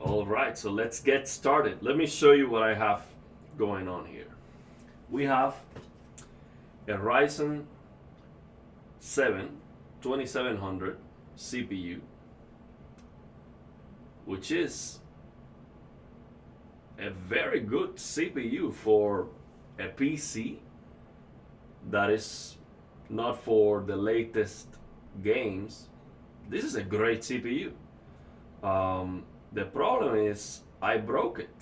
All right, so let's get started. Let me show you what I have going on here. We have a Ryzen 7 2700 CPU, which is a very good CPU for a PC that is not for the latest games. This is a great CPU. The problem is I broke it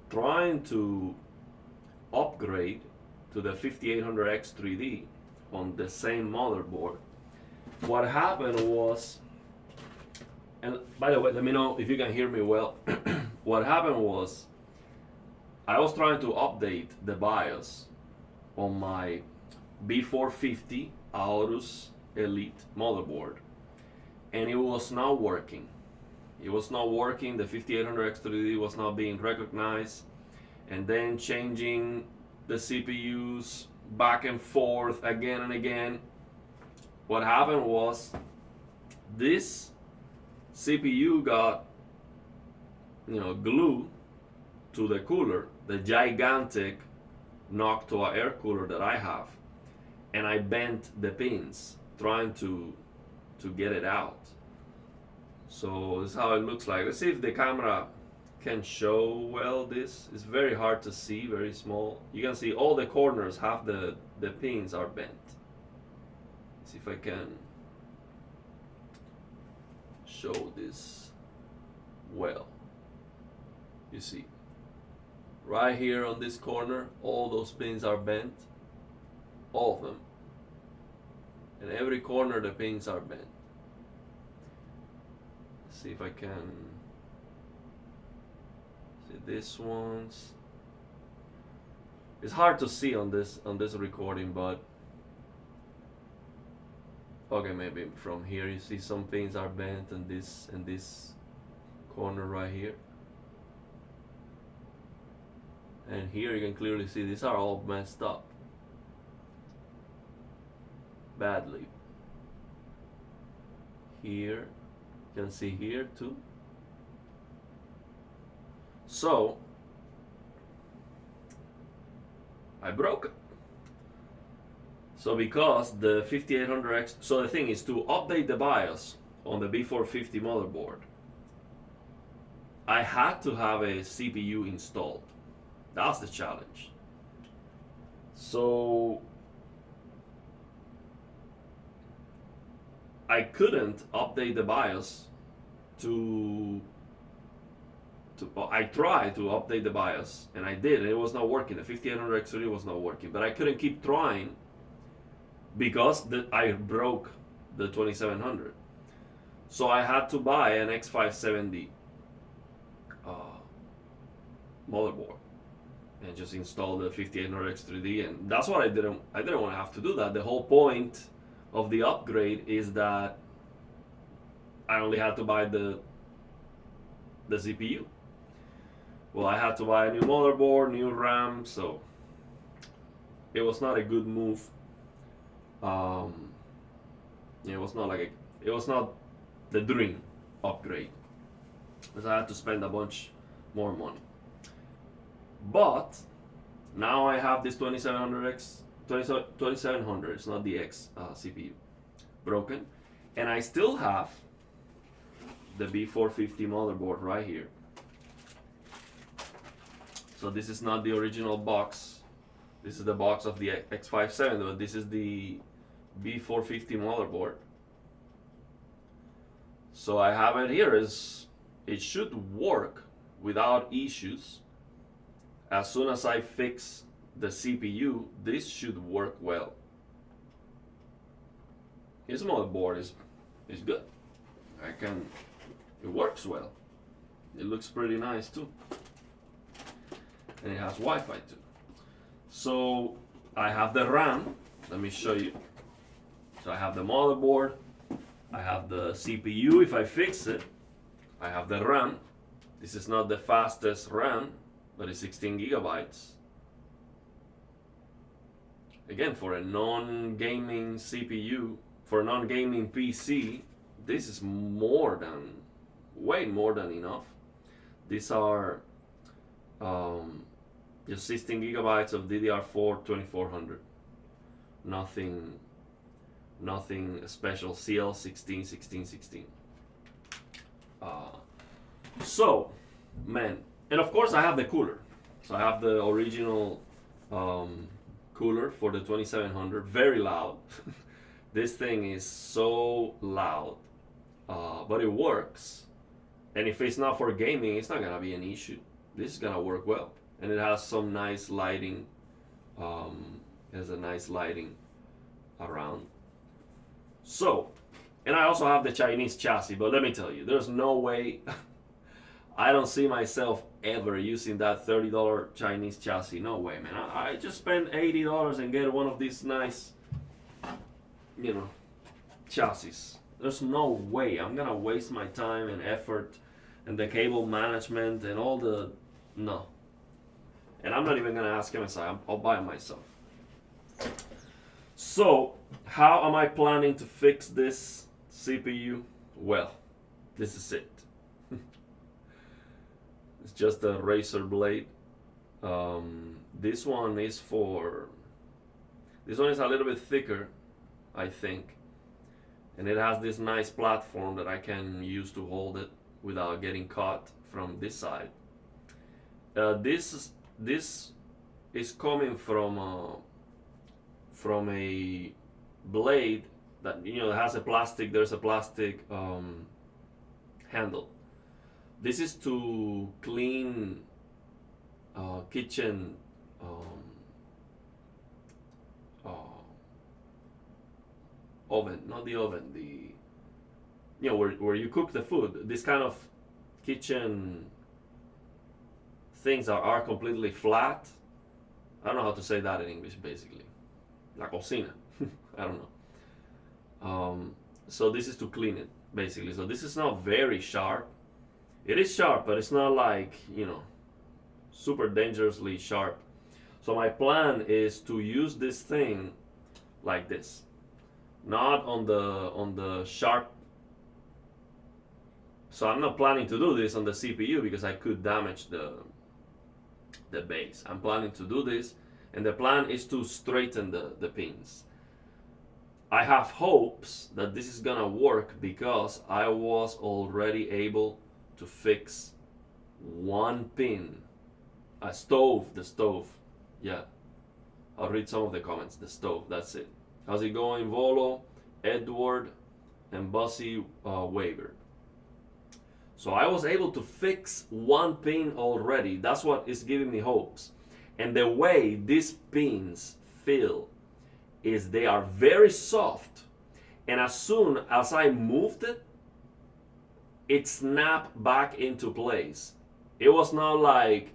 trying to upgrade to the 5800X 3D on the same motherboard. What happened was, and by the way, let me know if you can hear me well. What happened was I was trying to update the BIOS on my B450 Aorus Elite motherboard, and it was not working. It was not working. The 5800X 3D was not being recognized, and then changing the CPUs back and forth again and again. What happened was this CPU got, glued to the cooler, the gigantic Noctua air cooler that I have, and I bent the pins trying to get it out. So this is how it looks like. Let's see if the camera can show well. This is very hard to see, very small. You can see all the corners, half the pins are bent. Let's see if I can show this well. You see, right here on this corner, all those pins are bent, all of them. And every corner the pins are bent. See if I can see this ones. It's hard to see on this recording, but okay, maybe from here you see some pins are bent, and this corner right here, and here you can clearly see these are all messed up badly. Here you can see here too. So I broke it. So because the 5800X, so the thing is to update the BIOS on the B450 motherboard, I had to have a CPU installed. That's the challenge. So I couldn't update the BIOS I tried to update the BIOS, and I did, and it was not working. The 5800X 3D was not working, but I couldn't keep trying because I broke the 2700. So I had to buy an X570 motherboard and just install the 5800X 3D, and that's what I didn't want to have to do that. The whole point of the upgrade is that I only had to buy the CPU. Well, I had to buy a new motherboard, new RAM, so it was not a good move. It was not the dream upgrade, because I had to spend a bunch more money. But now I have this 2700, it's not the X CPU, broken, and I still have the B450 motherboard right here. So this is not the original box. This is the box of the X570, but this is the B450 motherboard. So I have it here. It should work without issues. As soon as I fix the CPU, this should work well. His motherboard is good. It works well. It looks pretty nice too. And it has Wi-Fi too. So I have the RAM. Let me show you. So I have the motherboard. I have the CPU if I fix it. I have the RAM. This is not the fastest RAM, but it's 16 gigabytes. Again, for a non-gaming CPU, for a non-gaming PC, this is way more than enough. These are just 16 gigabytes of DDR4 2400. Nothing, nothing special. CL16 1616. So, man, and of course I have the cooler. So I have the original cooler for the 2700. Very loud. This thing is so loud, but it works. And if it's not for gaming, it's not gonna be an issue. This is gonna work well, and it has some nice lighting. It has a nice lighting around. So, and I also have the Chinese chassis, but let me tell you, there's no way. I don't see myself ever using that $30 Chinese chassis. No way, man. I just spend $80 and get one of these nice, chassis. There's no way I'm gonna waste my time and effort and the cable management and all the, no. And I'm not even gonna ask MSI. I'll buy it myself. So, how am I planning to fix this CPU? Well, this is it. It's just a razor blade. This one is a little bit thicker, I think. And it has this nice platform that I can use to hold it without getting caught from this side. This is coming from a blade that has a plastic. There's a plastic handle. This is to clean kitchen oven, not the oven, where you cook the food. This kind of kitchen things are completely flat. I don't know how to say that in English, basically. La cocina. I don't know. So this is to clean it, basically. So this is not very sharp. It is sharp, but it's not like, super dangerously sharp. So my plan is to use this thing like this. Not on the sharp. So I'm not planning to do this on the CPU because I could damage the base. I'm planning to do this, and the plan is to straighten the pins. I have hopes that this is gonna work because I was already able to fix one pin. The stove. Yeah. I'll read some of the comments. The stove, that's it. How's it going, Volo, Edward, and Bussy Waver? So I was able to fix one pin already. That's what is giving me hopes. And the way these pins feel is they are very soft. And as soon as I moved it, it snapped back into place. It was not like,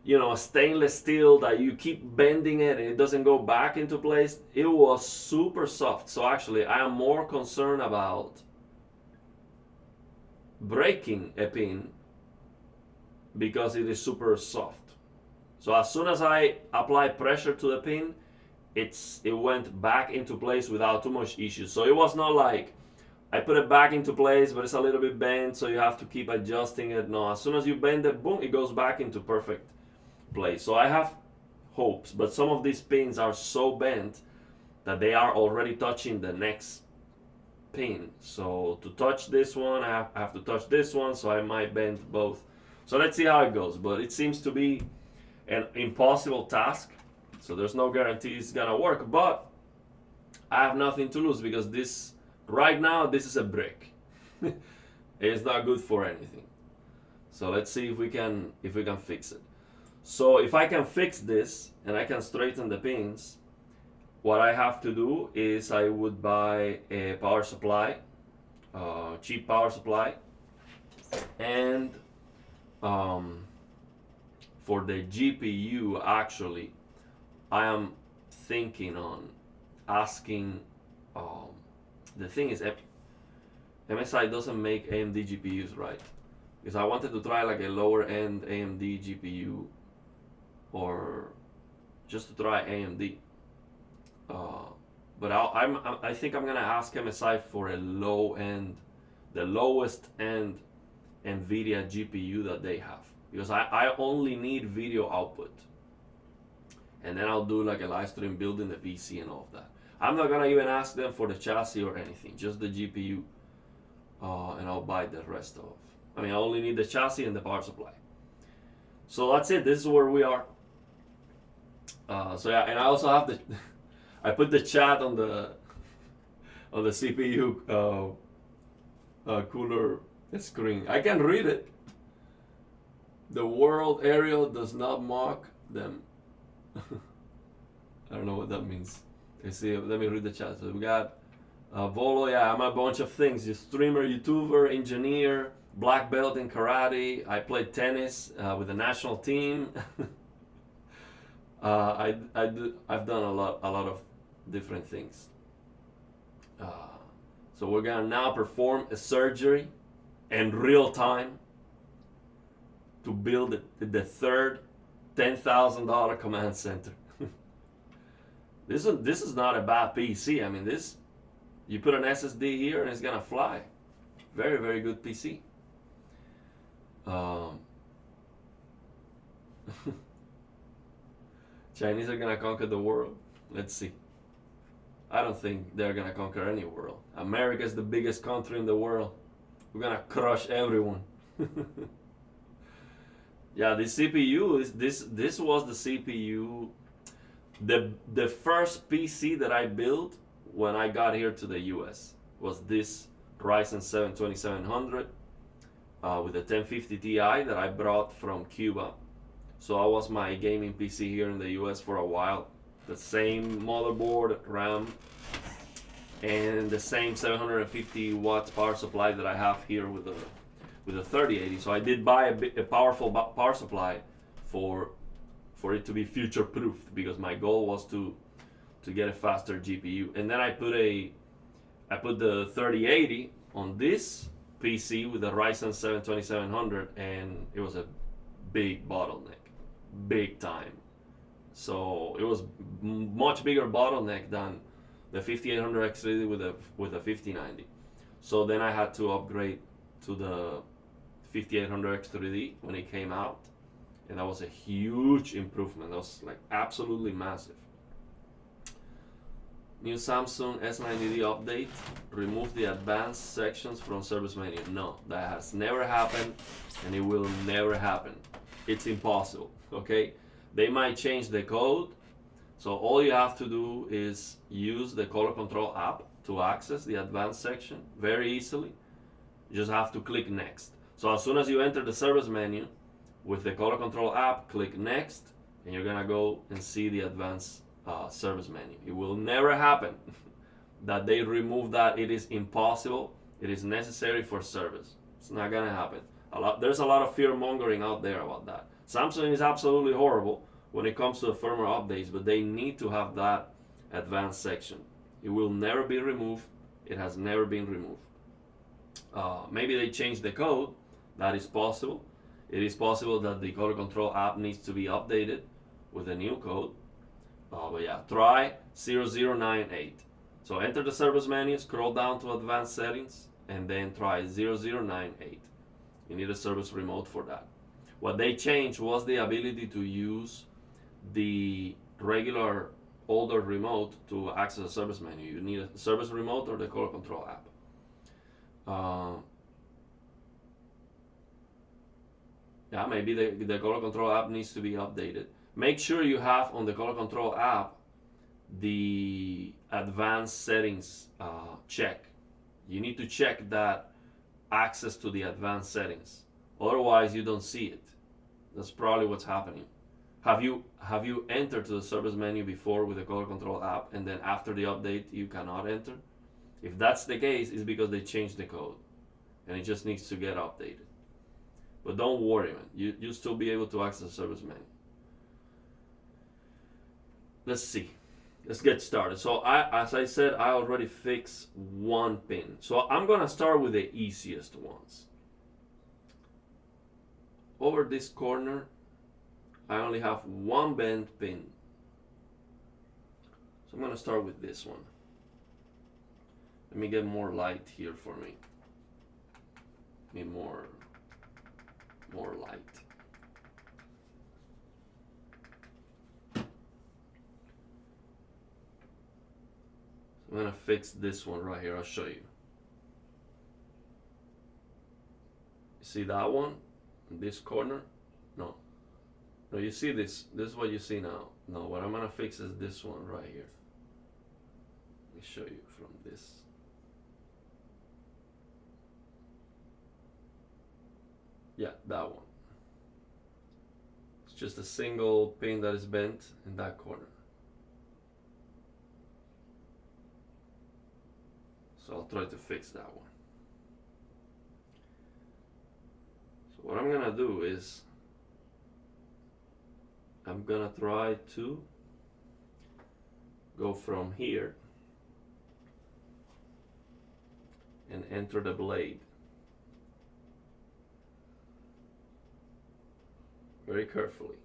a stainless steel that you keep bending it and it doesn't go back into place. It was super soft. So actually, I am more concerned about breaking a pin because it is super soft. So as soon as I apply pressure to the pin, it went back into place without too much issue. So it was not like I put it back into place, but it's a little bit bent, so you have to keep adjusting it. No, as soon as you bend it, boom, it goes back into perfect place. So I have hopes, but some of these pins are so bent that they are already touching the next pin. So to touch this one, I have to touch this one, so I might bend both. So let's see how it goes, but it seems to be an impossible task. So there's no guarantee it's gonna work, but I have nothing to lose because right now, this is a brick. It's not good for anything. So let's see if we can fix it. So if I can fix this and I can straighten the pins, what I have to do is I would buy a power supply, cheap power supply, and for the GPU, actually, I am thinking on asking. The thing is, MSI doesn't make AMD GPUs, right? Because I wanted to try like a lower end AMD GPU, or just to try AMD. But I think I'm gonna ask MSI for a low end, the lowest end NVIDIA GPU that they have, because I only need video output, and then I'll do like a live stream building the PC and all of that. I'm not gonna even ask them for the chassis or anything, just the GPU, and I'll buy the rest of. I mean, I only need the chassis and the power supply. So that's it. This is where we are. So yeah, and I also have the, I put the chat on the CPU cooler screen. I can read it. The world Ariel does not mock them. I don't know what that means. Let's see. Let me read the chat. So we got Volo. Yeah, I'm a bunch of things. You streamer, YouTuber, engineer, black belt in karate. I played tennis with the national team. I've done a lot of different things. So we're gonna now perform a surgery in real time to build the third $10,000 command center. This is not a bad PC. I mean, this, you put an SSD here and it's gonna fly. Very, very good PC. Chinese are gonna conquer the world. Let's see. I don't think they're gonna conquer any world. America's the biggest country in the world. We're gonna crush everyone. Yeah, the CPU is this was the CPU. The first PC that I built when I got here to the US was this Ryzen 7 2700 with a 1050 Ti that I brought from Cuba. So I was my gaming PC here in the US for a while. The same motherboard, RAM, and the same 750 watts power supply that I have here with the 3080. So I did buy a powerful power supply for it to be future proofed, because my goal was to get a faster GPU. And then I put the 3080 on this PC with the Ryzen 7 2700, and it was a big bottleneck, big time. So it was much bigger bottleneck than the 5800 X3D with a 5090. So then I had to upgrade to the 5800 X3D when it came out, and that was a huge improvement. That was like absolutely massive. New Samsung S90D update, remove the advanced sections from service menu. No, that has never happened, and it will never happen. It's impossible, okay? They might change the code, so all you have to do is use the color control app to access the advanced section very easily. You just have to click next. So as soon as you enter the service menu with the color control app, click next, and you're gonna go and see the advanced service menu. It will never happen that they remove that. It is impossible. It is necessary for service. It's not gonna happen. There's a lot of fear mongering out there about that. Samsung is absolutely horrible when it comes to the firmware updates, but they need to have that advanced section. It will never be removed. It has never been removed. Maybe they changed the code. That is possible. It is possible that the color control app needs to be updated with a new code. But yeah, try 0098. So enter the service menu, scroll down to advanced settings, and then try 0098. You need a service remote for that. What they changed was the ability to use the regular older remote to access a service menu. You need a service remote or the color control app. Yeah, maybe the color control app needs to be updated. Make sure you have on the color control app the advanced settings check. You need to check that access to the advanced settings. Otherwise, you don't see it. That's probably what's happening. Have you entered to the service menu before with the color control app, and then after the update you cannot enter? If that's the case, it's because they changed the code, and it just needs to get updated. But don't worry, man. You'll still be able to access the service menu. Let's see. Let's get started. So as I said, I already fixed one pin. So I'm gonna start with the easiest ones. Over this corner, I only have one bent pin. So I'm gonna start with this one. Let me get more light here for me. Need more more light. I'm gonna fix this one right here. I'll show you. See that one in this corner? No. No, you see this. This is what you see now. No, what I'm gonna fix is this one right here. Let me show you from this. Yeah, that one. It's just a single pin that is bent in that corner. So I'll try to fix that one. So what I'm gonna do is I'm gonna try to go from here and enter the blade. Very carefully.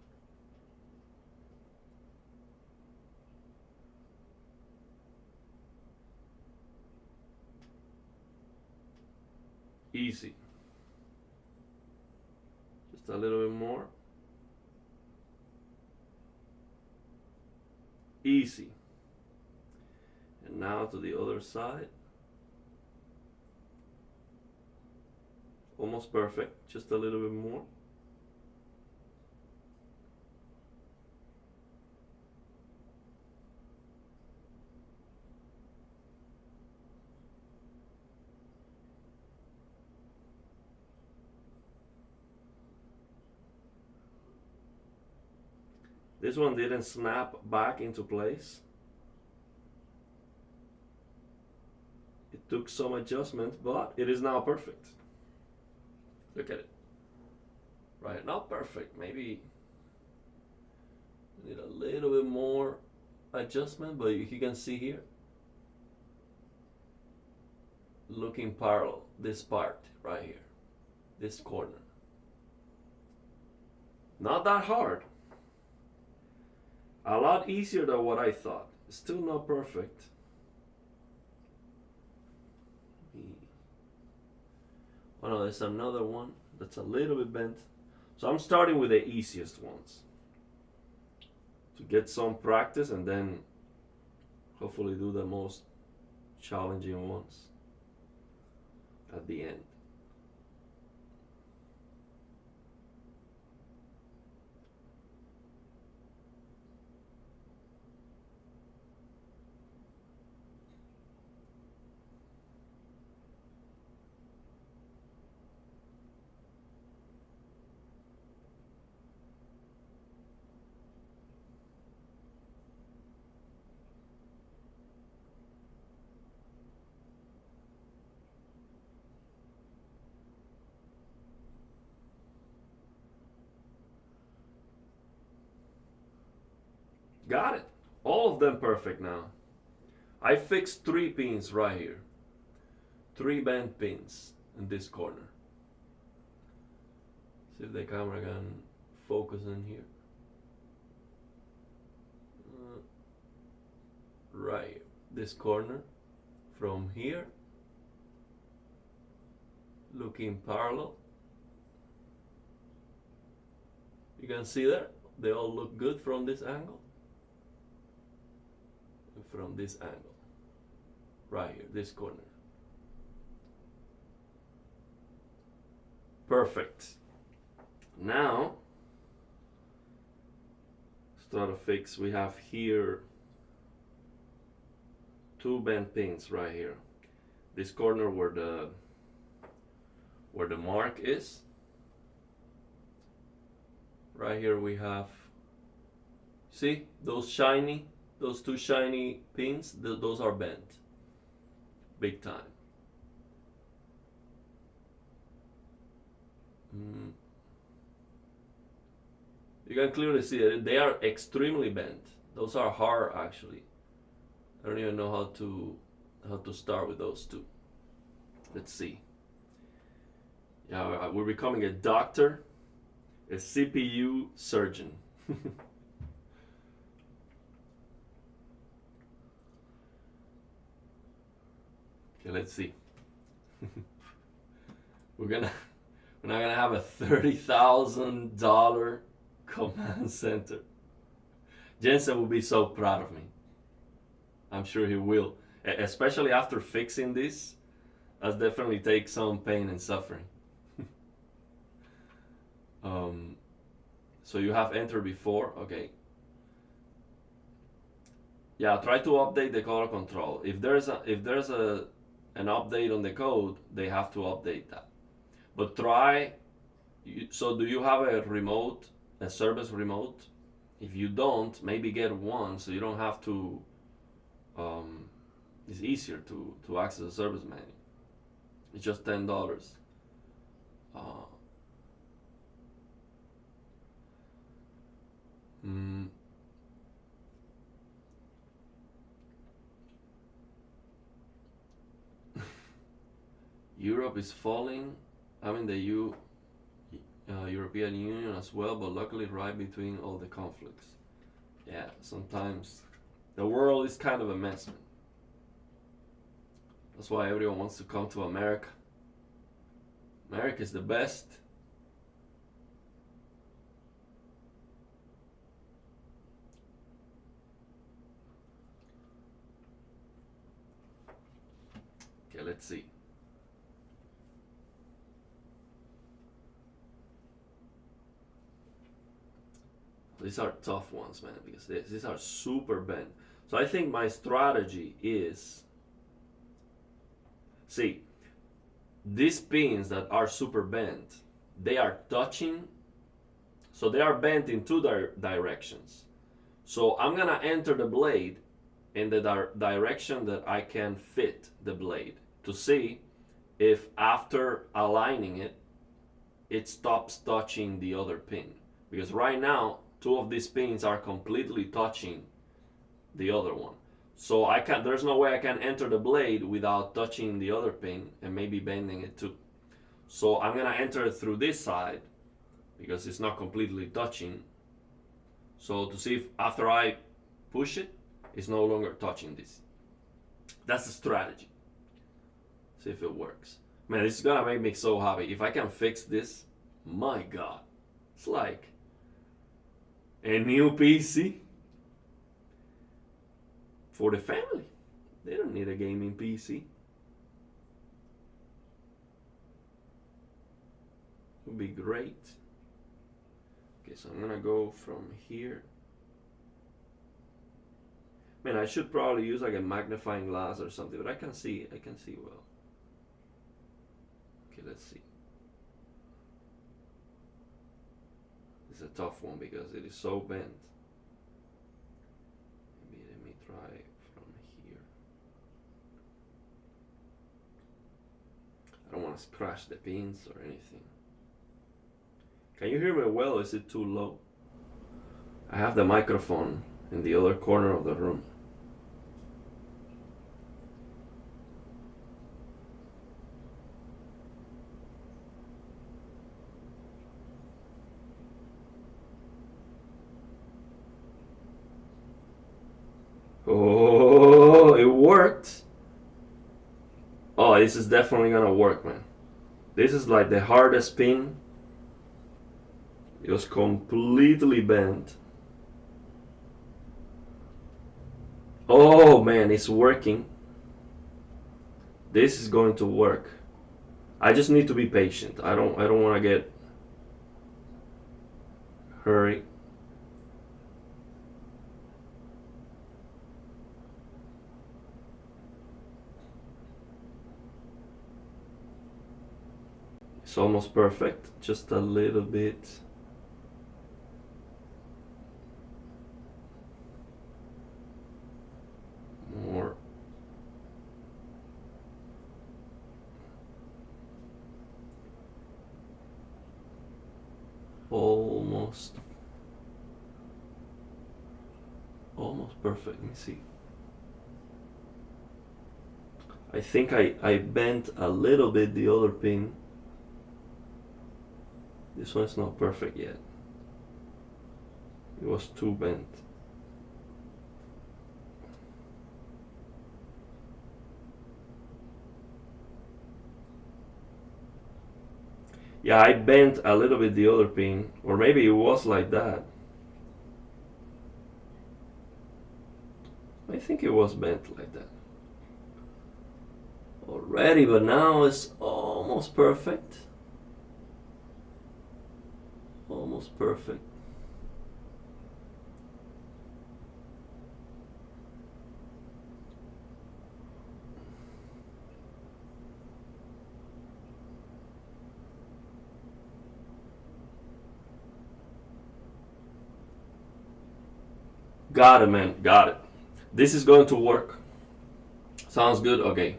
Easy. Just a little bit more. Easy. And now to the other side. Almost perfect. Just a little bit more. This one didn't snap back into place. It took some adjustment, but it is now perfect. Look at it. Right, not perfect. Maybe need a little bit more adjustment, but you can see here, looking parallel, this part right here, this corner. Not that hard. A lot easier than what I thought. Still not perfect. Oh no, there's another one that's a little bit bent. So I'm starting with the easiest ones to get some practice and then hopefully do the most challenging ones at the end. Got it. All of them perfect now. I fixed 3 pins right here. 3 bent pins in this corner. See if the camera can focus in here. Right here. This corner. From here. Looking parallel. You can see there. They all look good from this angle. From this angle, right here, this corner. Perfect. Now, start to fix. We have here 2 bent pins right here. This corner where the mark is. Right here we have. See those shiny. Those 2 shiny pins, those are bent. Big time. You can clearly see that they are extremely bent. Those are hard actually. I don't even know how to start with those 2. Let's see. Yeah, we're becoming a doctor, a CPU surgeon. Okay, let's see. we're We're not gonna have a $30,000 command center. Jensen will be so proud of me. I'm sure he will. Especially after fixing this, that's definitely take some pain and suffering. So you have entered before, okay. Yeah, try to update the color control. If there's an update on the code, they have to update that. But try. So do you have a remote, a service remote? If you don't, maybe get one so you don't have to. It's easier to access the service menu. It's just $10. Uh, mm, Europe is falling. I'm in the European Union as well, but luckily right between all the conflicts. Yeah, sometimes the world is kind of a mess, man. That's why everyone wants to come to America. America is the best. Okay, let's see. These are tough ones, man, because these are super bent. So I think my strategy is, see, these pins that are super bent, they are touching, so they are bent in two directions. So I'm gonna enter the blade in the direction that I can fit the blade to see if after aligning it, it stops touching the other pin. Because right now, two of these pins are completely touching the other one. So there's no way I can enter the blade without touching the other pin and maybe bending it too. So I'm gonna enter through this side because it's not completely touching. So to see if after I push it, it's no longer touching this. That's the strategy. See if it works. Man, this is gonna make me so happy. If I can fix this, my God, it's like a new PC for the family. They don't need a gaming PC. Would be great. Okay, so I'm gonna go from here. Man, I should probably use like a magnifying glass or something, but I can see well. Okay, let's see. It's a tough one because it is so bent. Maybe let me try from here. I don't want to scratch the pins or anything. Can you hear me well or is it too low? I have the microphone in the other corner of the room. Oh, it worked. Oh, this is definitely gonna work, man. This is like the hardest pin. It was completely bent. Oh man, it's working. This is going to work. I just need to be patient. I don't want to get hurry. It's almost perfect. Just a little bit. More. Almost perfect. Let me see. I think I bent a little bit the other pin. This one's not perfect yet. It was too bent. Yeah, I bent a little bit the other pin, or maybe it was like that. I think it was bent like that already, but now it's almost perfect. Almost perfect. Got it, man. Got it. This is going to work. Sounds good? Okay.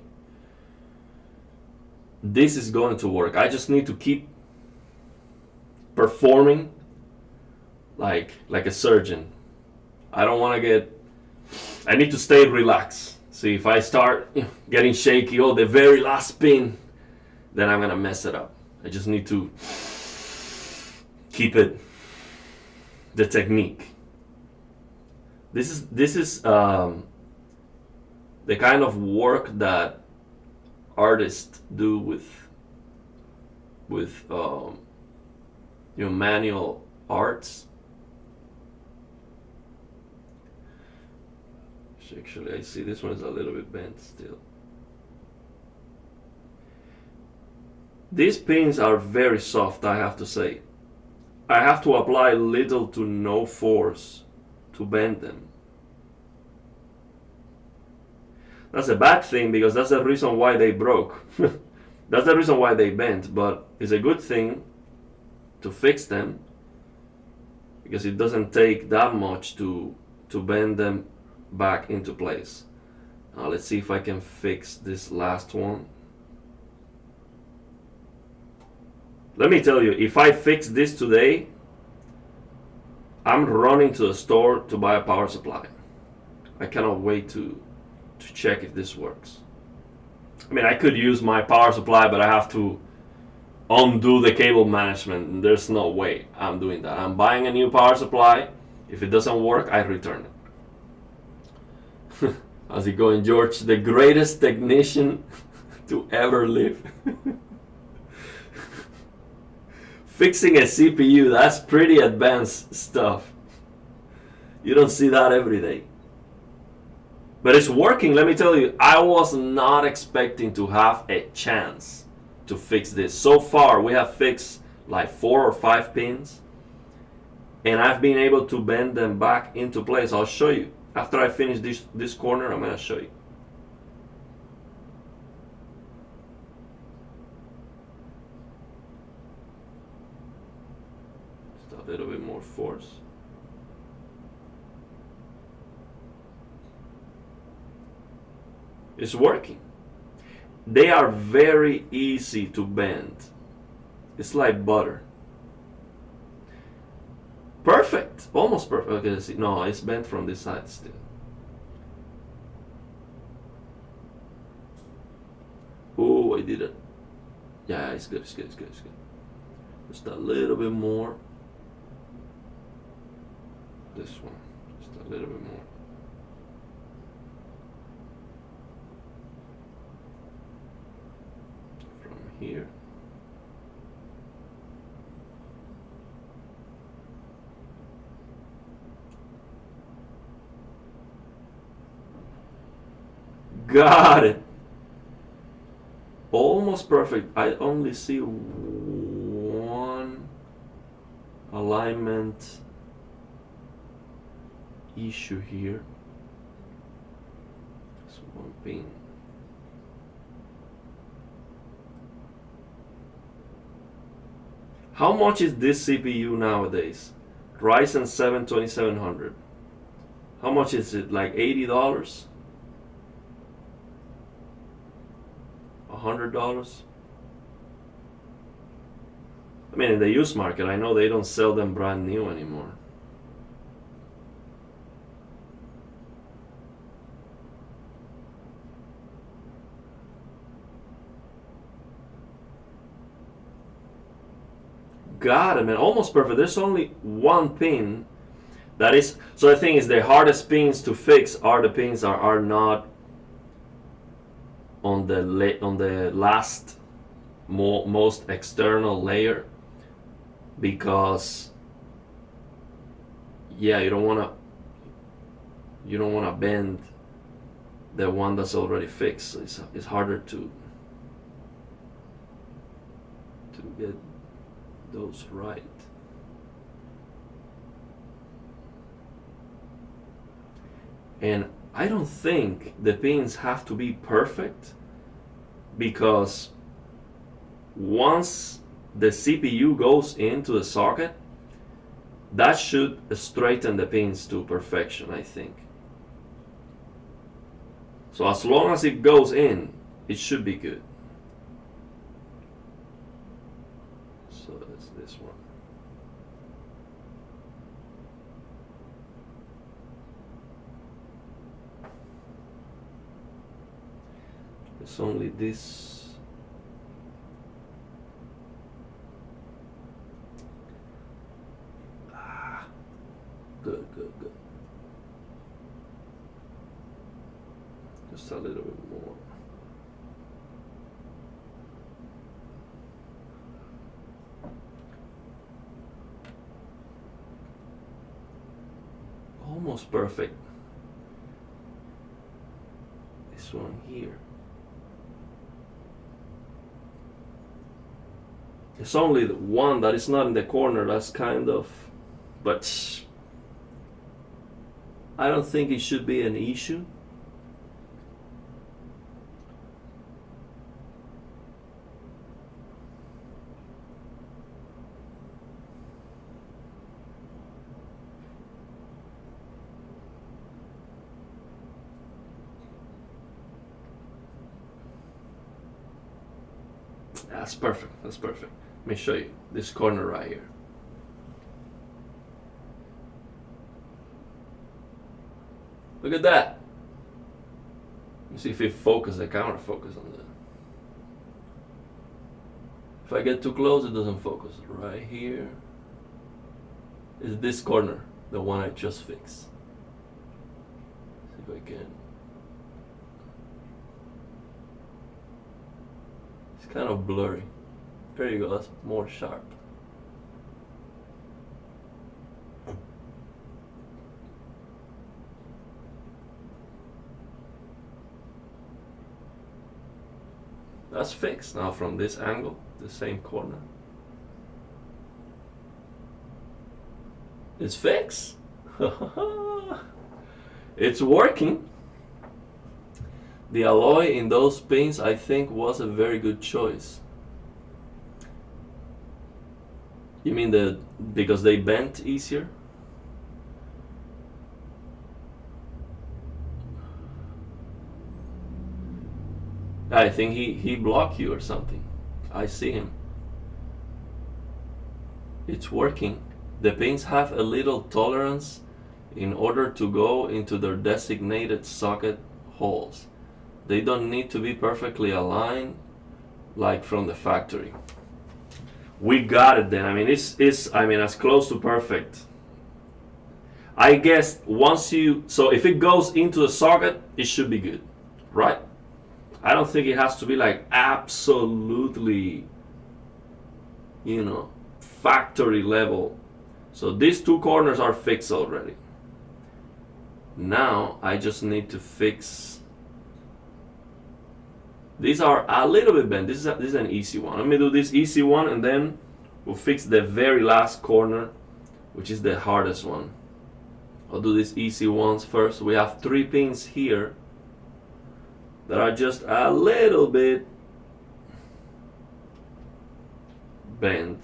This is going to work. I just need to keep performing like a surgeon. I don't want to get. I need to stay relaxed. See, if I start getting shaky, oh, the very last spin, then I'm gonna mess it up. I just need to keep it. The technique. This is the kind of work that artists do with manual arts. Actually, I see this one is a little bit bent still. These pins are very soft, I have to say. I have to apply little to no force to bend them. That's a bad thing because that's the reason why they broke. That's the reason why they bent, but it's a good thing to fix them because it doesn't take that much to bend them back into place. Now let's see if I can fix this last one. Let me tell you, if I fix this today, I'm running to the store to buy a power supply. I cannot wait to check if this works. I mean, I could use my power supply, but I have to undo the cable management. There's no way I'm doing that. I'm buying a new power supply. If it doesn't work, I return it. How's it going, George? The greatest technician to ever live. Fixing a CPU, that's pretty advanced stuff. You don't see that every day. But it's working, let me tell you. I was not expecting to have a chance to fix this. So far, we have fixed like 4 or 5 pins. And I've been able to bend them back into place. I'll show you. After I finish this corner, I'm going to show you. Just a little bit more force. It's working. They are very easy to bend. It's like butter. Perfect. Almost perfect. Okay, let's see. No, it's bent from this side still. Oh, I did it. Yeah, it's good, it's good, it's good, it's good. Just a little bit more. This one. Just a little bit more. From here. Got it. Almost perfect. I only see one alignment issue here. It's one pin. How much is this CPU nowadays? Ryzen 7 2700. How much is it? Like $80? $100? I mean, in the used market, I know they don't sell them brand new anymore. Got it, man. Almost perfect. There's only one pin that is. So the thing is, the hardest pins to fix are the pins that are not on the last most external layer, because yeah, you don't wanna bend the one that's already fixed. So it's harder to get those right. And I don't think the pins have to be perfect, because once the CPU goes into the socket, that should straighten the pins to perfection, I think. So as long as it goes in, it should be good. So that's this one. It's only this. Good. Just a little bit more. Almost perfect. This one here. It's only the one that is not in the corner. That's kind of, but I don't think it should be an issue. That's perfect. That's perfect. Let me show you this corner right here. Look at that. Let me see if it focuses, the camera focus on that. If I get too close, it doesn't focus. Right here is this corner, the one I just fixed. See if I can. It's kind of blurry. There you go, that's more sharp. That's fixed now from this angle, the same corner. It's fixed. It's working. The alloy in those pins, I think, was a very good choice. You mean because they bent easier? I think he blocked you or something. I see him. It's working. The pins have a little tolerance in order to go into their designated socket holes. They don't need to be perfectly aligned like from the factory. We got it then. I mean, it's as close to perfect. I guess so if it goes into the socket, it should be good, right? I don't think it has to be like absolutely, factory level. So these two corners are fixed already. Now I just need to fix. These are a little bit bent. This is an easy one. Let me do this easy one, and then we'll fix the very last corner, which is the hardest one. I'll do these easy ones first. We have 3 pins here that are just a little bit bent.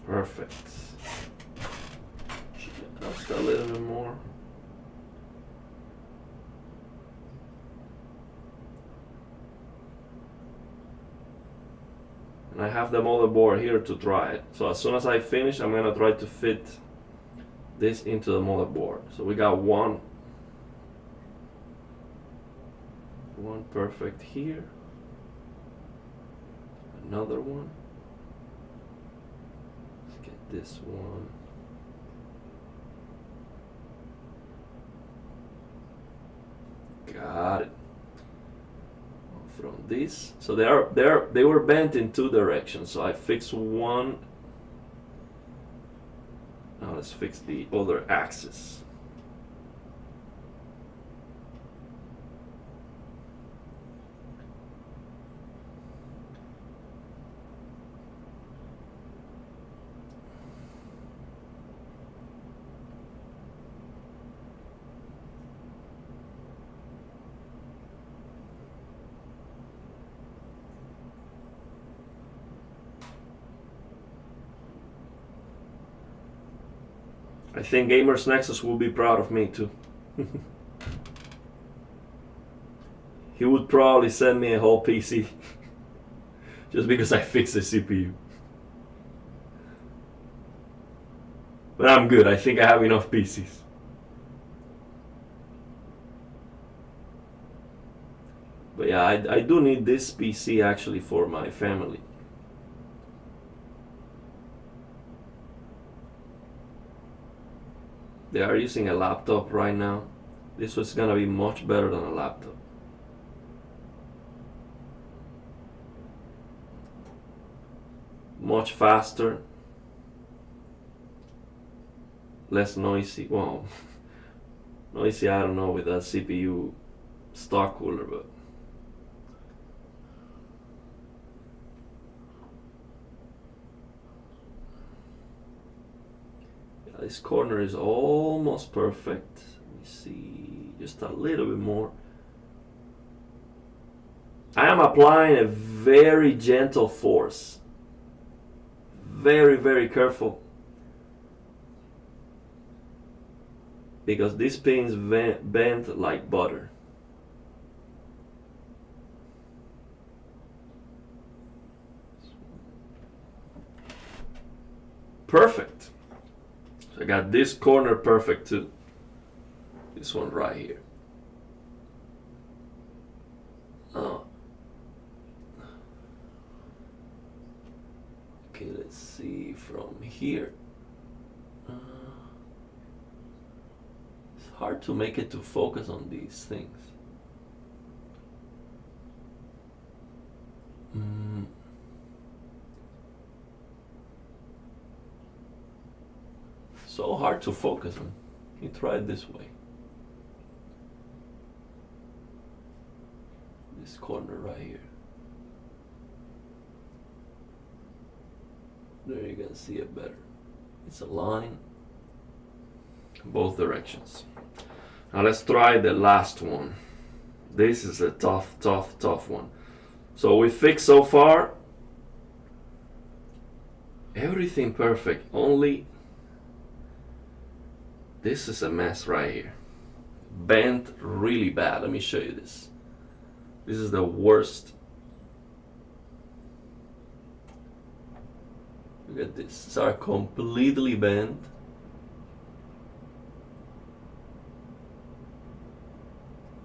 Perfect. Just a little bit more. And I have the motherboard here to try it. So as soon as I finish, I'm gonna try to fit this into the motherboard. So we got one perfect here. Another one. Let's get this one. Got it. From this, so they were bent in two directions. So I fixed one. Now let's fix the other axis. I think Gamers Nexus will be proud of me too. He would probably send me a whole PC just because I fixed the CPU. But I'm good. I think I have enough PCs. But yeah, I do need this PC actually for my family. They are using a laptop right now. This was gonna be much better than a laptop. Much faster. Less noisy. Well, noisy I don't know with that CPU stock cooler, but this corner is almost perfect. Let me see, just a little bit more. I am applying a very gentle force. Very, very careful. Because this pin's bent like butter. Perfect. I got this corner perfect too. This one right here. Oh. Okay, let's see from here. It's hard to make it to focus on these things. So hard to focus on. You try it this way. This corner right here. There you can see it better. It's a line both directions. Now let's try the last one. This is a tough one. So we fixed so far everything perfect, only this is a mess right here. Bent really bad. Let me show you this. This is the worst. Look at this. These are completely bent.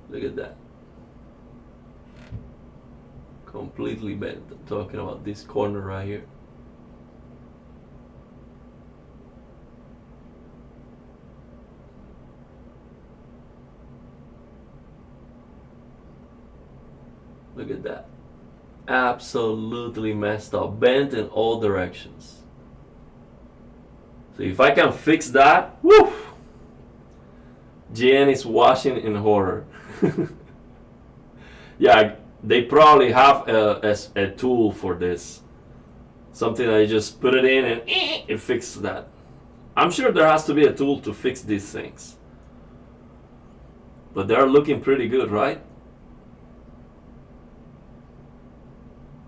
Look at that. Completely bent. I'm talking about this corner right here. Look at that. Absolutely messed up. Bent in all directions. So if I can fix that, woo! GN is watching in horror. Yeah, they probably have a tool for this. Something that you just put it in and it fixes that. I'm sure there has to be a tool to fix these things. But they're looking pretty good, right?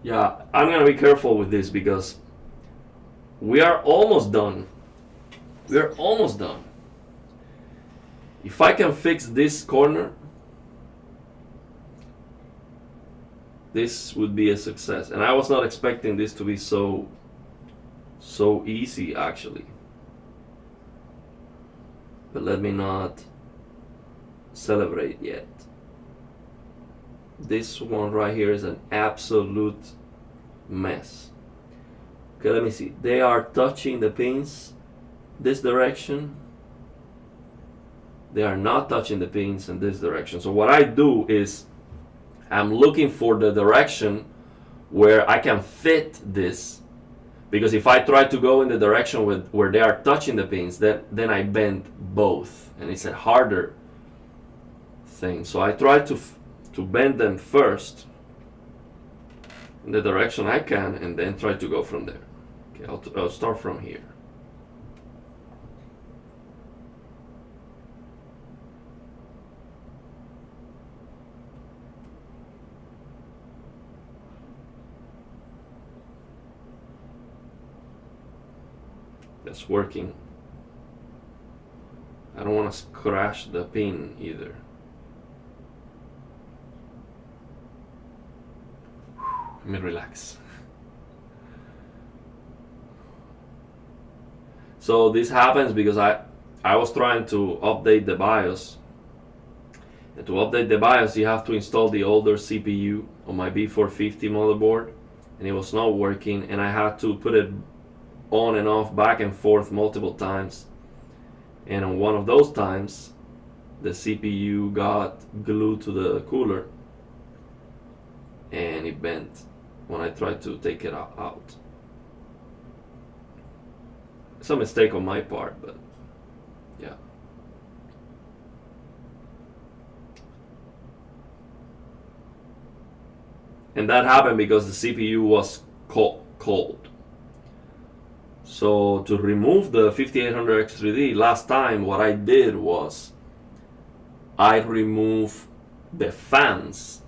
Yeah, I'm gonna be careful with this because We are almost done. We are almost done. If I can fix this corner, this would be a success. And I was not expecting this to be so easy, actually. But let me not celebrate yet. This one right here is an absolute mess. Okay, let me see. They are touching the pins this direction. They are not touching the pins in this direction. So what I do is I'm looking for the direction where I can fit this, because if I try to go in the direction where they are touching the pins, then I bend both, and it's a harder thing. So I try to bend them first in the direction I can, and then try to go from there. Okay, I'll start from here. That's working. I don't want to scratch the pin either. Let me relax. So this happens because I was trying to update the BIOS. And to update the BIOS, you have to install the older CPU on my B450 motherboard, and it was not working, and I had to put it on and off, back and forth multiple times. And on one of those times, the CPU got glued to the cooler and it bent when I tried to take it out. It's a mistake on my part, but yeah. And that happened because the CPU was cold. So to remove the 5800X3D, last time what I did was I removed the fans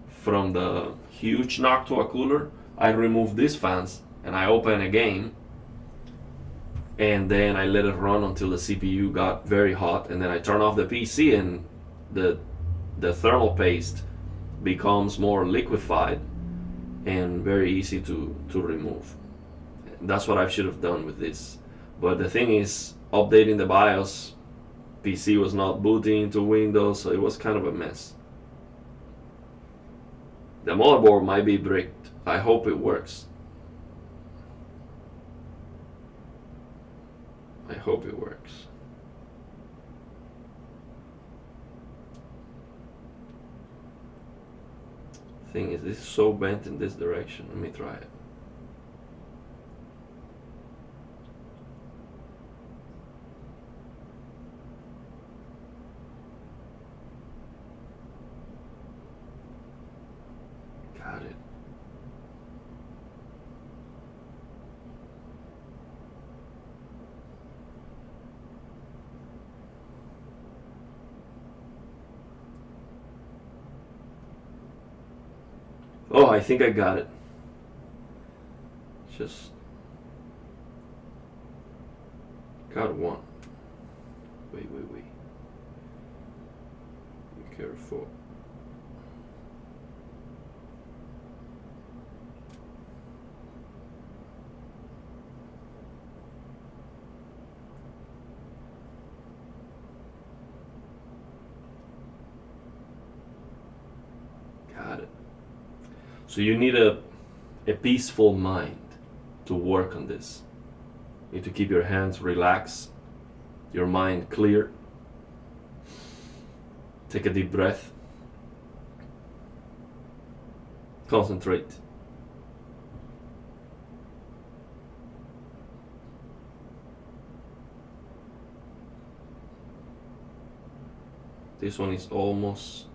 from the huge Noctua cooler. I removed these fans and I opened a game, and then I let it run until the CPU got very hot, and then I turn off the PC and the thermal paste becomes more liquefied and very easy to remove. That's what I should have done with this. But the thing is, updating the BIOS, PC was not booting into Windows, so it was kind of a mess. The motherboard might be bricked. I hope it works. I hope it works. Thing is, this is so bent in this direction. Let me try it. Got it. Oh, I think I got it. Just got one. Wait. Be careful. Got it. So you need a peaceful mind to work on this. You need to keep your hands relaxed, your mind clear. Take a deep breath. Concentrate. This one is almost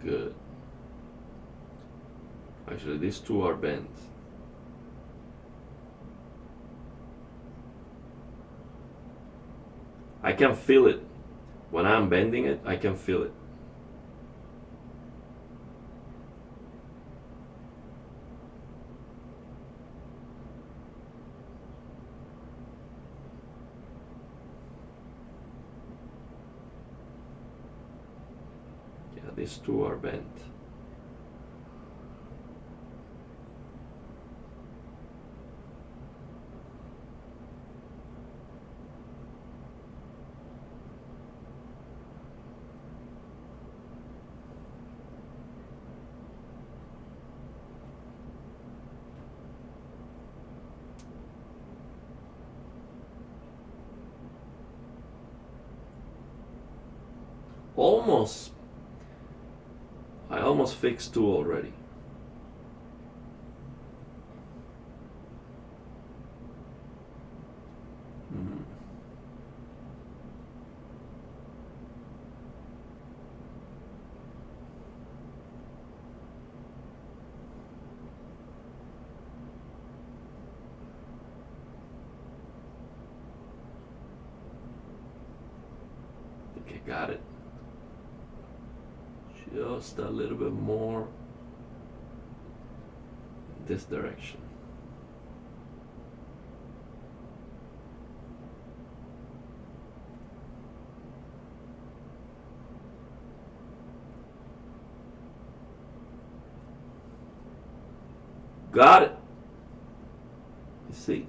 good. Actually, these two are bent. I can feel it. When I'm bending it, I can feel it. These two are bent. Almost. I almost fixed two already. I think I got it. Just a little bit more this direction. Got it. You see?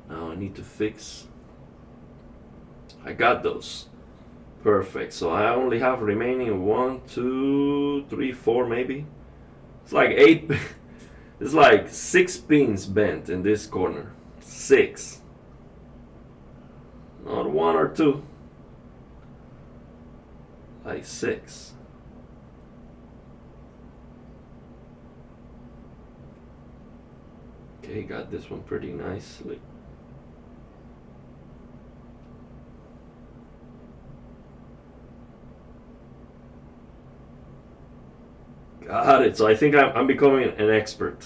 Now I need to fix. I got those. Perfect. So I only have remaining 1, 2, 3, 4 maybe. It's like 8. It's like 6 pins bent in this corner. 6. Not 1 or 2. Like 6. Okay, got this one pretty nicely. Got it. So I think I'm becoming an expert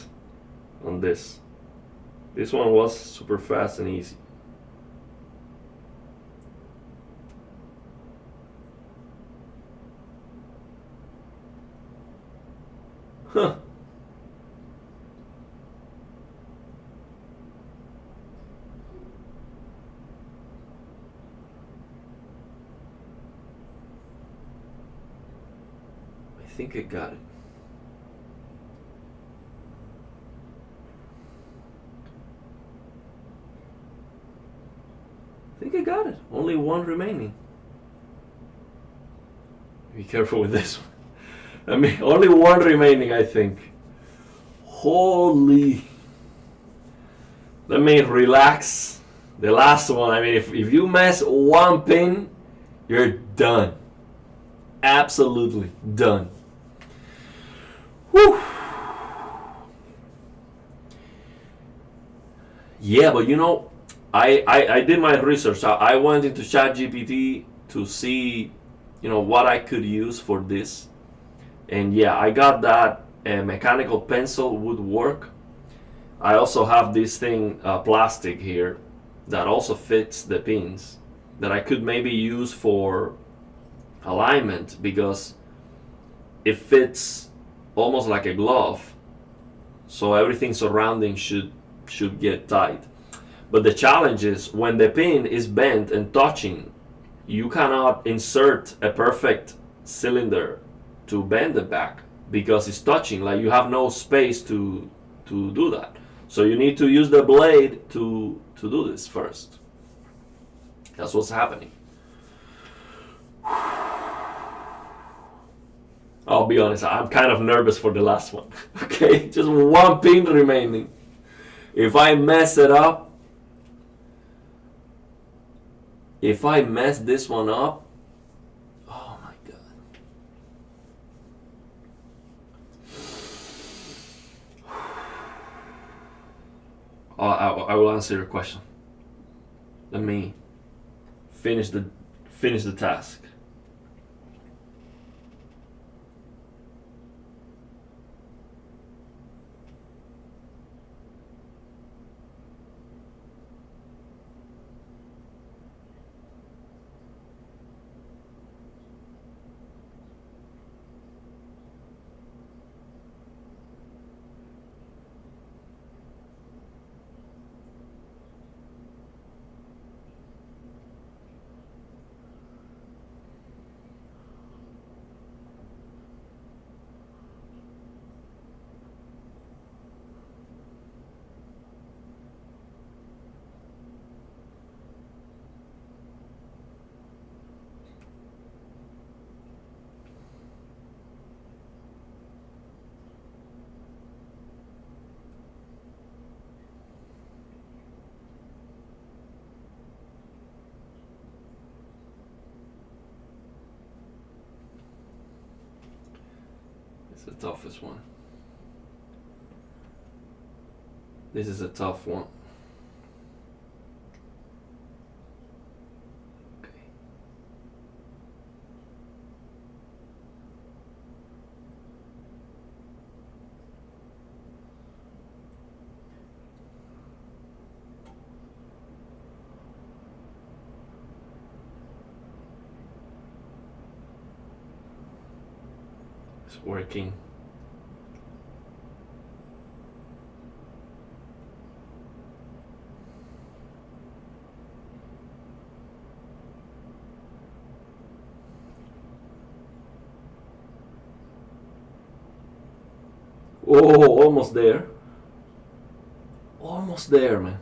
on this. This one was super fast and easy. Huh. I think I got it. I think I got it. Only one remaining. Be careful with this one. I mean, only one remaining, I think. Holy. Let me relax. The last one, I mean, if you mess one pin, you're done. Absolutely done. Whew. Yeah, but you know, I did my research. I went into ChatGPT to see, you know, what I could use for this. And yeah, I got that a mechanical pencil would work. I also have this thing, plastic here, that also fits the pins that I could maybe use for alignment because it fits almost like a glove. So everything surrounding should get tight. But the challenge is when the pin is bent and touching, you cannot insert a perfect cylinder to bend it back because it's touching. Like you have no space to do that. So you need to use the blade to do this first. That's what's happening. I'll be honest, I'm kind of nervous for the last one. Okay, just one pin remaining. If I mess it up, if I mess this one up, oh my God. I will answer your question. Let me finish the task. It's the toughest one. This is a tough one. Okay. It's working. Oh, almost there. Almost there, man.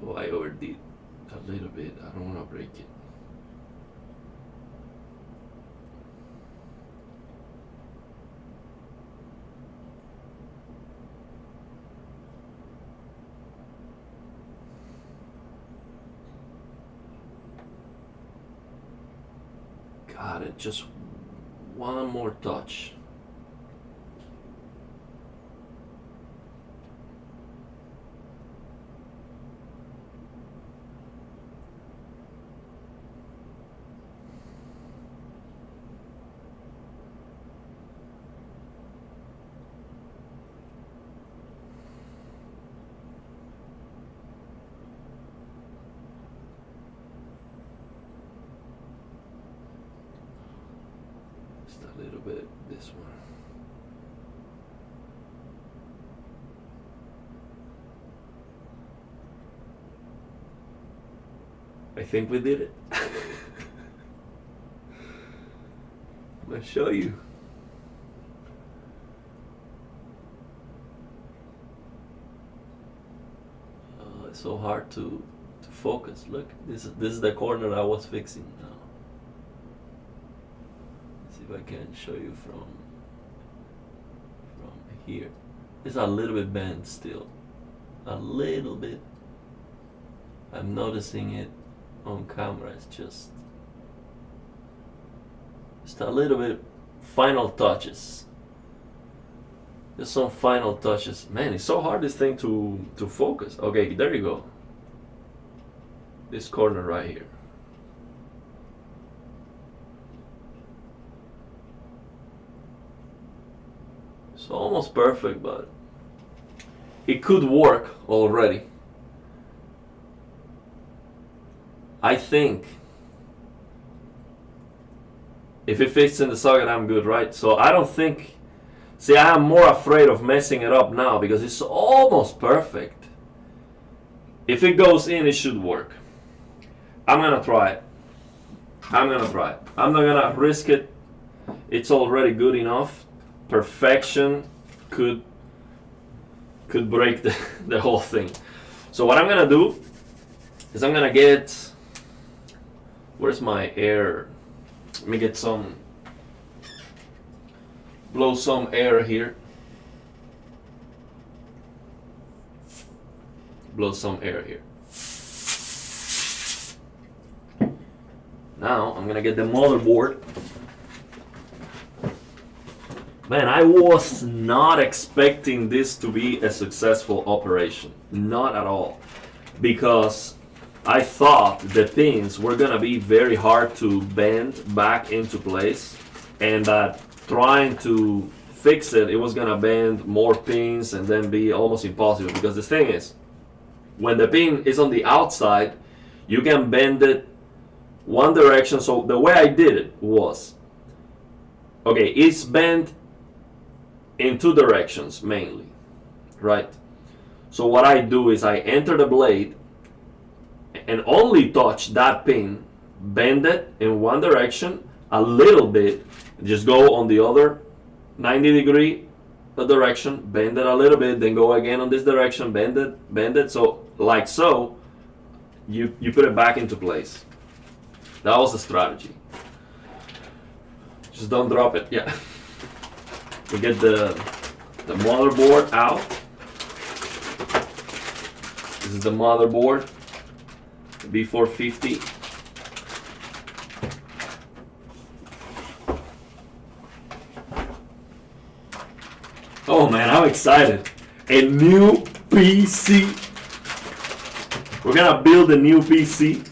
Oh, I overdid a little bit. I don't want to break it. Got it. Just one more touch. Just a little bit this one. I think we did it. I'm gonna show you. It's so hard to focus. Look, this is the corner I was fixing now. Let's see if I can show you from here. It's a little bit bent still. A little bit. I'm noticing it on camera. It's just a little bit. Final touches. Just some final touches. Man, it's so hard this thing to focus. Okay, there you go. This corner right here. It's almost perfect, but it could work already. I think if it fits in the socket, I'm good, right? So I don't think. See, I am more afraid of messing it up now because it's almost perfect. If it goes in, it should work. I'm gonna try it. I'm not gonna risk it. It's already good enough. Perfection could break the whole thing. So what I'm gonna do is I'm gonna get. Where's my air? Let me get some. Blow some air here. Blow some air here. Now I'm gonna get the motherboard. Man, I was not expecting this to be a successful operation. Not at all. Because I thought the pins were gonna be very hard to bend back into place, and that trying to fix it, it was gonna bend more pins and then be almost impossible. Because the thing is, when the pin is on the outside, you can bend it one direction. So the way I did it was, okay, it's bent in two directions mainly, right? So what I do is I enter the blade and only touch that pin, bend it in one direction a little bit, just go on the other 90-degree direction, bend it a little bit, then go again on this direction, bend it, so like so, you put it back into place. That was the strategy. Just don't drop it. Yeah. We get the motherboard out. This is the motherboard, the B450. Oh man, I'm excited. A new PC. We're gonna build a new PC.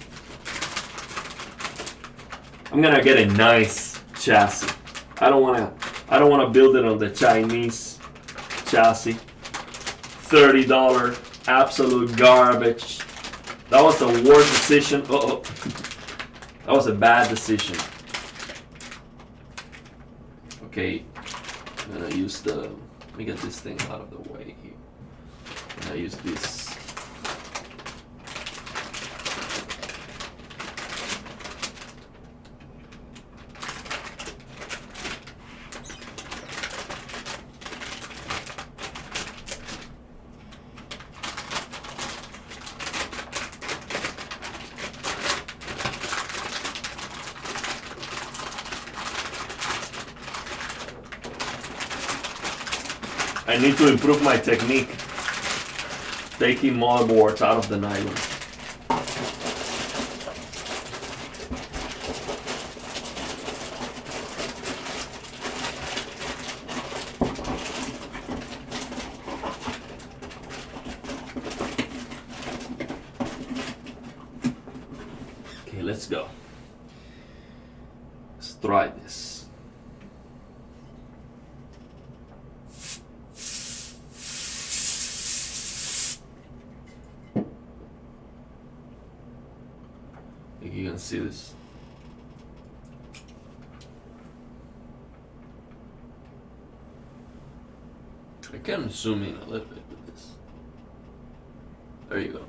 I'm gonna get a nice chassis. I don't wanna build it on the Chinese chassis. $30 absolute garbage. That was the worst decision. Uh-oh. That was a bad decision. Okay, I'm gonna use the, let me get this thing out of the way here. I'm gonna use this. I need to improve my technique taking motherboards out of the nylon. Okay, let's go. Let's try this. You can see this. I can zoom in a little bit with this. There you go.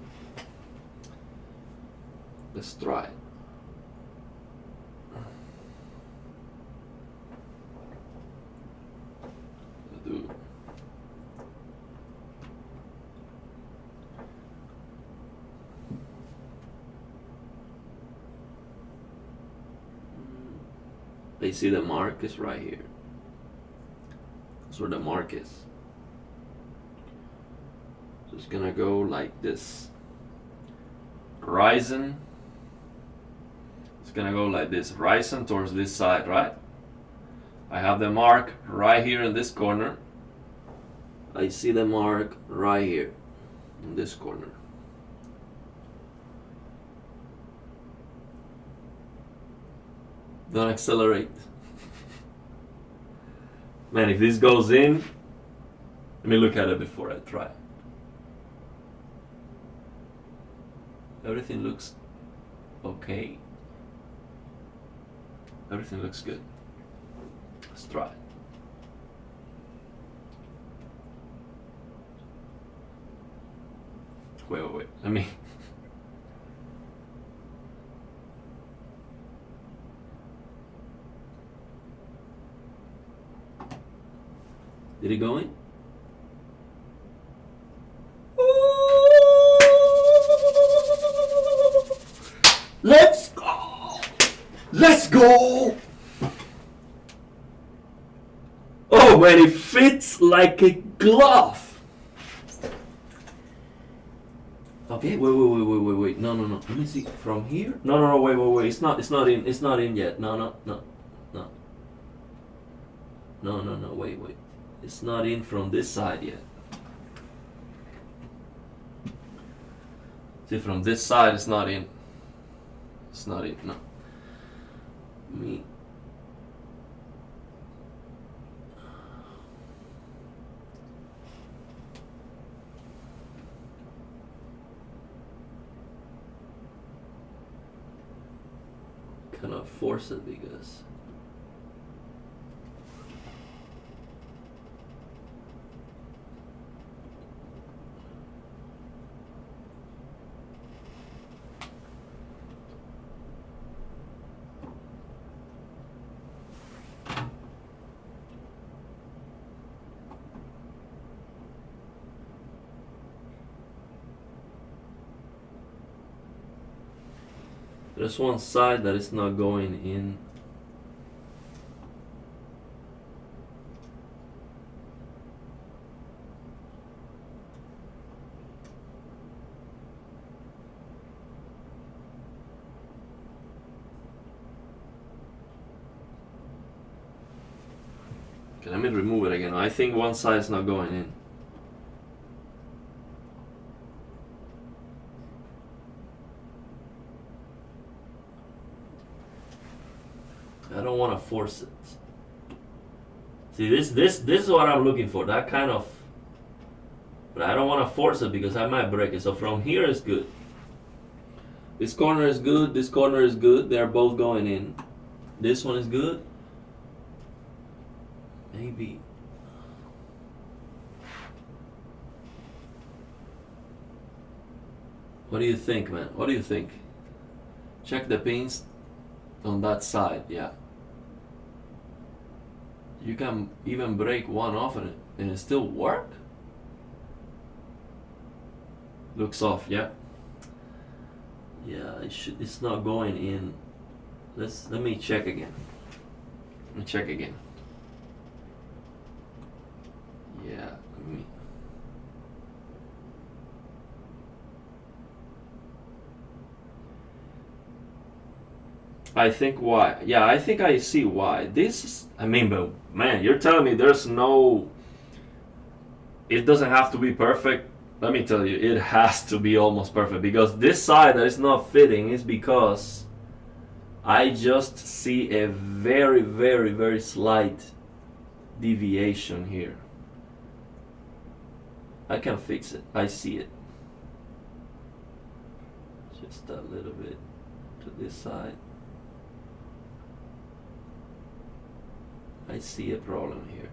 Let's try it. Do. They see the mark is right here. That's where the mark is. So it's gonna go like this. Ryzen. It's gonna go like this. Ryzen towards this side, right? I have the mark right here in this corner. I see the mark right here in this corner. Don't accelerate. Man, if this goes in, let me look at it before I try. Everything looks okay. Everything looks good. Let's try it. Wait. Let me. Did it go in? Let's go! Let's go! Oh man, it fits like a glove. Okay, wait. No. Let me see from here. No, wait. It's not in yet. No. Wait. It's not in from this side yet. See, from this side it's not in. It's not in, no. Me. Cannot force it because There's one side that is not going in. Okay, let me remove it again. I think one side is not going in. I don't want to force it. See, this is what I'm looking for. That kind of, but I don't want to force it because I might break it. So from here is good. This corner is good. This corner is good. They're both going in. This one is good. Maybe. What do you think, man? What do you think? Check the pins on that side, yeah. You can even break one off and it still work? Looks off, yeah. Yeah, it's not going in. Let me check again. Let me check again. Yeah, let me. I think why. Yeah, I think I see why. This is, I mean, but man, you're telling me there's no, it doesn't have to be perfect. Let me tell you, it has to be almost perfect because this side that is not fitting is because I just see a very, very, very slight deviation here. I can fix it. I see it. Just a little bit to this side. I see a problem here.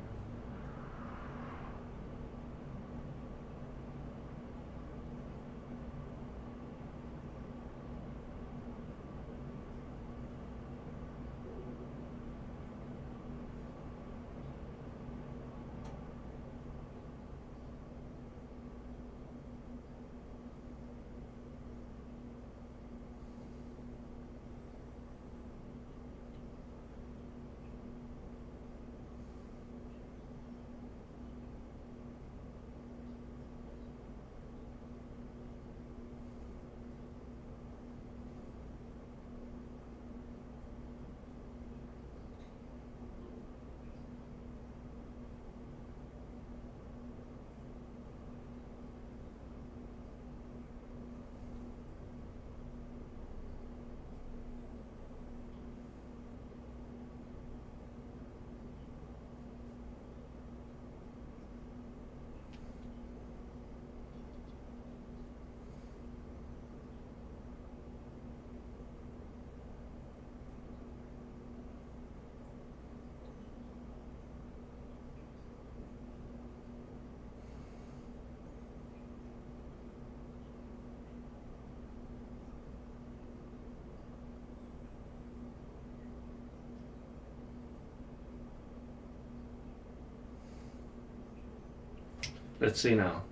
Let's see now.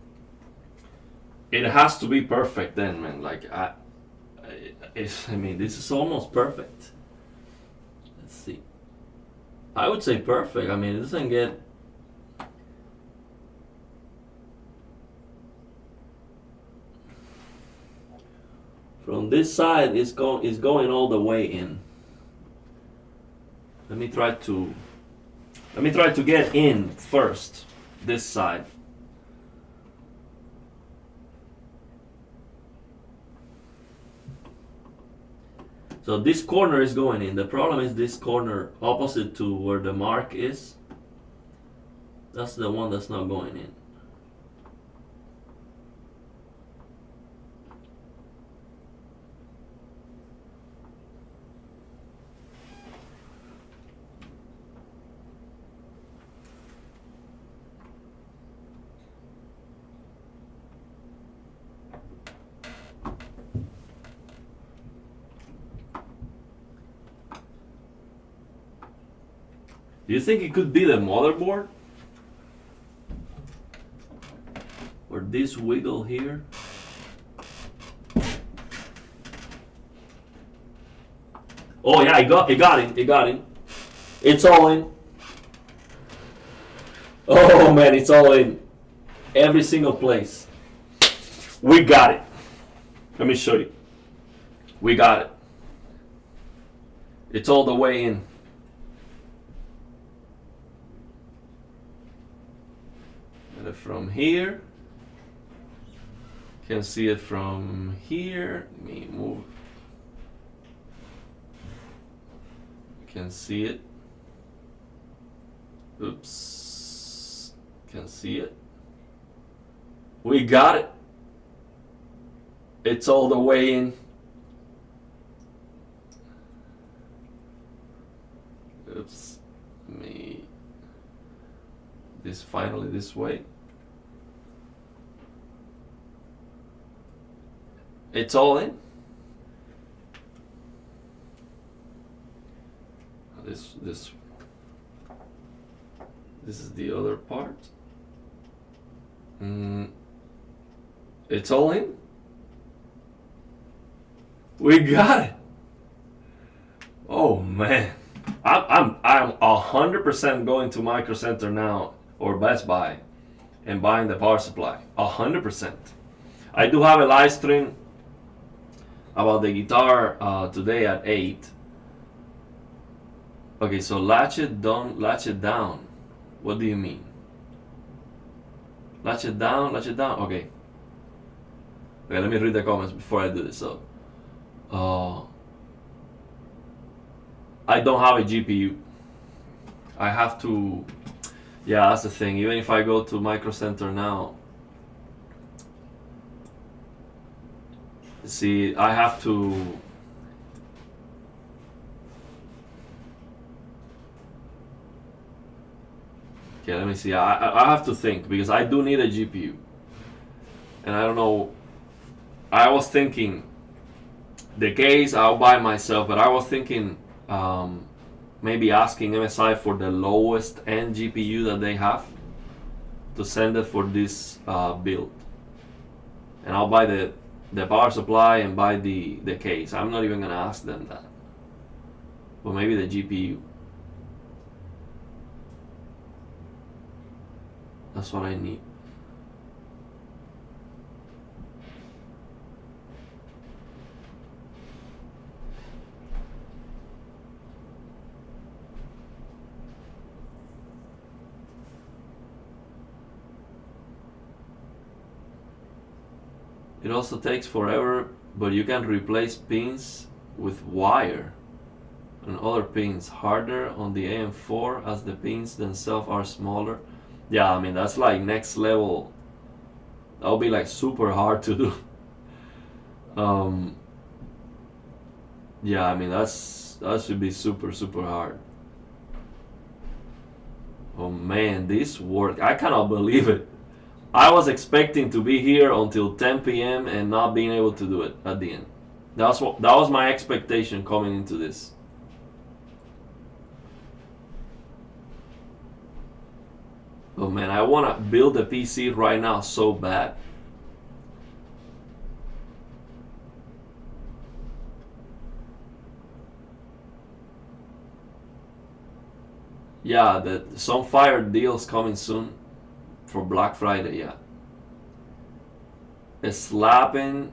It has to be perfect then, man. Like I mean, this is almost perfect. Let's see. I would say perfect. I mean, it doesn't get. From this side, is going all the way in. Let me try to get in first. This side. So this corner is going in. The problem is this corner opposite to where the mark is. That's the one that's not going in. Do you think it could be the motherboard? Or this wiggle here? Oh yeah, it got in. It got in. It's all in. Oh man, it's all in. Every single place. We got it. Let me show you. We got it. It's all the way in. And from here, you can see it from here. Let me move. You can see it. Oops. Can see it. We got it. It's all the way in. Oops. Me. This finally this way. It's all in. This is the other part. It's all in. We got it. Oh man, I'm 100% going to Micro Center now or Best Buy and buying the power supply. 100%. I do have a live stream about the guitar today at 8. Okay, so latch it down. What do you mean? Latch it down. Okay. Okay, let me read the comments before I do this. So, I don't have a GPU. I have to. Yeah, that's the thing. Even if I go to Micro Center now, see, I have to. Okay, let me see. I have to think because I do need a GPU, and I don't know. I was thinking the case I'll buy myself, but I was thinking maybe asking MSI for the lowest end GPU that they have to send it for this build, and I'll buy the power supply and buy the case. I'm not even gonna ask them that, but maybe the GPU. That's what I need. It also takes forever, but you can replace pins with wire and other pins. Harder on the AM4 as the pins themselves are smaller. Yeah, I mean, that's like next level. That'll be like super hard to do. Yeah, I mean, that should be super hard. Oh man, this worked. I cannot believe it. I was expecting to be here until 10 p.m. and not being able to do it at the end. That was my expectation coming into this. Oh man, I want to build a PC right now so bad. Yeah, some fire deals coming soon for Black Friday, yeah. A slapping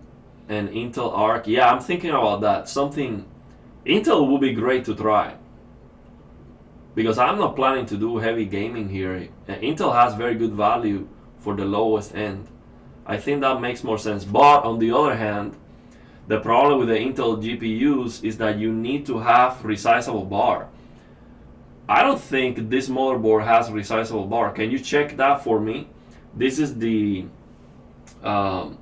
an Intel Arc. Yeah, I'm thinking about that. Something Intel would be great to try. Because I'm not planning to do heavy gaming here. Intel has very good value for the lowest end. I think that makes more sense. But on the other hand, the problem with the Intel GPUs is that you need to have resizable bar. I don't think this motherboard has resizable bar. Can you check that for me? This is the motherboard.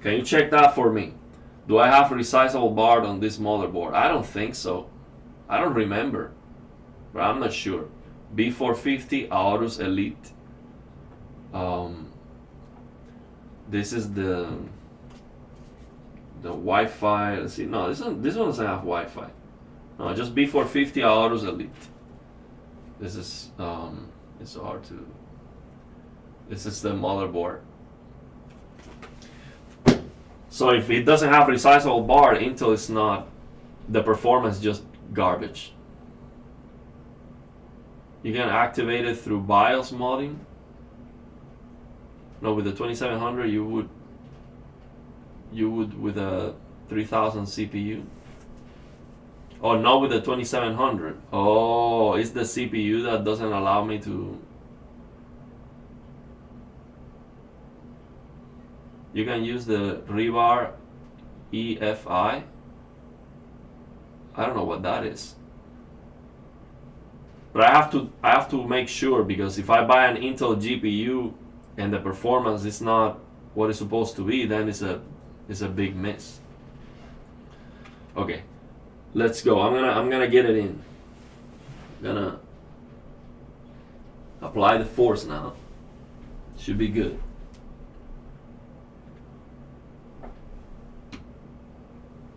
Can you check that for me? Do I have resizable bar on this motherboard? I don't think so. I don't remember, but I'm not sure. B450 Aorus Elite. This is the Wi-Fi. Let's see. No, this one doesn't have Wi-Fi. No, just B450 Aorus Elite. This is it's hard to. This is the motherboard. So if it doesn't have resizable bar, Intel is not, the performance is just garbage. You can activate it through BIOS modding. No, with the 2700 you would with a 3000 CPU. Oh, not with the 2700. Oh, it's the CPU that doesn't allow me to. You can use the rebar EFI. I don't know what that is. But I have to make sure, because if I buy an Intel GPU and the performance is not what it's supposed to be, then it's a big miss. Okay, let's go. I'm gonna get it in. I'm gonna apply the force now. Should be good.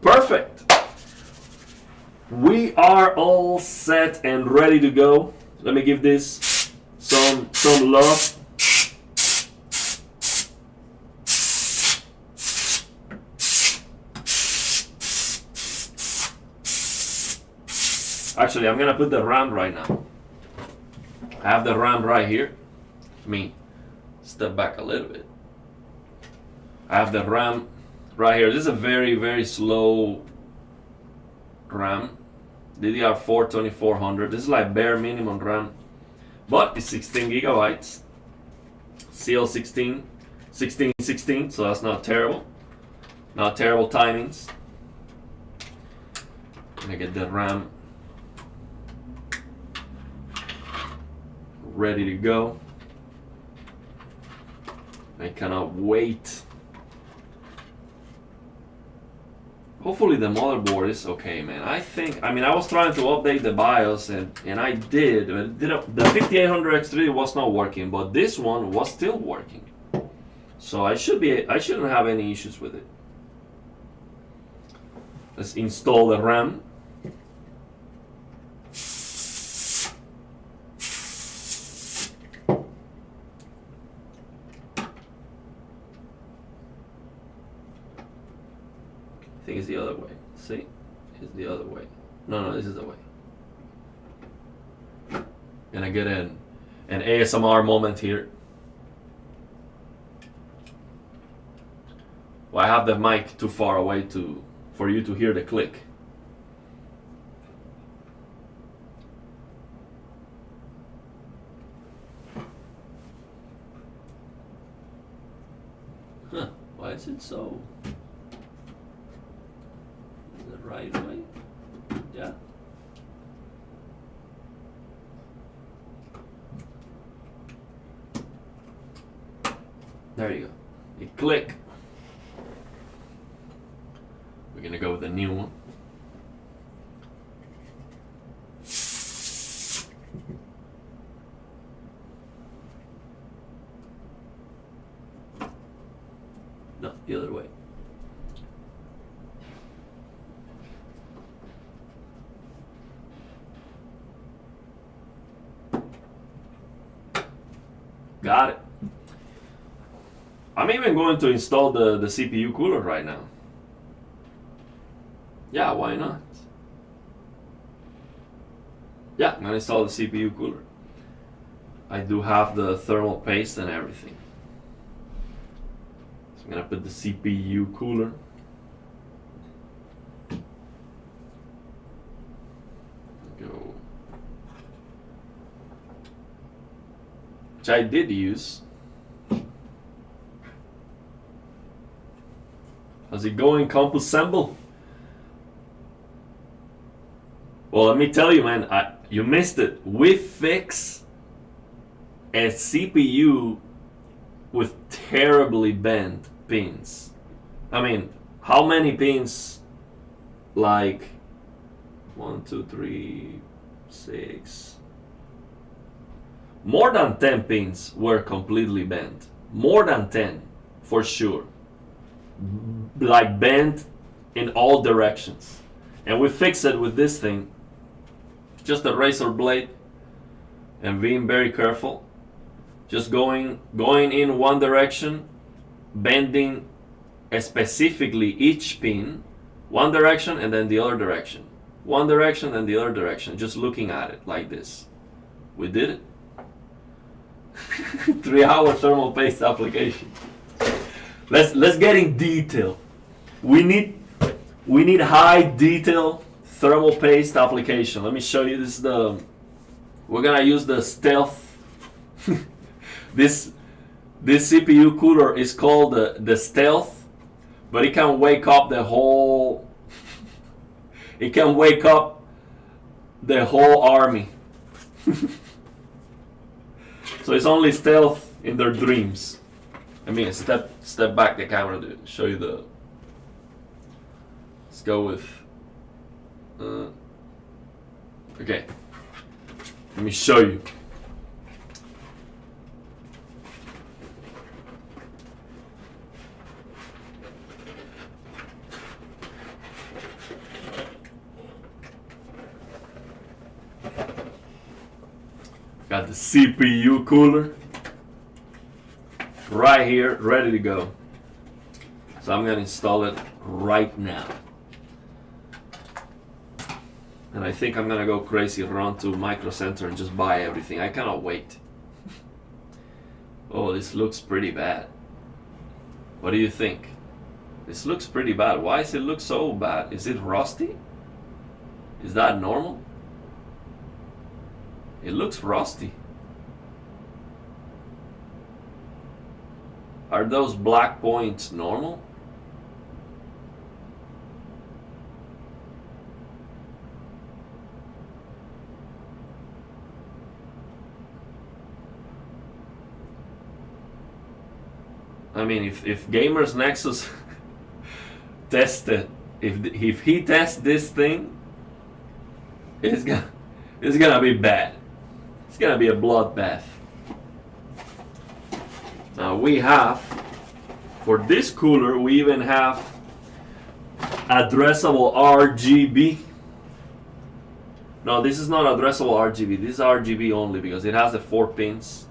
Perfect. We are all set and ready to go. Let me give this some love. Actually, I'm gonna put the RAM right now. I have the RAM right here. Let me step back a little bit. I have the RAM right here. This is a very, very slow RAM. DDR4 2400. This is like bare minimum RAM. But it's 16 gigabytes. CL16, 1616, so that's not terrible. Not terrible timings. I'm gonna get the RAM ready to go. I cannot wait. Hopefully the motherboard is okay, man. I was trying to update the BIOS and I did. The 5800X3 was not working, but this one was still working. So I shouldn't have any issues with it. Let's install the RAM. I think it's the other way. See? It's the other way. No, this is the way. And I get an ASMR moment here. Well, I have the mic too far away for you to hear the click. Huh, why is it so? Right way? Yeah. There you go. You click. We're gonna go with the new one. No, the other way. Got it. I'm even going to install the CPU cooler right now. Yeah, why not? Yeah, I'm gonna install the CPU cooler. I do have the thermal paste and everything. So I'm gonna put the CPU cooler. Go. Which I did use. How's it going, Compassemble? Well, let me tell you, man, you missed it. We fix a CPU with terribly bent pins. I mean, how many pins? Like 1, 2, 3, 6. More than 10 pins were completely bent. More than 10, for sure. Like bent in all directions. And we fixed it with this thing. Just a razor blade. And being very careful. Just going in one direction, bending specifically each pin one direction and then the other direction, one direction and the other direction, just looking at it like this. We did it. 3-hour thermal paste application. Let's get in detail. We need high detail thermal paste application. Let me show you. This is we're gonna use the stealth. this CPU cooler is called the stealth, but it can wake up the whole. It can wake up the whole army. So it's only stealth in their dreams. I mean, step back the camera to show you the. Let's go with. Okay. Let me show you. Got the CPU cooler right here, ready to go. So I'm gonna install it right now. And I think I'm gonna go crazy, run to Micro Center and just buy everything. I cannot wait. Oh, this looks pretty bad. What do you think? This looks pretty bad. Why does it look so bad? Is it rusty? Is that normal? It looks rusty. Are those black points normal? I mean, if Gamers Nexus tested, if he tests this thing, it's gonna be bad. It's gonna be a bloodbath. Now we have, for this cooler, we even have addressable RGB. No, this is not addressable RGB. This is RGB only because it has the 4 pins.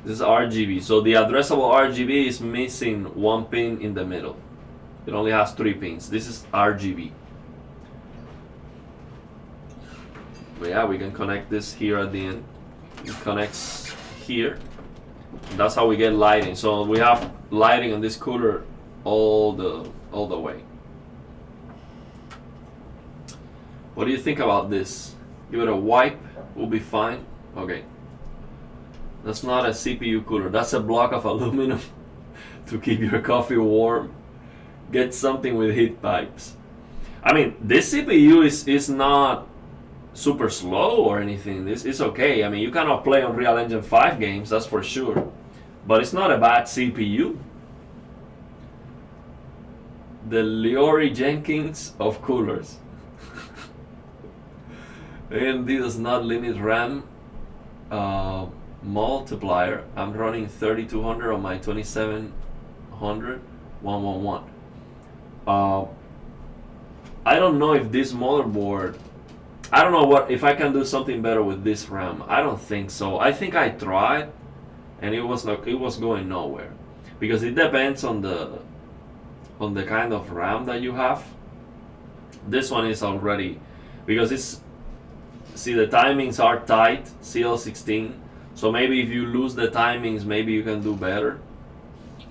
This is RGB. So the addressable RGB is missing 1 pin in the middle. It only has 3 pins. This is RGB. But yeah, we can connect this here at the end. It connects here. That's how we get lighting. So we have lighting on this cooler all the way. What do you think about this? Give it a wipe, we'll be fine. Okay. That's not a CPU cooler. That's a block of aluminum to keep your coffee warm. Get something with heat pipes. I mean, this CPU is not super slow or anything. This is okay. I mean, you cannot play Unreal Engine 5 games, that's for sure. But it's not a bad CPU. The Leori Jenkins of coolers. AMD does not limit RAM multiplier. I'm running 3200 on my 2700 111. I don't know if this motherboard, I don't know if I can do something better with this RAM. I don't think so. I think I tried and it was going nowhere, because it depends on the kind of RAM that you have. This one is already, because it's, see, the timings are tight, CL16, so maybe if you lose the timings, maybe you can do better.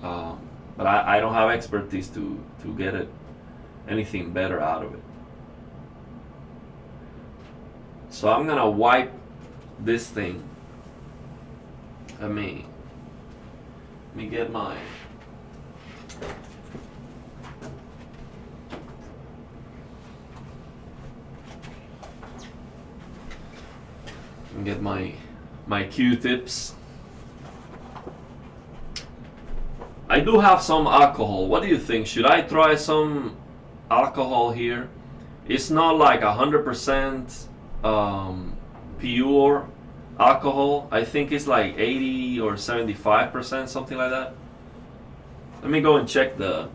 But I don't have expertise to get it anything better out of it. So I'm gonna wipe this thing. Let me get my Q-tips. I do have some alcohol. What do you think? Should I try some alcohol here? It's not like 100% pure alcohol. I think it's like 80 or 75%, something like that. Let me go and check the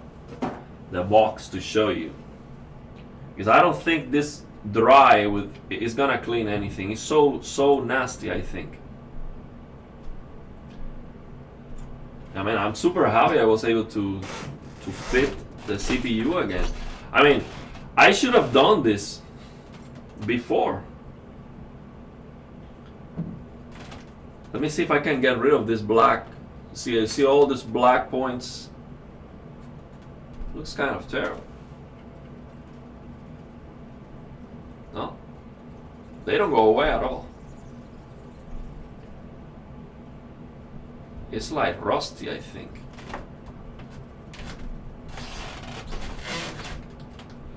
box to show you, because I don't think this dry is gonna clean anything. It's so nasty, I think. I mean, I'm super happy I was able to fit the CPU again. I mean, I should have done this before. Let me see if I can get rid of this black. See all these black points? Looks kind of terrible. No? They don't go away at all. It's like rusty, I think.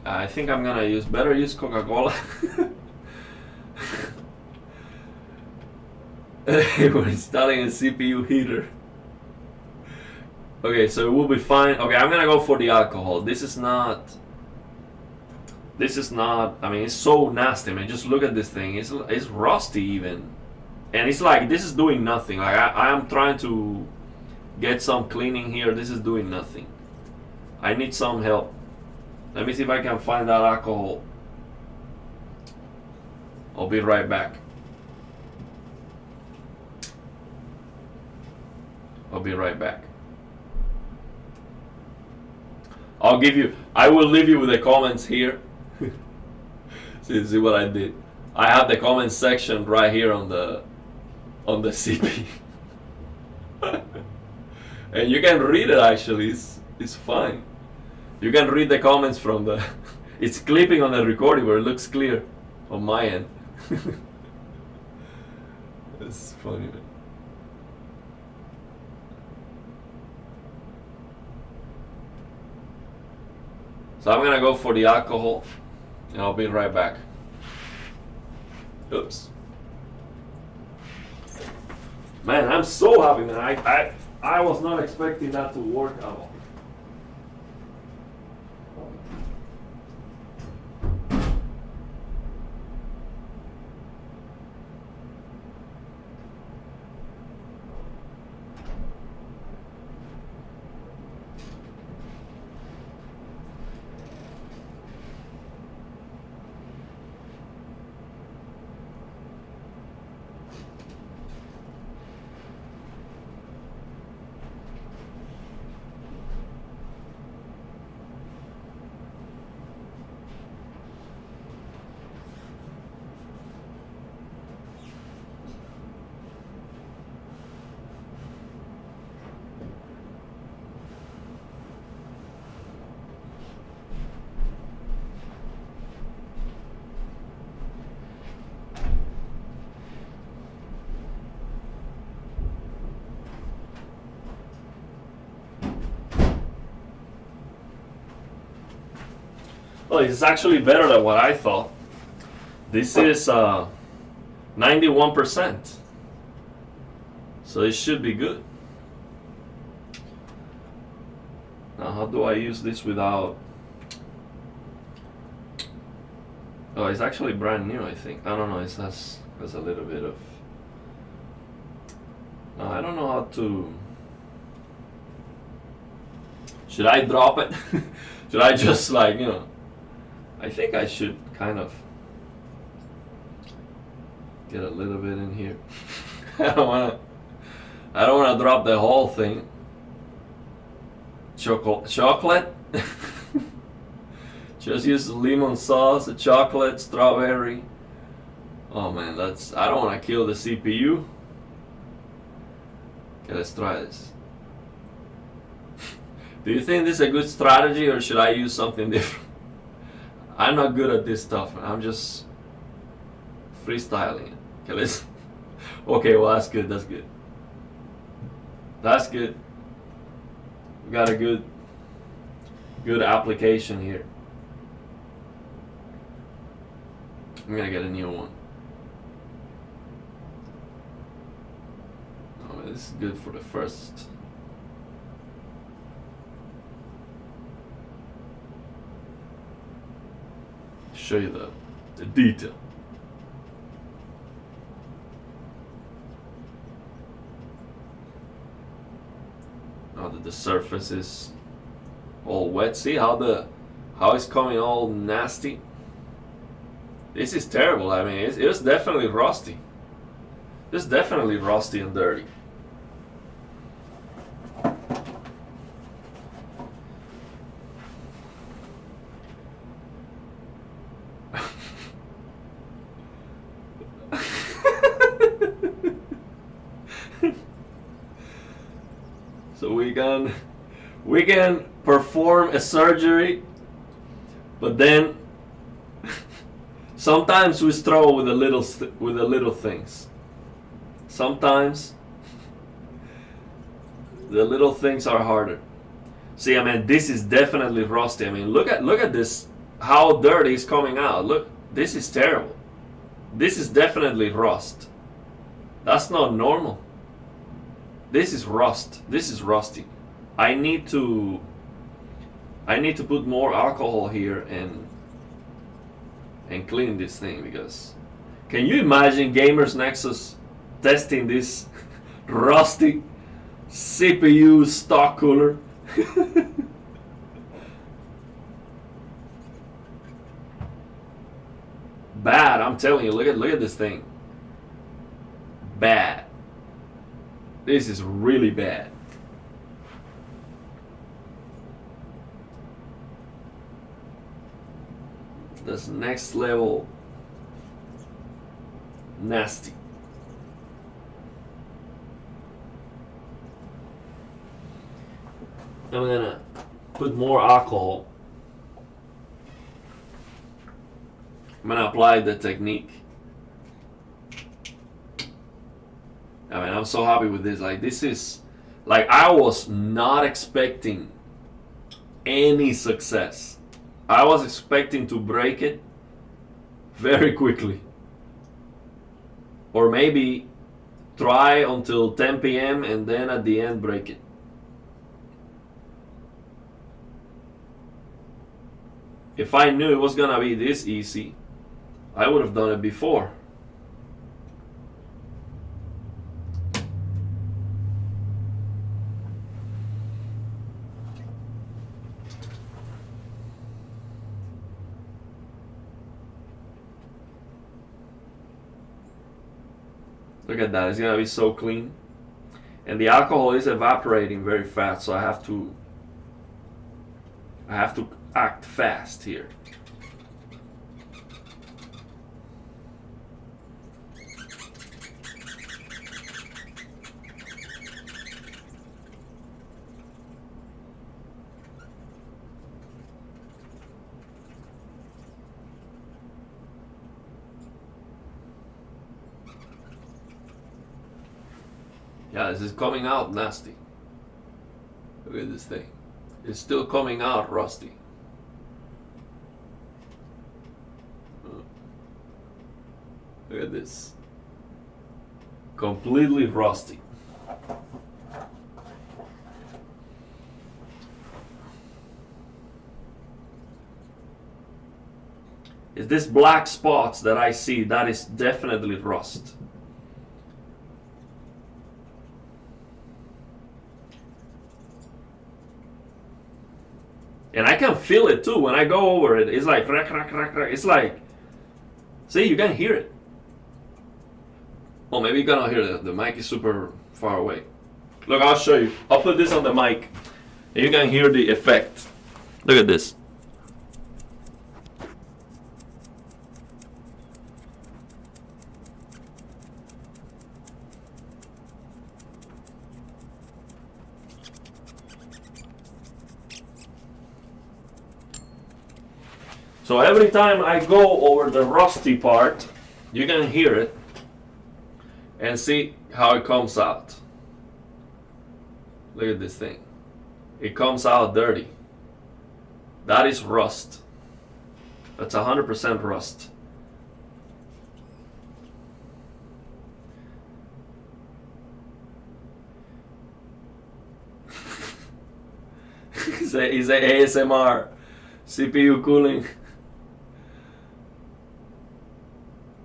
I think I'm gonna better use Coca-Cola. We're installing a CPU heater. Okay, so it will be fine. Okay, I'm gonna go for the alcohol. This is not, I mean, it's so nasty, man. Just look at this thing. It's rusty even. And it's like, this is doing nothing. Like, I am trying to get some cleaning here. This is doing nothing. I need some help. Let me see if I can find that alcohol. I'll be right back. I'll be right back. I will leave you with the comments here. See what I did. I have the comment section right here on the CPU. And you can read it actually, it's fine. You can read the comments from the, it's clipping on the recording where it looks clear on my end. It's funny, man. So I'm gonna go for the alcohol and I'll be right back. Oops. Man, I'm so happy, man. I was not expecting that to work at all. Well, it's actually better than what I thought. This is 91%. So it should be good. Now, how do I use this without... Oh, it's actually brand new, I think. I don't know, it has a little bit of... No, I don't know how to... Should I drop it? Should I just like, you know... I think I should kind of get a little bit in here. I don't wanna drop the whole thing. Chocolate? Just use lemon sauce, a chocolate, strawberry. Oh man, I don't wanna kill the CPU. Okay, let's try this. Do you think this is a good strategy or should I use something different? I'm not good at this stuff, man. I'm just freestyling it. Okay, let's. Okay, well that's good. That's good. That's good. We got a good application here. I'm gonna get a new one. Oh, this is good for the first. Show you the detail. Now that the surface is all wet, see how it's coming all nasty. This is terrible. I mean, it's definitely rusty. It's definitely rusty and dirty. we can perform a surgery, but then sometimes we struggle with the little things. Sometimes the little things are harder. See, I mean, this is definitely rusty. I mean, look at this, how dirty is coming out. Look, this is terrible. This is definitely rust. That's not normal. This is rust. This is rusty. I need to put more alcohol here and clean this thing, because can you imagine Gamers Nexus testing this rusty CPU stock cooler? Bad, I'm telling you. Look at this thing. Bad. This is really bad. That's next level nasty. I'm gonna put more alcohol. I'm gonna apply the technique. I mean, I'm so happy with this. Like, this is, like, I was not expecting any success. I was expecting to break it very quickly. Or maybe try until 10 p.m. and then at the end break it. If I knew it was gonna be this easy, I would have done it before. Look at that, it's gonna be so clean. And the alcohol is evaporating very fast, so I have to act fast here. Yeah, this is coming out nasty. Look at this thing. It's still coming out rusty. Look at this. Completely rusty. It's this black spots that I see, that is definitely rust. And I can feel it too when I go over it. It's like crack, crack, crack, crack. It's like, see, you can hear it. Oh, maybe you cannot hear it. The mic is super far away. Look, I'll show you. I'll put this on the mic, and you can hear the effect. Look at this. So every time I go over the rusty part, you can hear it and see how it comes out. Look at this thing. It comes out dirty. That is rust. That's 100% rust. He's a ASMR. CPU cooling.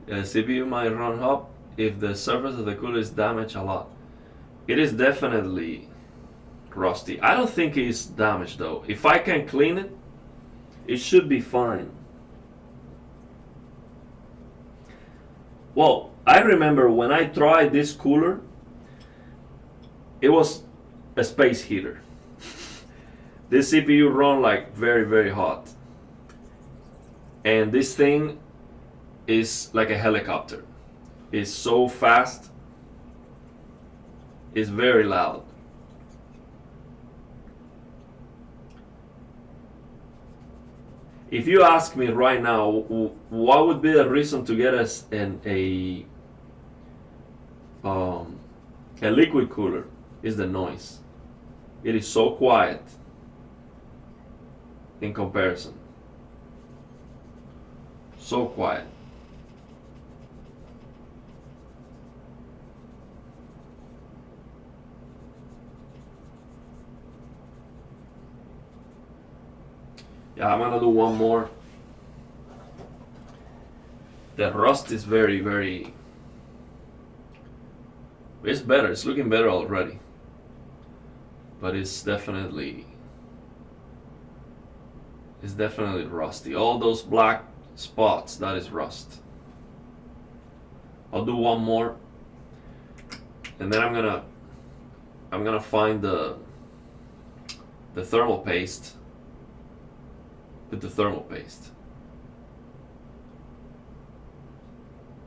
Yeah, CPU might run hot if the surface of the cooler is damaged a lot. It is definitely rusty. I don't think it's damaged though. If I can clean it, it should be fine. Well, I remember when I tried this cooler, it was a space heater. This CPU run like very, very hot. And this thing is like a helicopter. It's so fast. It's very loud. if you ask me right now, what would be the reason to get us a liquid cooler? Is the noise. It is so quiet in comparison. So quiet. Yeah, I'm gonna do one more. The rust is very, very. It's better. It's looking better already. But it's definitely rusty. All those black spots, that is rust. I'll do one more, and then I'm gonna find the thermal paste. With the thermal paste.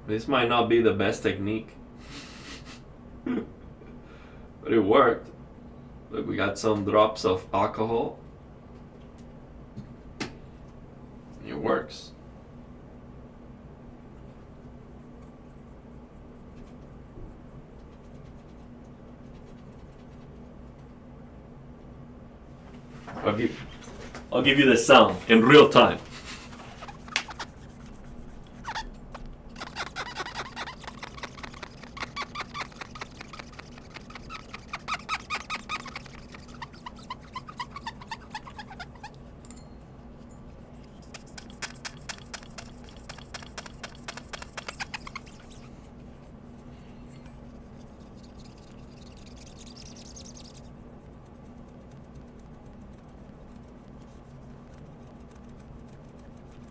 This might not be the best technique, but it worked. Look, we got some drops of alcohol. It works. I'll give you the sound in real time.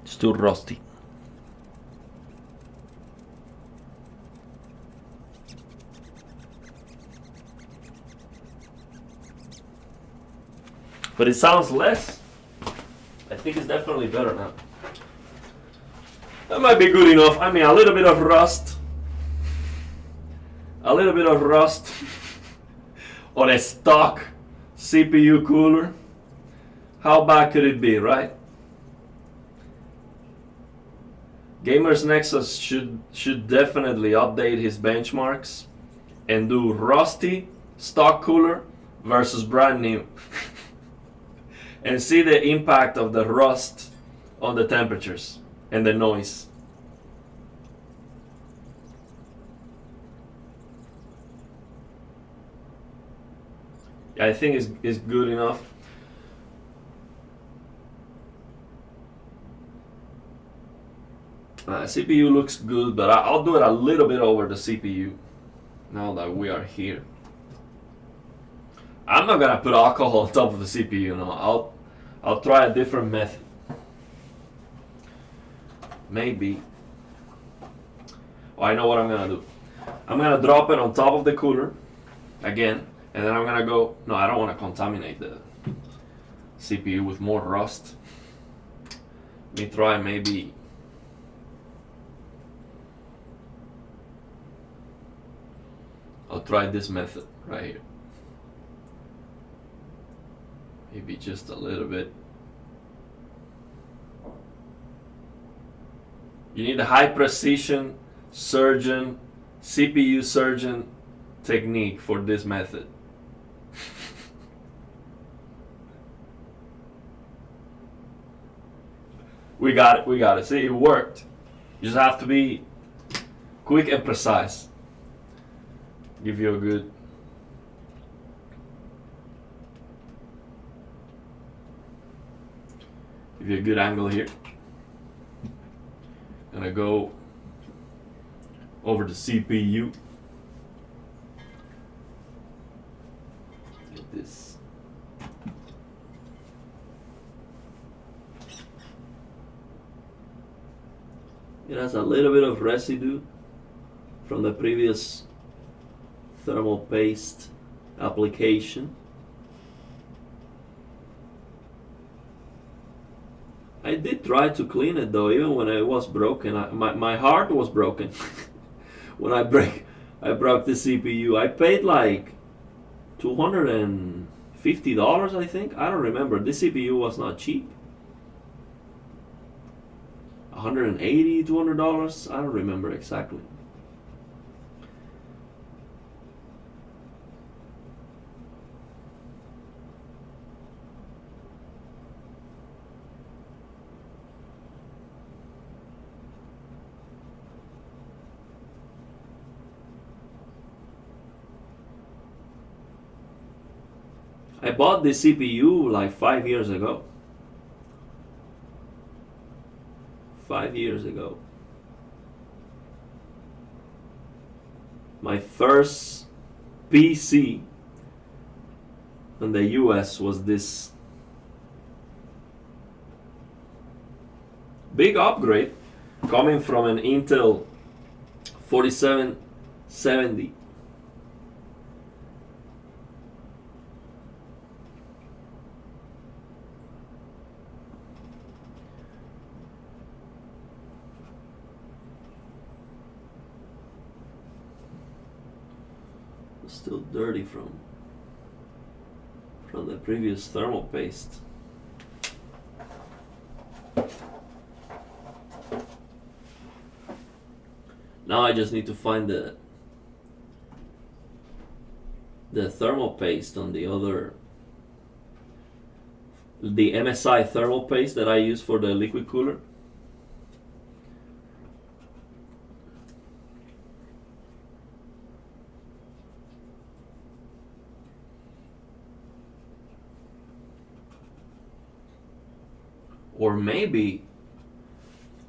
It's too rusty. But it sounds less. I think it's definitely better now. That might be good enough. I mean, a little bit of rust. A little bit of rust on a stock CPU cooler. How bad could it be, right? Gamers Nexus should definitely update his benchmarks and do rusty stock cooler versus brand new and see the impact of the rust on the temperatures and the noise. I think it's good enough. CPU looks good, but I'll do it a little bit over the CPU now that we are here. I'm not gonna put alcohol on top of the CPU. No, I'll try a different method. Maybe. Oh, I know what I'm gonna do. I'm gonna drop it on top of the cooler again, and then I'm gonna go. No, I don't want to contaminate the CPU with more rust. Let me try maybe. I'll try this method right here. Maybe just a little bit. You need a high precision surgeon, CPU surgeon technique for this method. We got it. See, it worked. You just have to be quick and precise. Give you a good angle here. Gonna go over the CPU. Get this. It has a little bit of residue from the previous thermal paste application. I did try to clean it though, even when it was broken. My heart was broken when I broke the CPU. I paid like $250, I think. I don't remember. This CPU was not cheap. $180, $200. I don't remember exactly. I bought this CPU like 5 years ago. 5 years ago. My first PC in the US was this big upgrade coming from an Intel 4770. Still dirty from the previous thermal paste. Now I just need to find the thermal paste on the MSI thermal paste that I use for the liquid cooler. Or maybe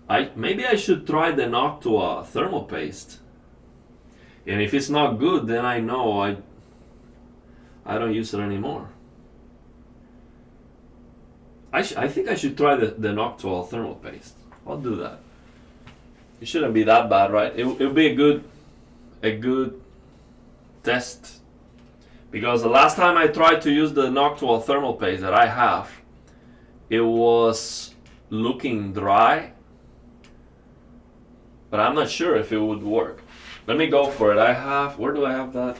I should try the Noctua thermal paste. And if it's not good, then I know I don't use it anymore. I think I should try the Noctua thermal paste. I'll do that. It shouldn't be that bad, right? It'll be a good test. Because the last time I tried to use the Noctua thermal paste that I have, it was looking dry, but I'm not sure if it would work. Let me go for it. Where do I have that?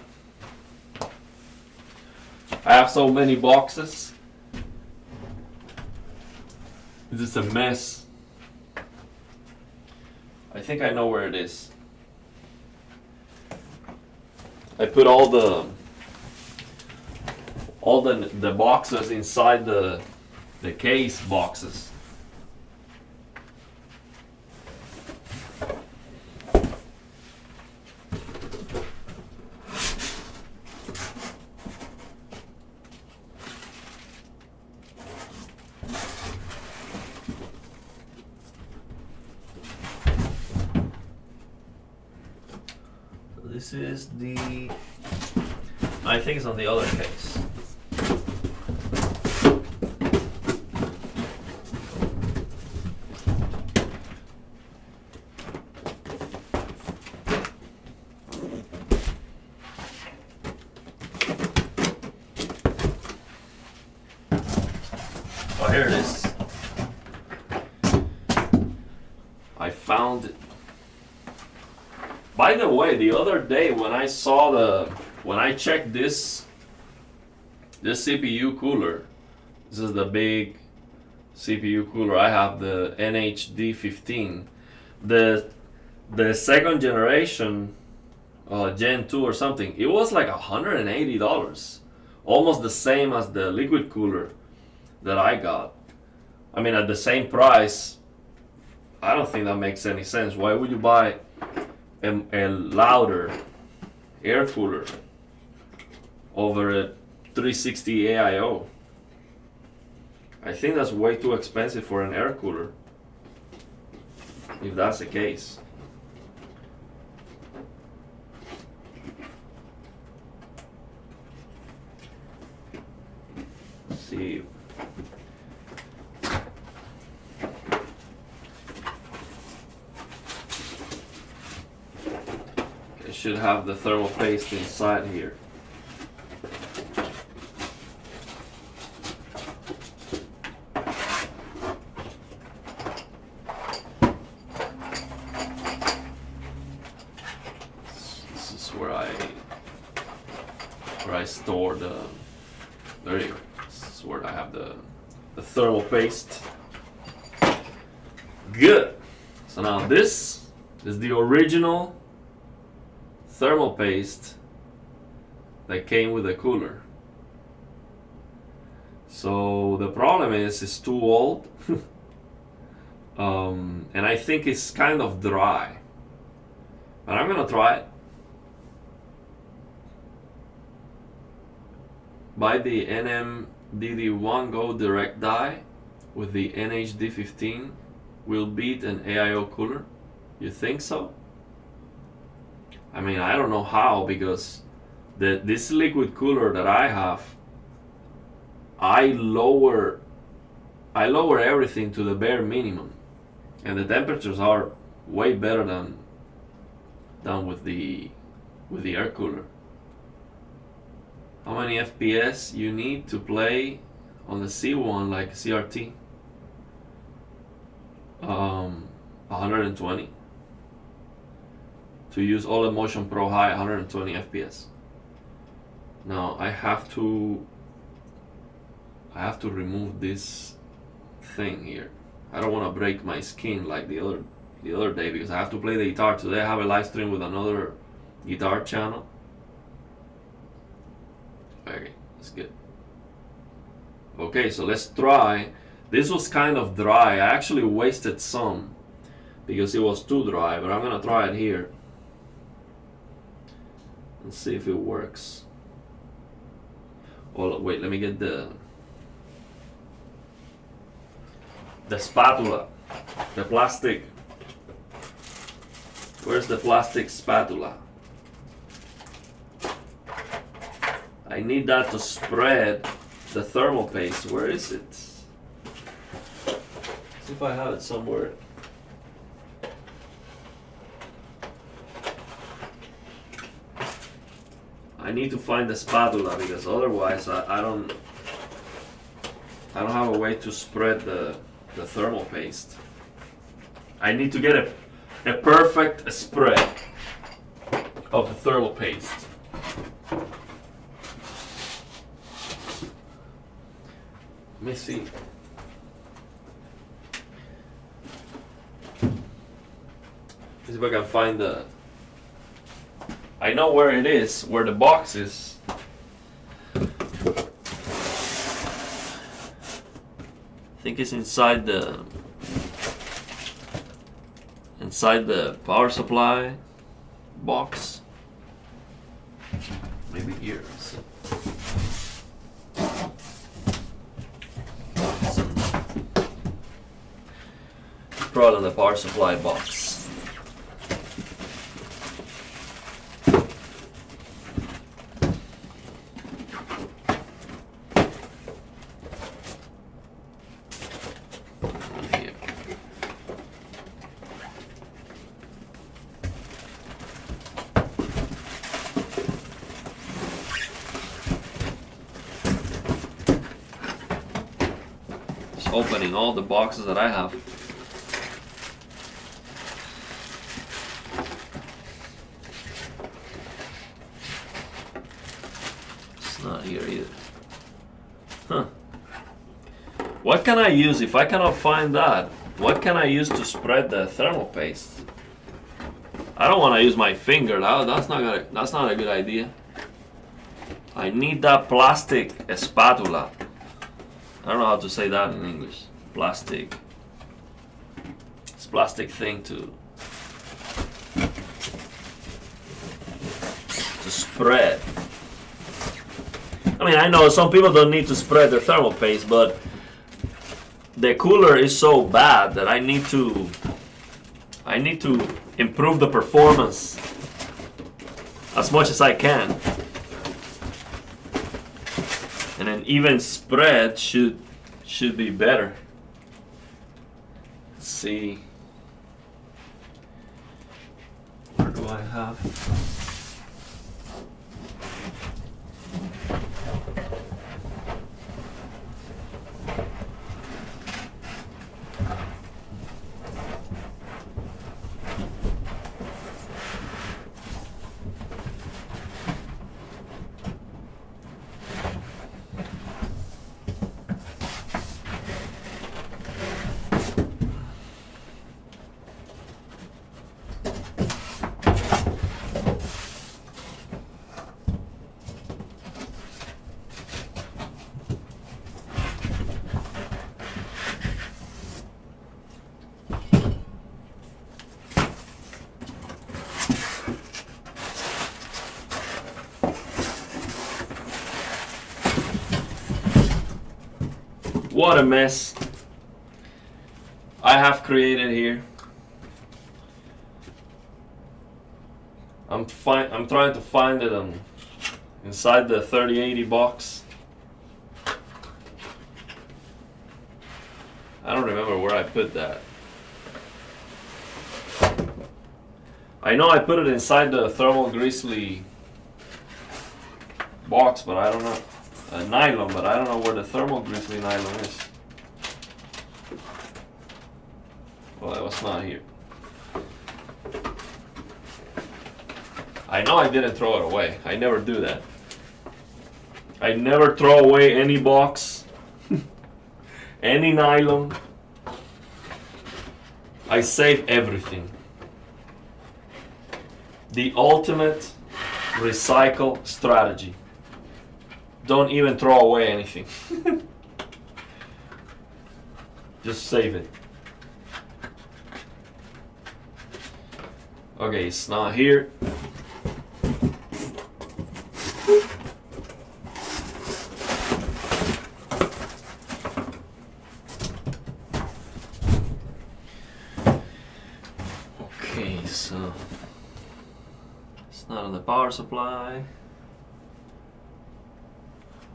I have so many boxes. This is a mess. I think I know where it is. I put all the boxes inside the case boxes. This is I think it's on the other case. Oh, here it is. I found it. By the way, the other day when I checked this CPU cooler, this is the big CPU cooler. I have the NHD15, the second generation, Gen 2 or something. It was like $180, almost the same as the liquid cooler that I got. I mean, at the same price. I don't think that makes any sense. Why would you buy a louder air cooler over a 360 AIO? I think that's way too expensive for an air cooler, if that's the case. Let's see. Should have the thermal paste inside here. This is where I store the. There you go. This is where I have the thermal paste. Good. So now this is the original thermal paste that came with the cooler. So the problem is it's too old. And I think it's kind of dry. But I'm gonna try it. Buy the NMDD1 Go Direct Die with the NHD15 will beat an AIO cooler. You think so? I mean, I don't know how, because this liquid cooler that I have, I lower everything to the bare minimum, and the temperatures are way better than with the air cooler. How many FPS you need to play on the C1 like CRT? 120. To use OLED Motion Pro High, 120 FPS. Now I have to remove this thing here. I don't want to break my skin like the other day, because I have to play the guitar. Today I have a live stream with another guitar channel. Okay, that's good. Okay, so let's try. This was kind of dry. I actually wasted some because it was too dry, but I'm gonna try it here and see if it works. Oh wait, let me get the spatula, the plastic. Where's the plastic spatula? I need that to spread the thermal paste. Where is it? See if I have it somewhere. I need to find the spatula, because otherwise I don't have a way to spread the thermal paste. I need to get a perfect spread of the thermal paste. Let me see. See if I can find I know where it is, where the box is. I think it's inside the power supply box. Maybe here. Probably in the power supply box. Opening all the boxes that I have. It's not here either. Huh. What can I use if I cannot find that? What can I use to spread the thermal paste? I don't want to use my finger. That's not a good idea. I need that plastic spatula. I don't know how to say that in English. Plastic. It's plastic thing to spread. I mean, I know some people don't need to spread their thermal paste, but the cooler is so bad that I need to improve the performance as much as I can. And an even spread should be better. Let's see. Where do I have? What a mess I have created here. I'm trying to find it inside the 3080 box. I don't remember where I put that. I know I put it inside the thermal grizzly box, but I don't know. Nylon, but I don't know where the thermal grizzly nylon is. Well, it was not here. I know I didn't throw it away. I never do that. I never throw away any box, any nylon. I save everything. The ultimate recycle strategy. Don't even throw away anything. Just save it. Okay, it's not here. Okay, so it's not on the power supply.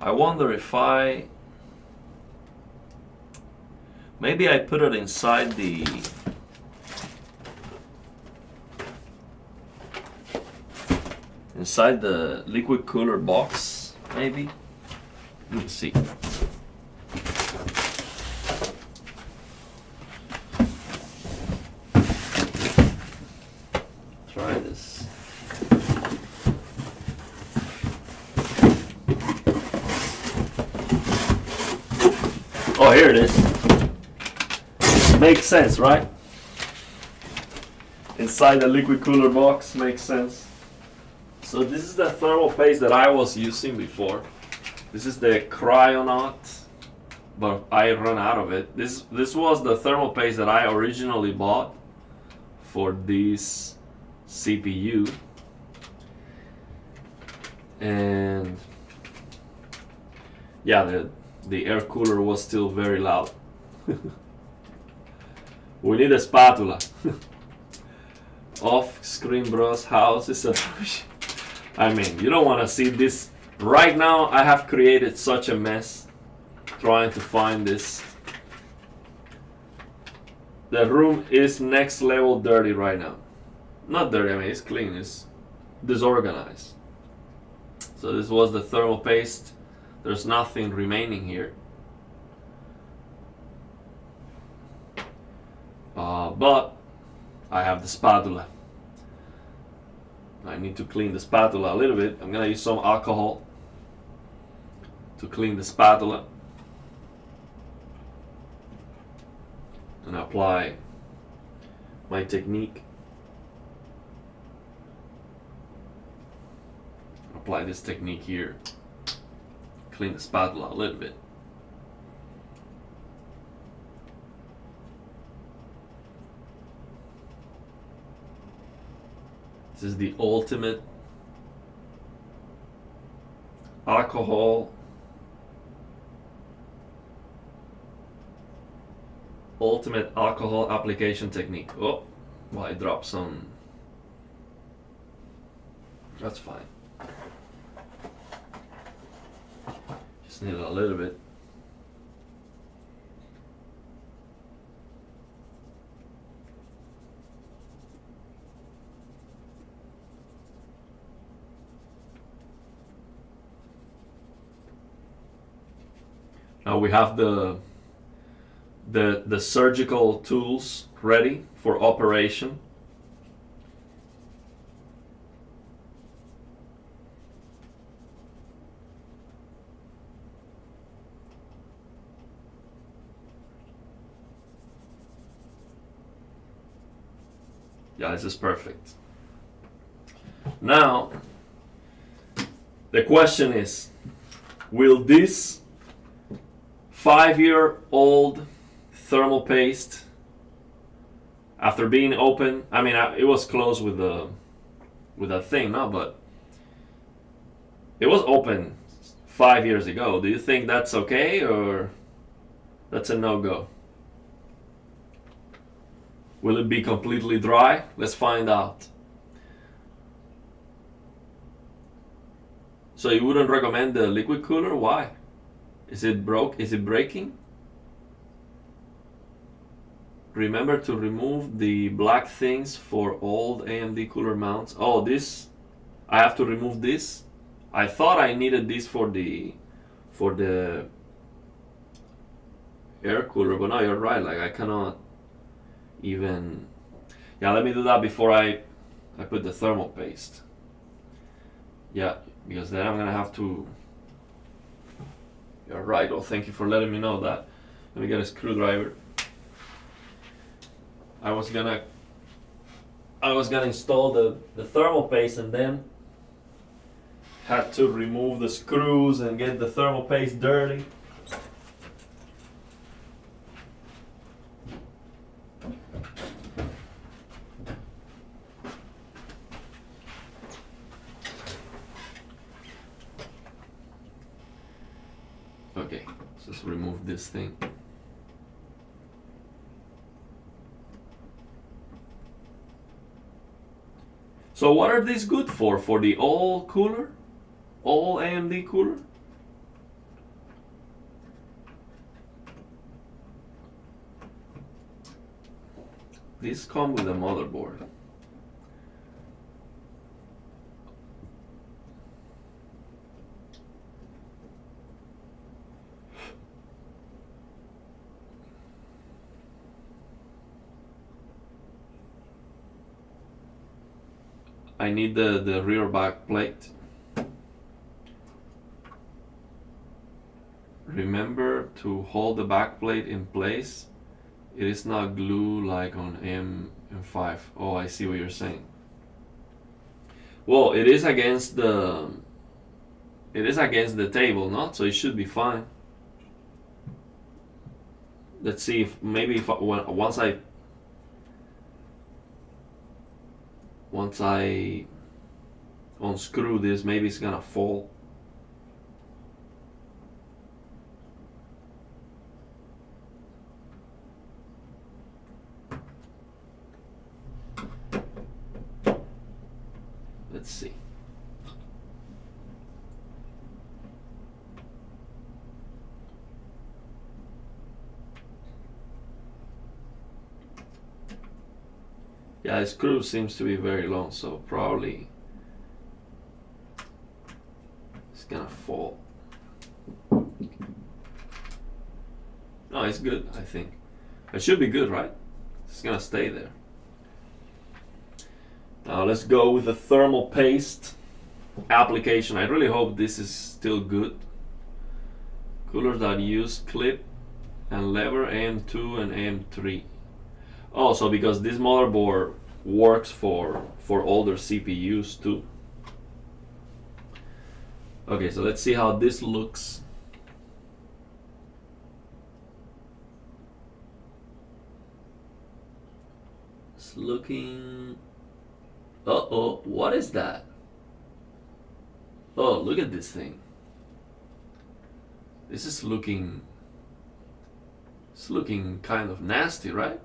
I wonder if maybe I put it inside the liquid cooler box, maybe. Let's see. Try this. Oh, here it is. Makes sense, right? Inside the liquid cooler box, makes sense. So this is the thermal paste that I was using before. This is the Cryonaut, but I ran out of it. This was the thermal paste that I originally bought for this CPU. And yeah, the air cooler was still very loud. We need a spatula. Off-screen bros house is a... I mean, you don't want to see this. Right now, I have created such a mess trying to find this. The room is next level dirty right now. Not dirty, I mean, it's clean, it's disorganized. So this was the thermal paste. There's nothing remaining here. But I have the spatula. I need to clean the spatula a little bit. I'm gonna use some alcohol to clean the spatula and apply my technique. Apply this technique here. Clean the spatula a little bit. This is the ultimate alcohol application technique. Oh, well, I dropped some. That's fine. Just need a little bit. Now we have the surgical tools ready for operation. Yeah, this is perfect. Now, the question is, will this 5-year-old thermal paste, after being open, I mean, it was closed with a thing, no, but it was open 5 years ago. Do you think that's okay, or That's a no-go. Will it be completely dry? Let's find out. So you wouldn't recommend the liquid cooler? Why? Is it broke? Is it breaking? Remember to remove the black things for old AMD cooler mounts. Oh, this, I have to remove this. I thought I needed this for the air cooler, but no, you're right. Like I cannot even. Yeah, let me do that before I put the thermal paste. Yeah, because then I'm gonna have to. You're right. Well, thank you for letting me know that. Let me get a screwdriver. I was gonna install the thermal paste and then had to remove the screws and get the thermal paste dirty. Okay, let's just remove this thing. So what are these good for? For the all cooler? All AMD cooler? These come with a motherboard. I need the rear back plate. Remember to hold the back plate in place. It is not glue like on M5. Oh, I see what you're saying. Well, it is against the table, not? So it should be fine. Let's see if maybe if once I unscrew this, maybe it's gonna fall. Let's see. Yeah, the screw seems to be very long, so probably it's gonna fall. No, it's good, I think. It should be good, right? It's gonna stay there. Now let's go with the thermal paste application. I really hope this is still good. Coolers that use clip and lever AM2 and AM3. Also, because this motherboard works for older CPUs too. Okay, so let's see how this looks. It's looking. Uh-oh, what is that? Oh, look at this thing. This is looking. It's looking kind of nasty, right?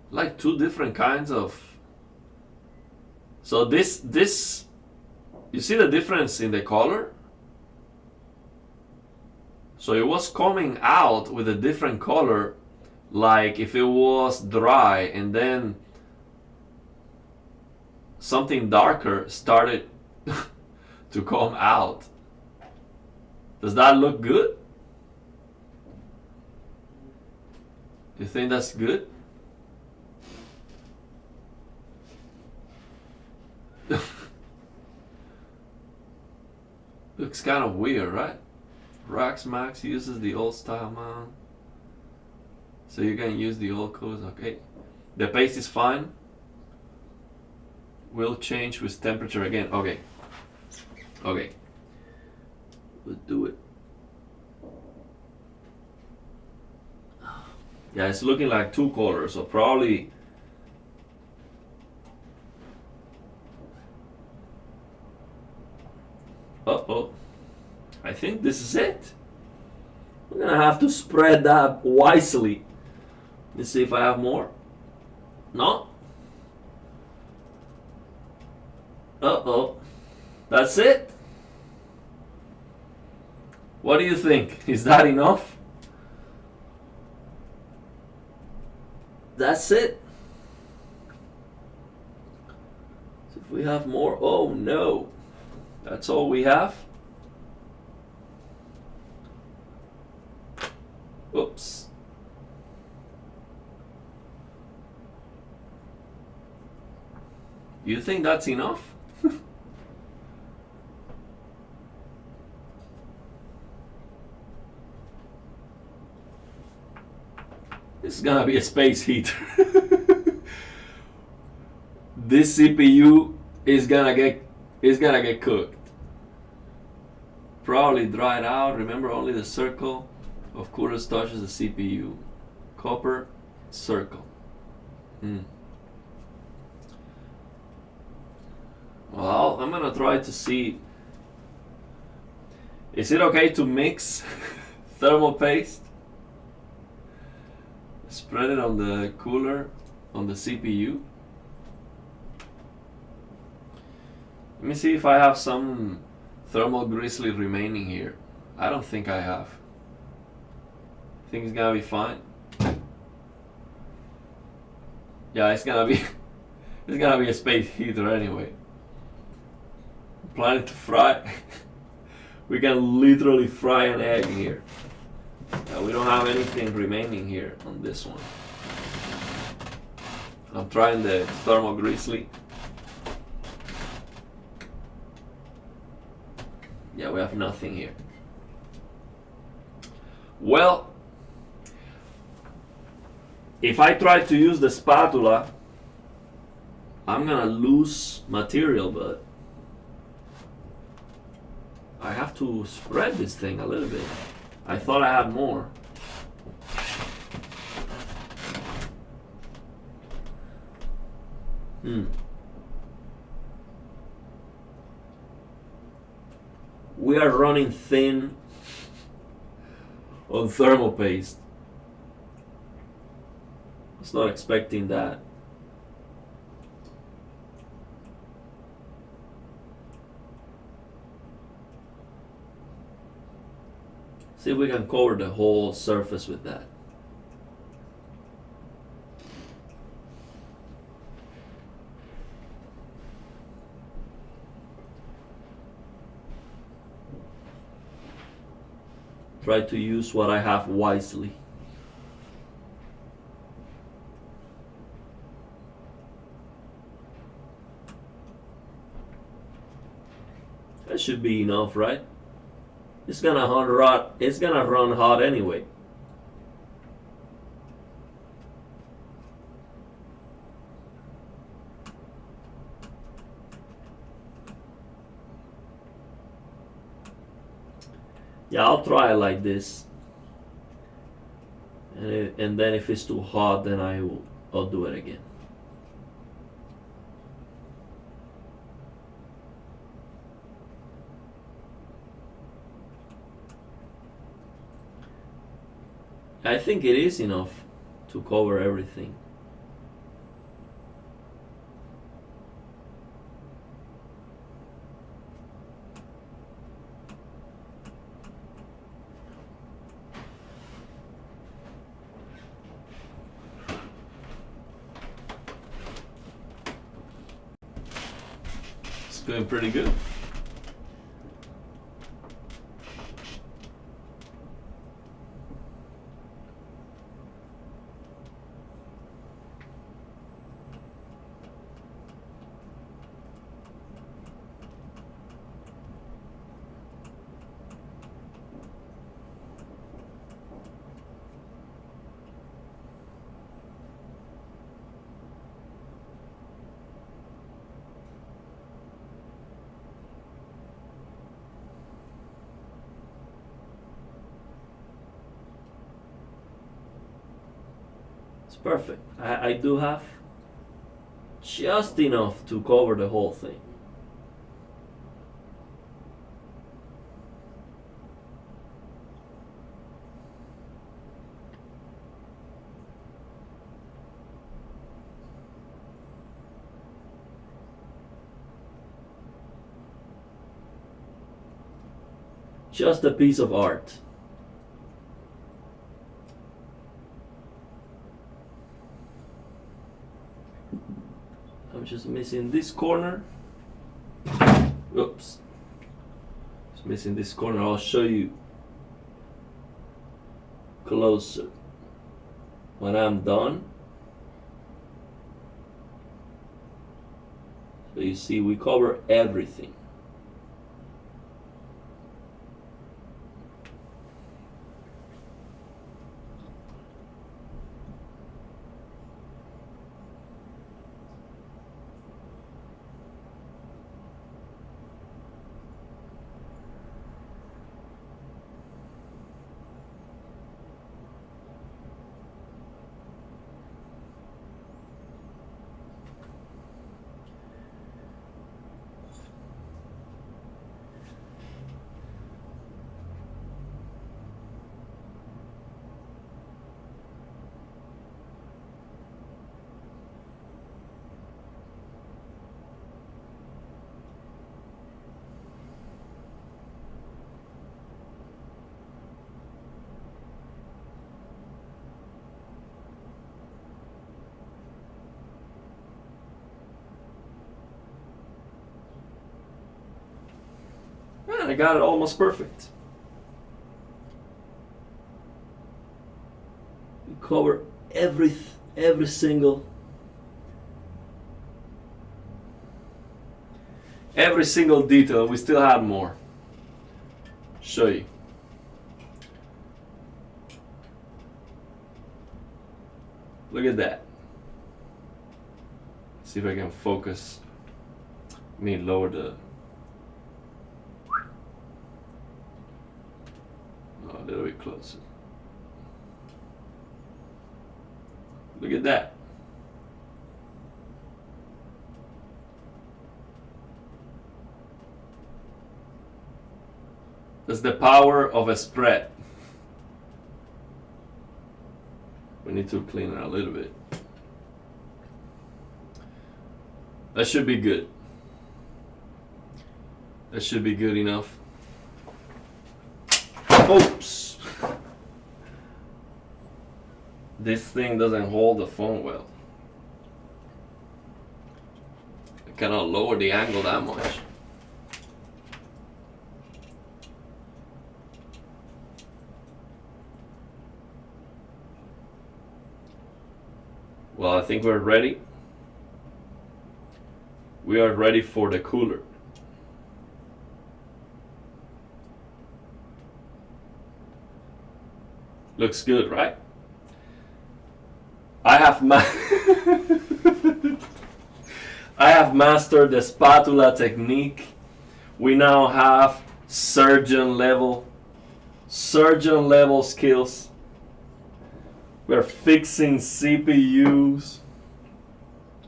Like two different kinds of. So this you see the difference in the color? So it was coming out with a different color, like if it was dry, and then something darker started to come out. Does that look good? You think that's good? Looks kind of weird, right? Rax Max uses the old style mount, so you can use the old codes. Okay, the paste is fine. Will change with temperature again. Okay, okay, we'll do it. Yeah, it's looking like two colors, so probably. Uh-oh. I think this is it. I'm gonna have to spread that wisely. Let's see if I have more. No? Uh-oh. That's it? What do you think? Is that enough? That's it? So if we have more, oh no. That's all we have? Oops. You think that's enough? This is gonna be a space heater. This CPU is gonna get cooked. Probably dried out. Remember, only the circle of coolers touches the CPU. Copper circle. Well, I'm gonna try to see. Is it okay to mix thermal paste? Spread it on the cooler, on the CPU. Let me see if I have some thermal grizzly remaining here. I don't think I have. I think it's gonna be fine. Yeah, it's gonna be it's gonna be a space heater anyway. I'm planning to fry. We can literally fry an egg here. We don't have anything remaining here on this one. I'm trying the thermal grizzly. Yeah, we have nothing here. Well, if I try to use the spatula, I'm gonna lose material, but I have to spread this thing a little bit. I thought I had more. We are running thin on thermal paste. I was not expecting that. See if we can cover the whole surface with that. Try to use what I have wisely. That should be enough, right? It's gonna run hot anyway. Yeah, I'll try it like this. And then if it's too hot, then I'll do it again. I think it is enough to cover everything. It's doing pretty good. It's perfect. I do have just enough to cover the whole thing. Just a piece of art. I'm just missing this corner. Oops. Just missing this corner. I'll show you closer when I'm done. So you see, we cover everything. And I got it almost perfect. We cover every single detail. We still have more. Show you. Look at that. See if I can focus. Let me lower the. A little bit closer. Look at that. That's the power of a spread. We need to clean it a little bit. That should be good. That should be good enough. Oops. This thing doesn't hold the phone well. I cannot lower the angle that much. Well, I think we're ready. We are ready for the cooler. Looks good, right? I have mastered the spatula technique. We now have surgeon level skills. We're fixing CPUs.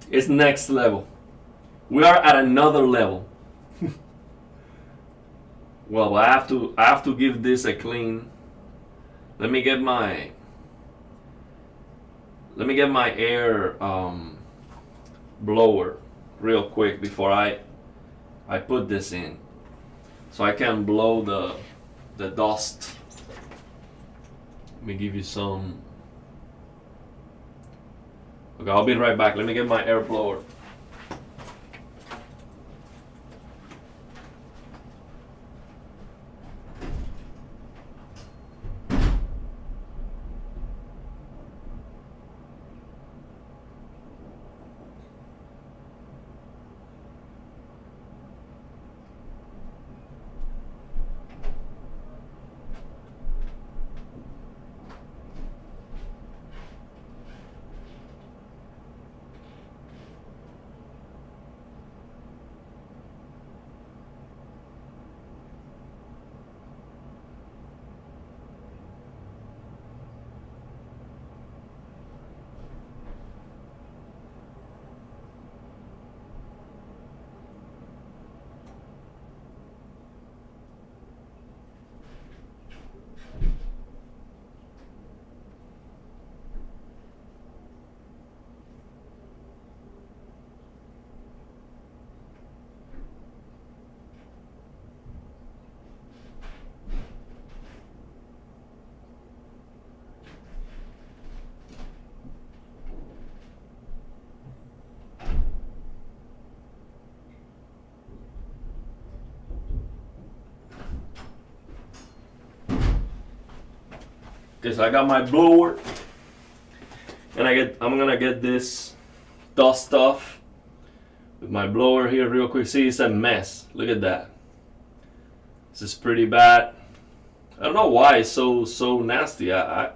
It's next level. We are at another level. Well, I have to give this a clean. Let me get my air blower real quick before I put this in, so I can blow the dust. Let me give you some. Okay, I'll be right back. Let me get my air blower. Okay, so I got my blower, and I'm gonna get this dust off with my blower here real quick. See, it's a mess. Look at that. This is pretty bad. I don't know why it's so nasty. I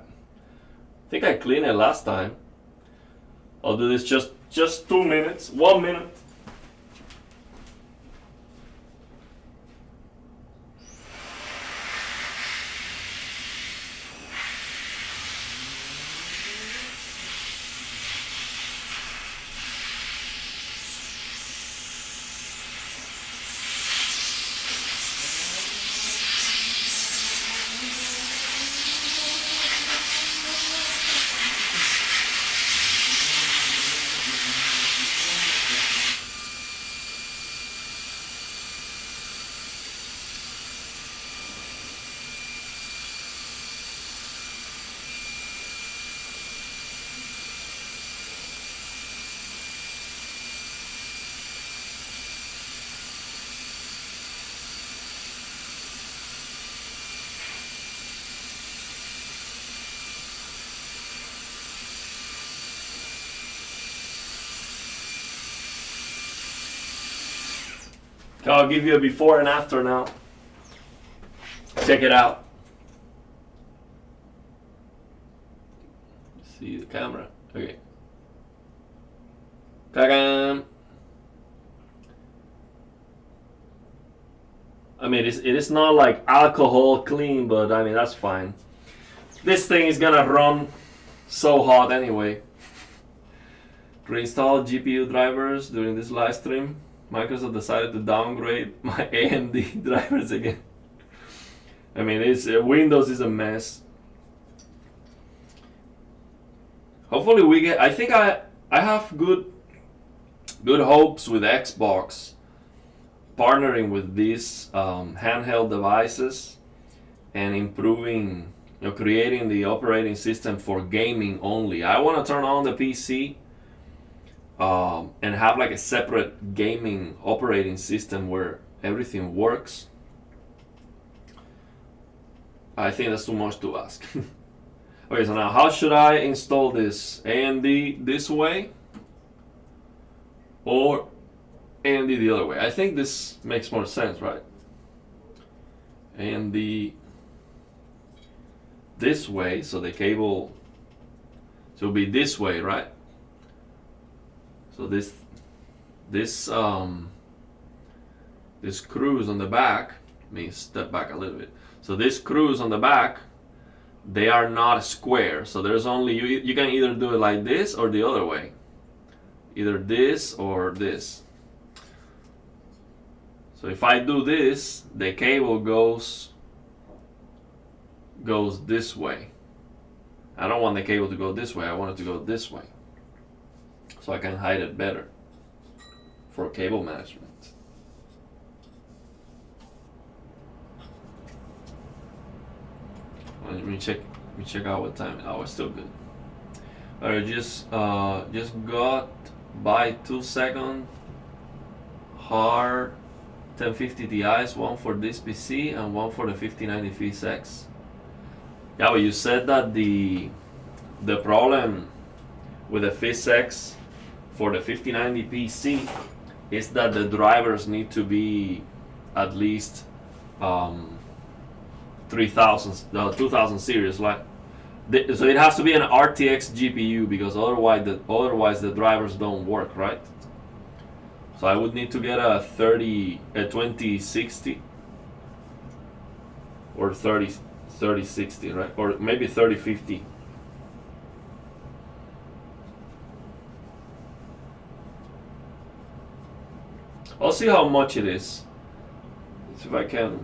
think I cleaned it last time. I'll do this just 2 minutes, 1 minute. I'll give you a before and after now. Check it out. See the camera? Okay. Ta-da! I mean, it is not like alcohol clean, but I mean, that's fine. This thing is gonna run so hot anyway. Reinstall GPU drivers during this live stream. Microsoft decided to downgrade my AMD drivers again. I mean, Windows is a mess. Hopefully we get. I think I have good hopes with Xbox partnering with these handheld devices and improving, creating the operating system for gaming only. I want to turn on the PC. And have like a separate gaming operating system where everything works. I think that's too much to ask. Okay, so now how should I install this? AMD this way or AMD the other way? I think this makes more sense, right? AMD this way, so the cable will be this way, right? So this screws on the back. Let me step back a little bit. So these screws on the back, they are not square. So there's only you can either do it like this or the other way. Either this or this. So if I do this, the cable goes this way. I don't want the cable to go this way. I want it to go this way. So I can hide it better for cable management. Let me check out what time. Oh, it's still good. Alright, just got by 2 second hard 1050 Ti's, one for this PC and one for the 5090 PSX. Yeah, but you said that the problem with the PSX for the 5090 PC is that the drivers need to be at least 2000 series, like so it has to be an RTX GPU because otherwise the drivers don't work, right? So I would need to get a 2060 or 3060, right? Or maybe 3050. I'll see how much it is. Let's see if I can.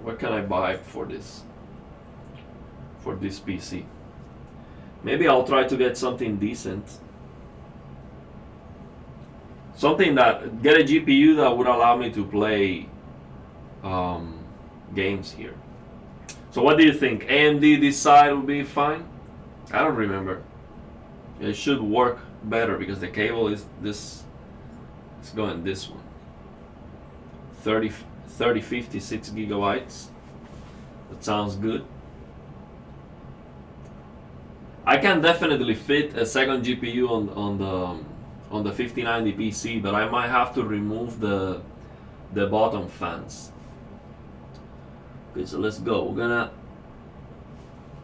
What can I buy for this? For this PC? Maybe I'll try to get something decent. Something that get a GPU that would allow me to play games here. So what do you think? AMD this side will be fine? I don't remember. It should work better because the cable is this. It's going this one. 56 gigabytes. That sounds good. I can definitely fit a second GPU on the 5090 PC, but I might have to remove the bottom fans. Okay, so let's go. We're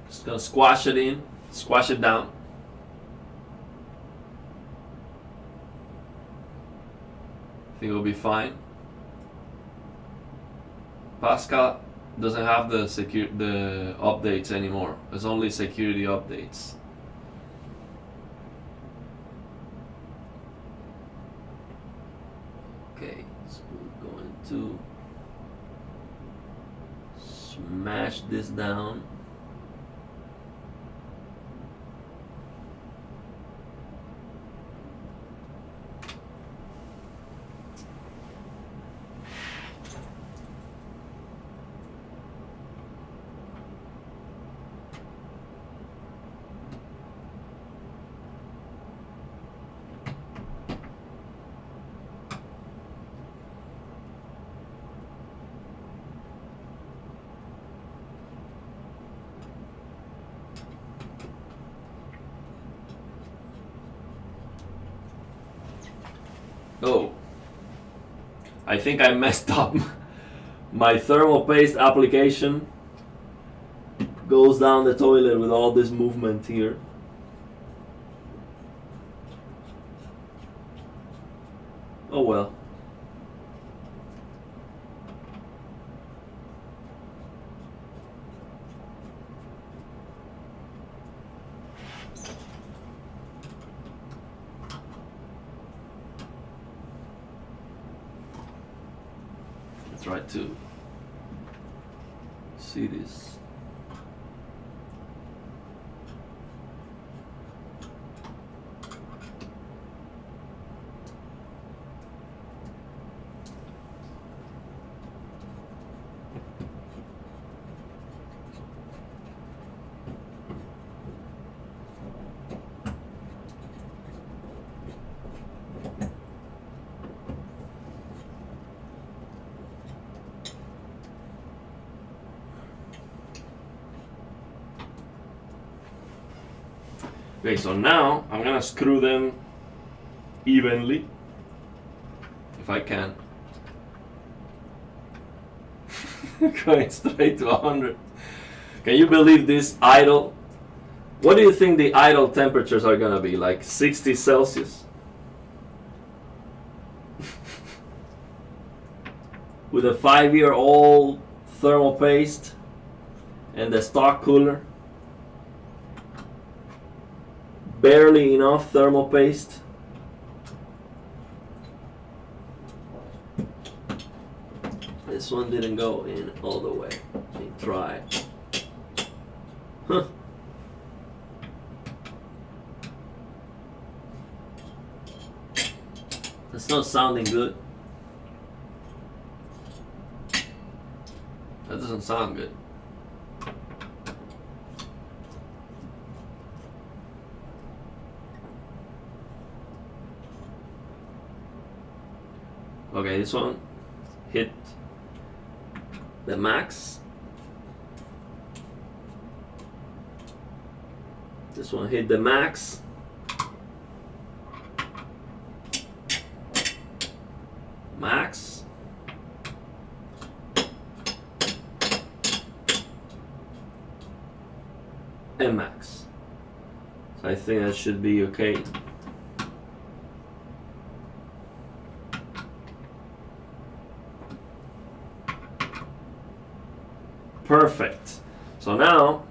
just gonna squash it in, squash it down. I think it'll be fine. Pascal doesn't have the updates anymore. There's only security updates. Okay, so we're going to smash this down. Oh, I think I messed up. My thermal paste application goes down the toilet with all this movement here. Oh well. Try to see this. Okay, so now I'm gonna screw them evenly, if I can. Going straight to 100. Can you believe this idle? What do you think the idle temperatures are gonna be? Like 60 Celsius? With a 5-year-old thermal paste and the stock cooler. Barely enough thermal paste. This one didn't go in all the way. Let me try. Huh. It's not sounding good. That doesn't sound good. Okay, this one hit the max. This one hit the max. Max. And max. So I think that should be okay. Perfect. So now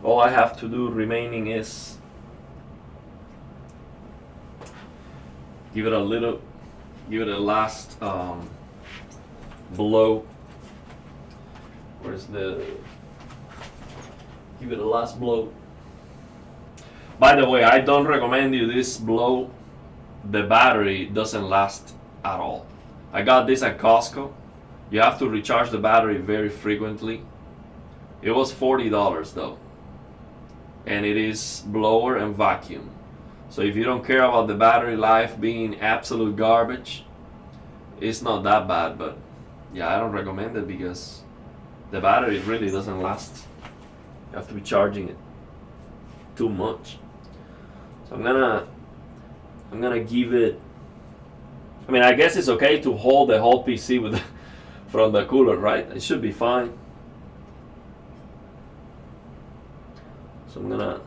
all I have to do remaining is give it a last blow. Give it a last blow. By the way, I don't recommend you this blow. The battery doesn't last at all. I got this at Costco. You have to recharge the battery very frequently. It was $40 though. And it is blower and vacuum. So if you don't care about the battery life being absolute garbage, it's not that bad, but yeah, I don't recommend it because the battery really doesn't last. You have to be charging it too much. So I'm gonna give it. I mean, I guess it's okay to hold the whole PC with from the cooler, right? It should be fine. So I'm gonna.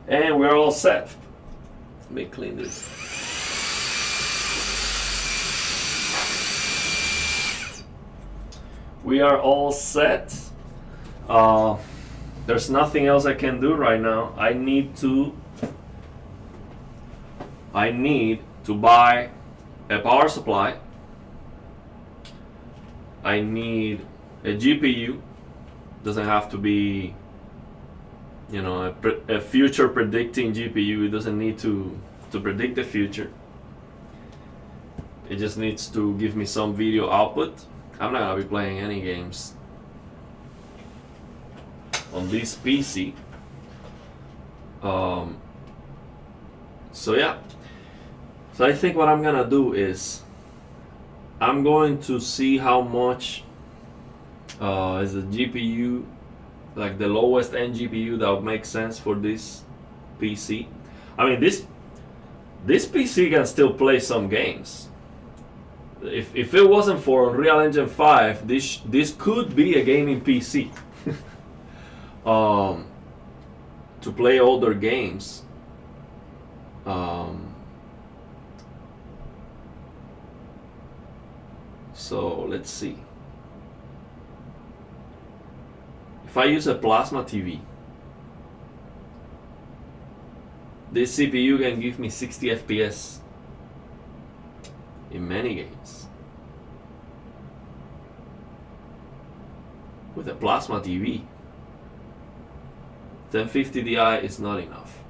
And we're all set. Let me clean this. We are all set. There's nothing else I can do right now. I need to buy a power supply. I need a GPU. Doesn't have to be, you know, a future predicting GPU. It doesn't need to predict the future. It just needs to give me some video output. I'm not gonna be playing any games on this PC. So yeah. So I think what I'm gonna do is I'm going to see how much is the GPU, like the lowest end GPU that would make sense for this PC. I mean, this PC can still play some games. If it wasn't for Unreal Engine 5, this could be a gaming PC. To play older games. So let's see. If I use a plasma TV, this CPU can give me 60 FPS in many games. With a plasma TV, 1050 Ti is not enough.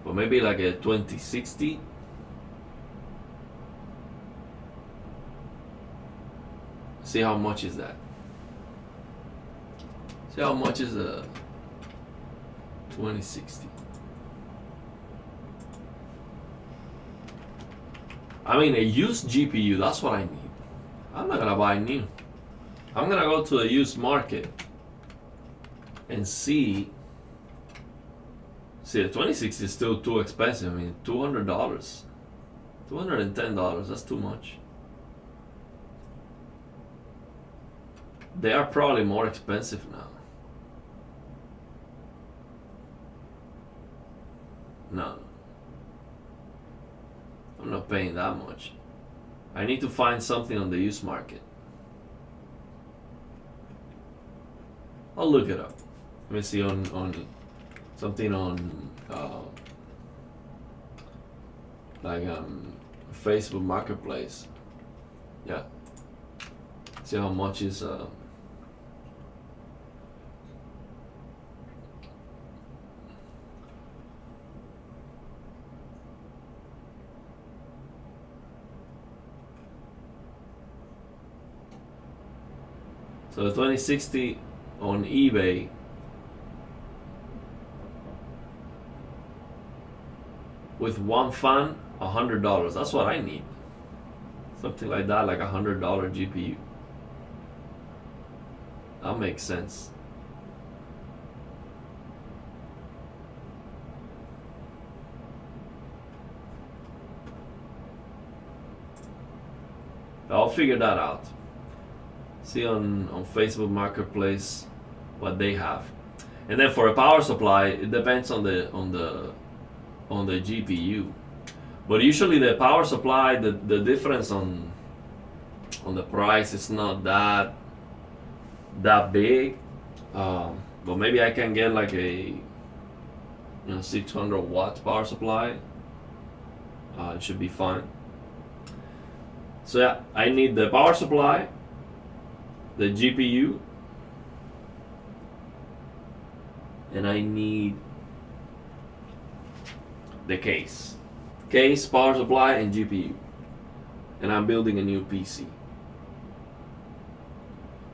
But maybe like a 2060. See how much is that? See how much is a 2060? I mean, a used GPU, that's what I need. I'm not gonna buy new. I'm gonna go to a used market and see. See, the 2060 is still too expensive. I mean, $200, $210, that's too much. They are probably more expensive now. No, I'm not paying that much. I need to find something on the used market. I'll look it up. Let me see on something on Facebook Marketplace. Yeah. See how much is so the 2060 on eBay with one fan, $100. That's what I need. Something like that, like $100 GPU. That makes sense. I'll figure that out. See on Facebook Marketplace what they have. And then for a power supply, it depends on the GPU. But usually the power supply, the difference on the price is not that big. But maybe I can get like a 600 watts power supply. It should be fine. So yeah, I need the power supply, the GPU, and I need the case, power supply, and GPU. And I'm building a new PC.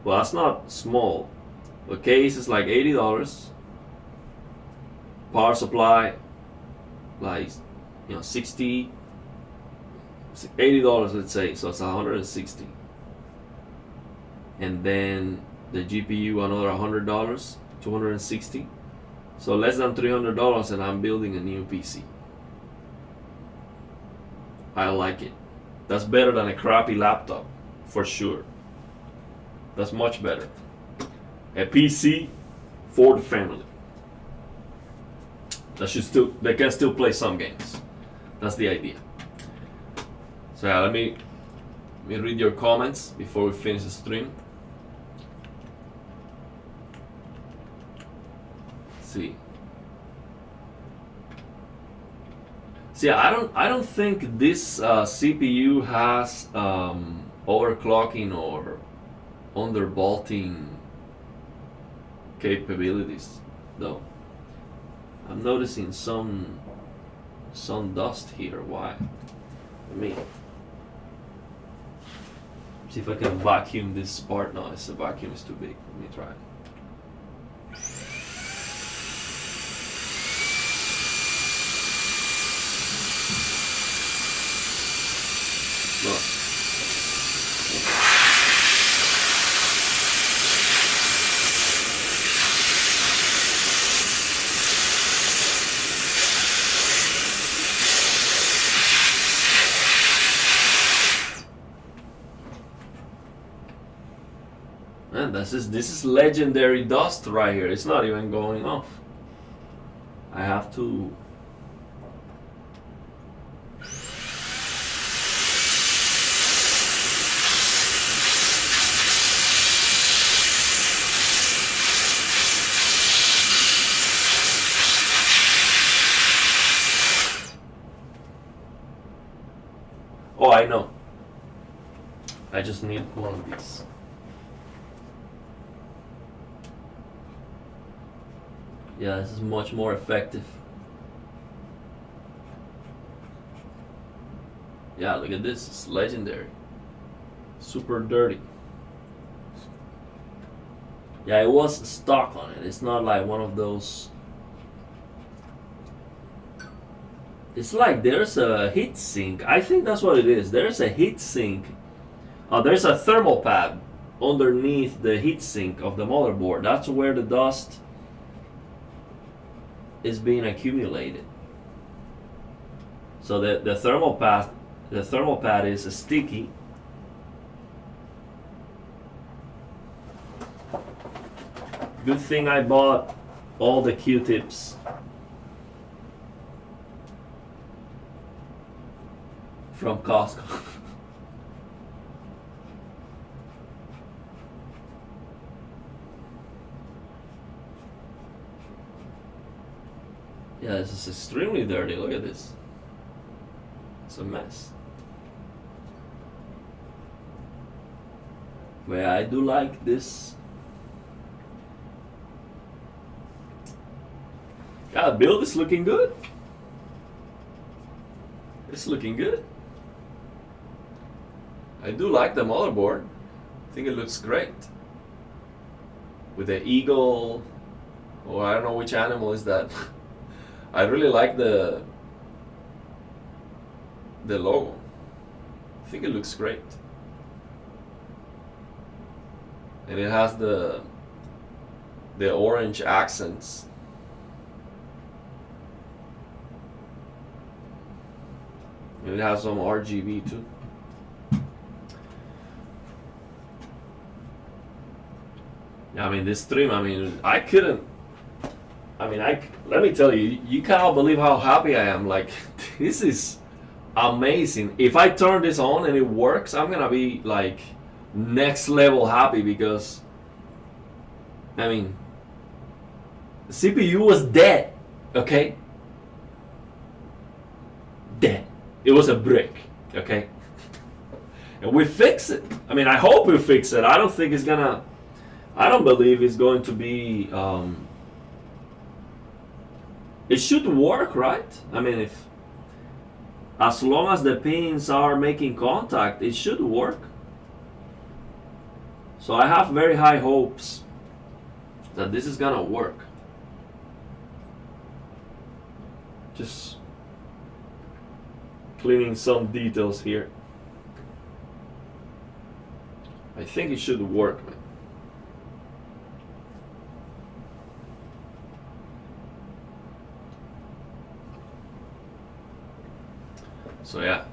Well, that's not small. The case is like $80. Power supply, like $60, $80, let's say. So it's $160. And then the GPU another $100, $260. So less than $300, and I'm building a new PC. I like it. That's better than a crappy laptop, for sure. That's much better. A PC for the family. They can still play some games. That's the idea. So yeah, let me read your comments before we finish the stream. See, I don't think this CPU has overclocking or undervolting capabilities, though. I'm noticing some dust here. Why? Let me see if I can vacuum this part. No, the vacuum is too big. Let me try. Look. Man, this is legendary dust right here. It's not even going off. I have to. Oh, I know. I just need one of these. Yeah, this is much more effective. Yeah, look at this. It's legendary. Super dirty. Yeah, it was stuck on it. It's not like one of those. It's like there's a heat sink. I think that's what it is. There's a heat sink. There's a thermal pad underneath the heat sink of the motherboard. That's where the dust is being accumulated. So the thermal pad is sticky. Good thing I bought all the Q-tips from Costco. Yeah, this is extremely dirty. Look at this. It's a mess. But yeah, I do like this. Yeah, the build is looking good. It's looking good. I do like the motherboard. I think it looks great. With the eagle, or I don't know which animal is that. I really like the logo. I think it looks great. And it has the orange accents. And it has some RGB too. I mean, this stream, I mean, I couldn't. I mean, let me tell you, you cannot believe how happy I am. Like, this is amazing. If I turn this on and it works, I'm gonna be like next level happy because, I mean, the CPU was dead, okay? Dead. It was a brick, okay? And we fix it. I mean, I hope we fix it. I don't think it's gonna, I don't believe it's going to be, it should work, right? I mean, if, as long as the pins are making contact, it should work. So I have very high hopes that this is gonna work. Just cleaning some details here. I think it should work, man. So yeah.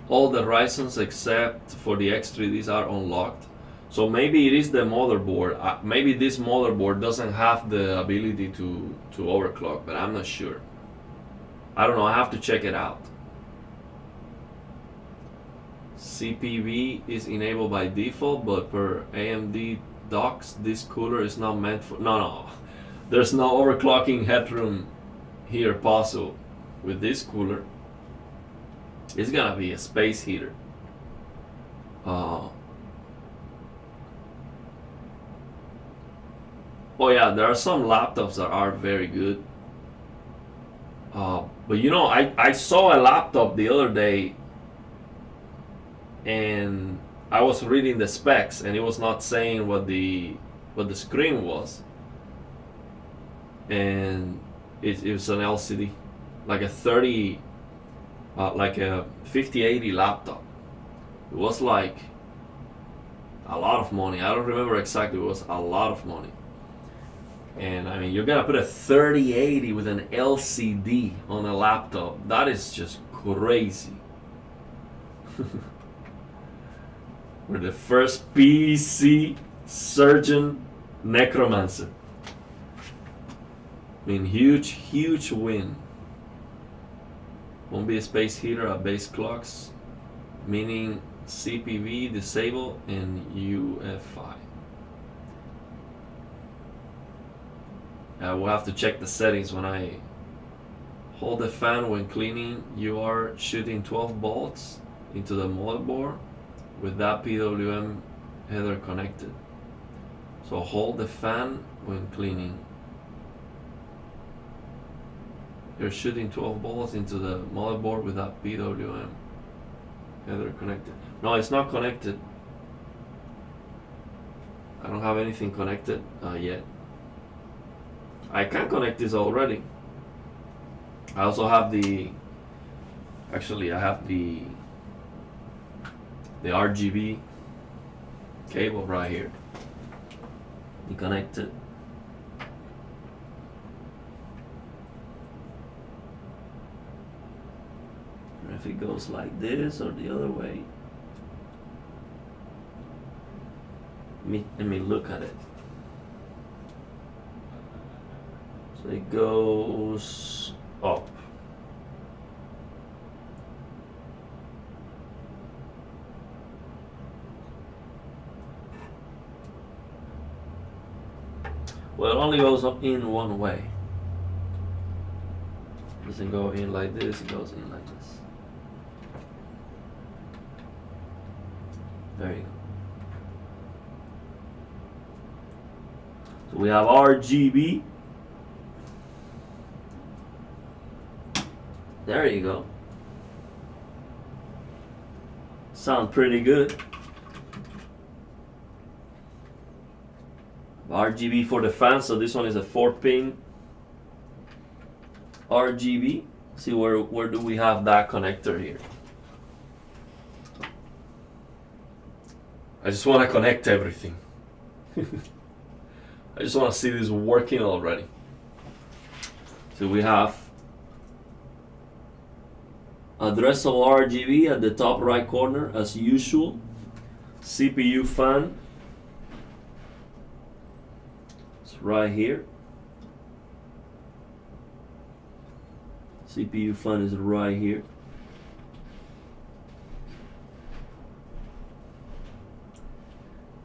All the Ryzens except for the X3Ds are unlocked. So maybe it is the motherboard. Maybe this motherboard doesn't have the ability to overclock, but I'm not sure. I don't know, I have to check it out. CPV is enabled by default, but per AMD docs, this cooler is not meant for... No. There's no overclocking headroom here possible with this cooler. It's gonna be a space heater. Oh yeah, there are some laptops that are very good. But you know, I saw a laptop the other day and I was reading the specs and it was not saying what the screen was. And it was an LCD, like a 5080 laptop. It was like a lot of money. I don't remember exactly, it was a lot of money. And I mean, you're gonna put a 3080 with an LCD on a laptop. That is just crazy. We're the first PC surgeon necromancer. I mean, huge win. Won't be a space heater at base clocks, meaning CPV disable and UFI. We'll have to check the settings when I hold the fan when cleaning. You are shooting 12 volts into the motherboard with that PWM header connected. So hold the fan when cleaning. You're shooting 12 volts into the motherboard with that PWM header connected. No, it's not connected. I don't have anything connected yet. I can connect this already. I also have the, actually I have the RGB cable right here. You connect it. And if it goes like this or the other way, let me look at it. So it goes up. Well, it only goes up in one way. It doesn't go in like this, it goes in like this. There you go. So we have RGB. There you go. Sound pretty good. RGB for the fan, so this one is a 4-pin RGB. See where do we have that connector here? I just want to connect everything. I just want to see this working already. So we have Addressable RGB at the top right corner as usual. CPU fan. It's right here. CPU fan is right here.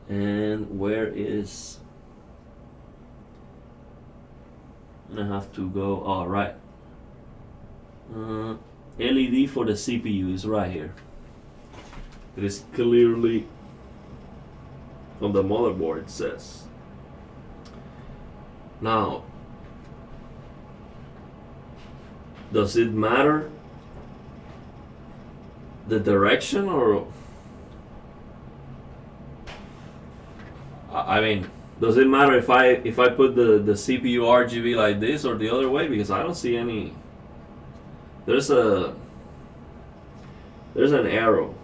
And where is... I have to go... Oh, right. LED for the CPU is right here. It is clearly on the motherboard, it says. Now, does it matter the direction, or I mean, does it matter if I put the CPU RGB like this or the other way? Because I don't see any. There's an arrow.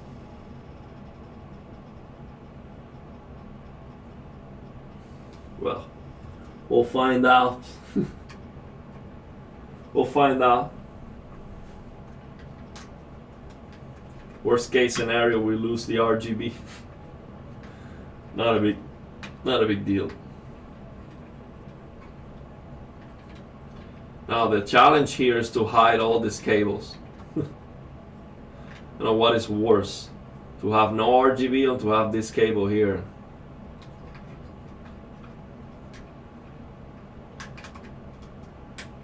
Well, we'll find out. We'll find out. Worst case scenario, we lose the RGB. Not a big deal. Now the challenge here is to hide all these cables. You know what is worse? To have no RGB or to have this cable here.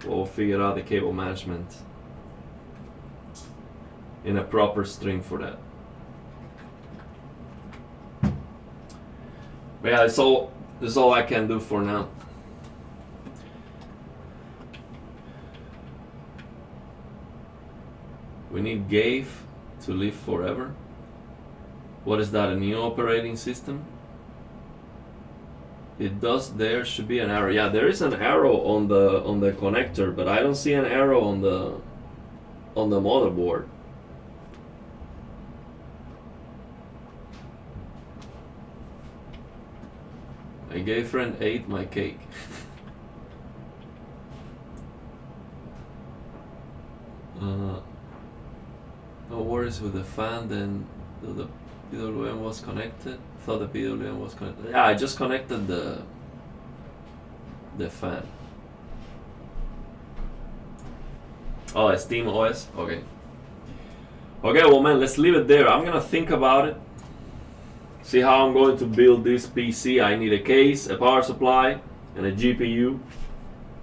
We'll figure out the cable management in a proper string for that. But yeah, this is all I can do for now. We need Gave to live forever. What is that, a new operating system? It does, there should be an arrow. Yeah, there is an arrow on the connector, but I don't see an arrow on the motherboard. My gay friend ate my cake. No worries with the fan, then the PWM was connected. Thought the PWM was connected. Yeah, I just connected the fan. Oh, it's Steam OS? Okay. Okay, well man, let's leave it there. I'm gonna think about it. See how I'm going to build this PC. I need a case, a power supply, and a GPU.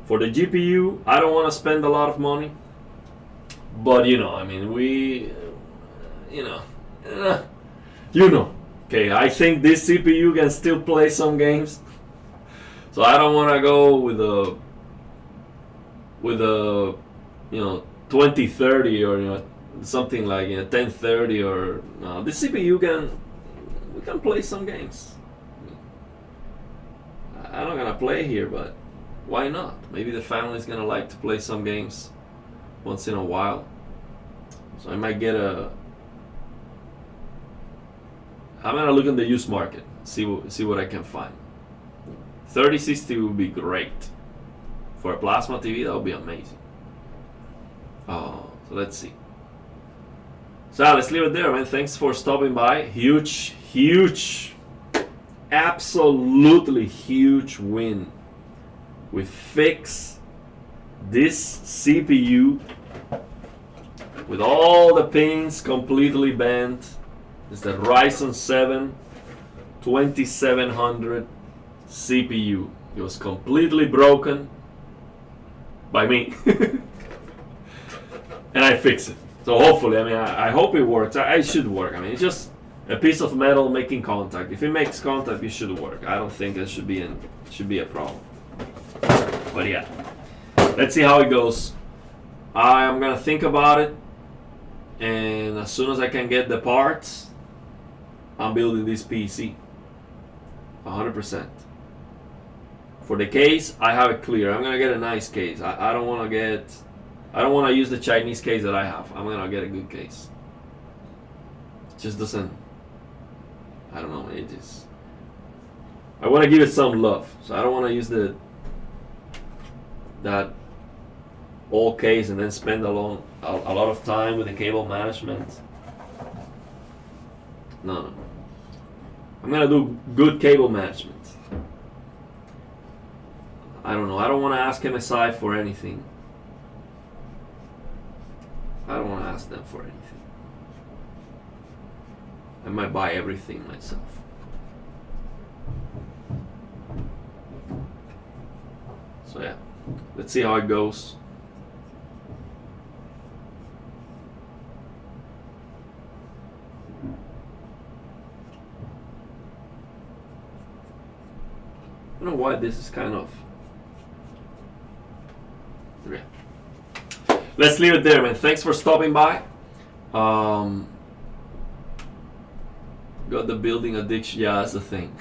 For the GPU, I don't want to spend a lot of money. But you know, I mean, Okay, I think this CPU can still play some games. So I don't want to go with a 2030 or something like 1030 or no. This CPU we can play some games. I'm not gonna play here, but why not? Maybe the family's gonna like to play some games once in a while. So I might get I'm gonna look in the used market, see what I can find. 3060 would be great. For a plasma TV, that would be amazing. So let's see. So let's leave it there, man. Thanks for stopping by. Huge, absolutely huge win. We fix this CPU with all the pins completely bent. It's the Ryzen 7 2700 CPU. It was completely broken by me. And I fixed it. So hopefully, I mean, I hope it works. It should work. I mean, it's just a piece of metal making contact. If it makes contact, it should work. I don't think it should be a problem. But yeah, let's see how it goes. I'm gonna think about it, and as soon as I can get the parts, I'm building this PC. 100%. For the case, I have it clear. I'm gonna get a nice case. I don't want to use the Chinese case that I have. I'm gonna get a good case. It just doesn't. I don't know. It just. I want to give it some love, so I don't want to use that all case and then spend a lot of time with the cable management. No. I'm gonna do good cable management. I don't know. I don't want to ask MSI for anything. I don't want to ask them for anything. I might buy everything myself. So yeah, let's see how it goes. I don't know why this is kind of... Yeah. Let's leave it there, man. Thanks for stopping by. Got the building addiction. Yeah, that's the thing.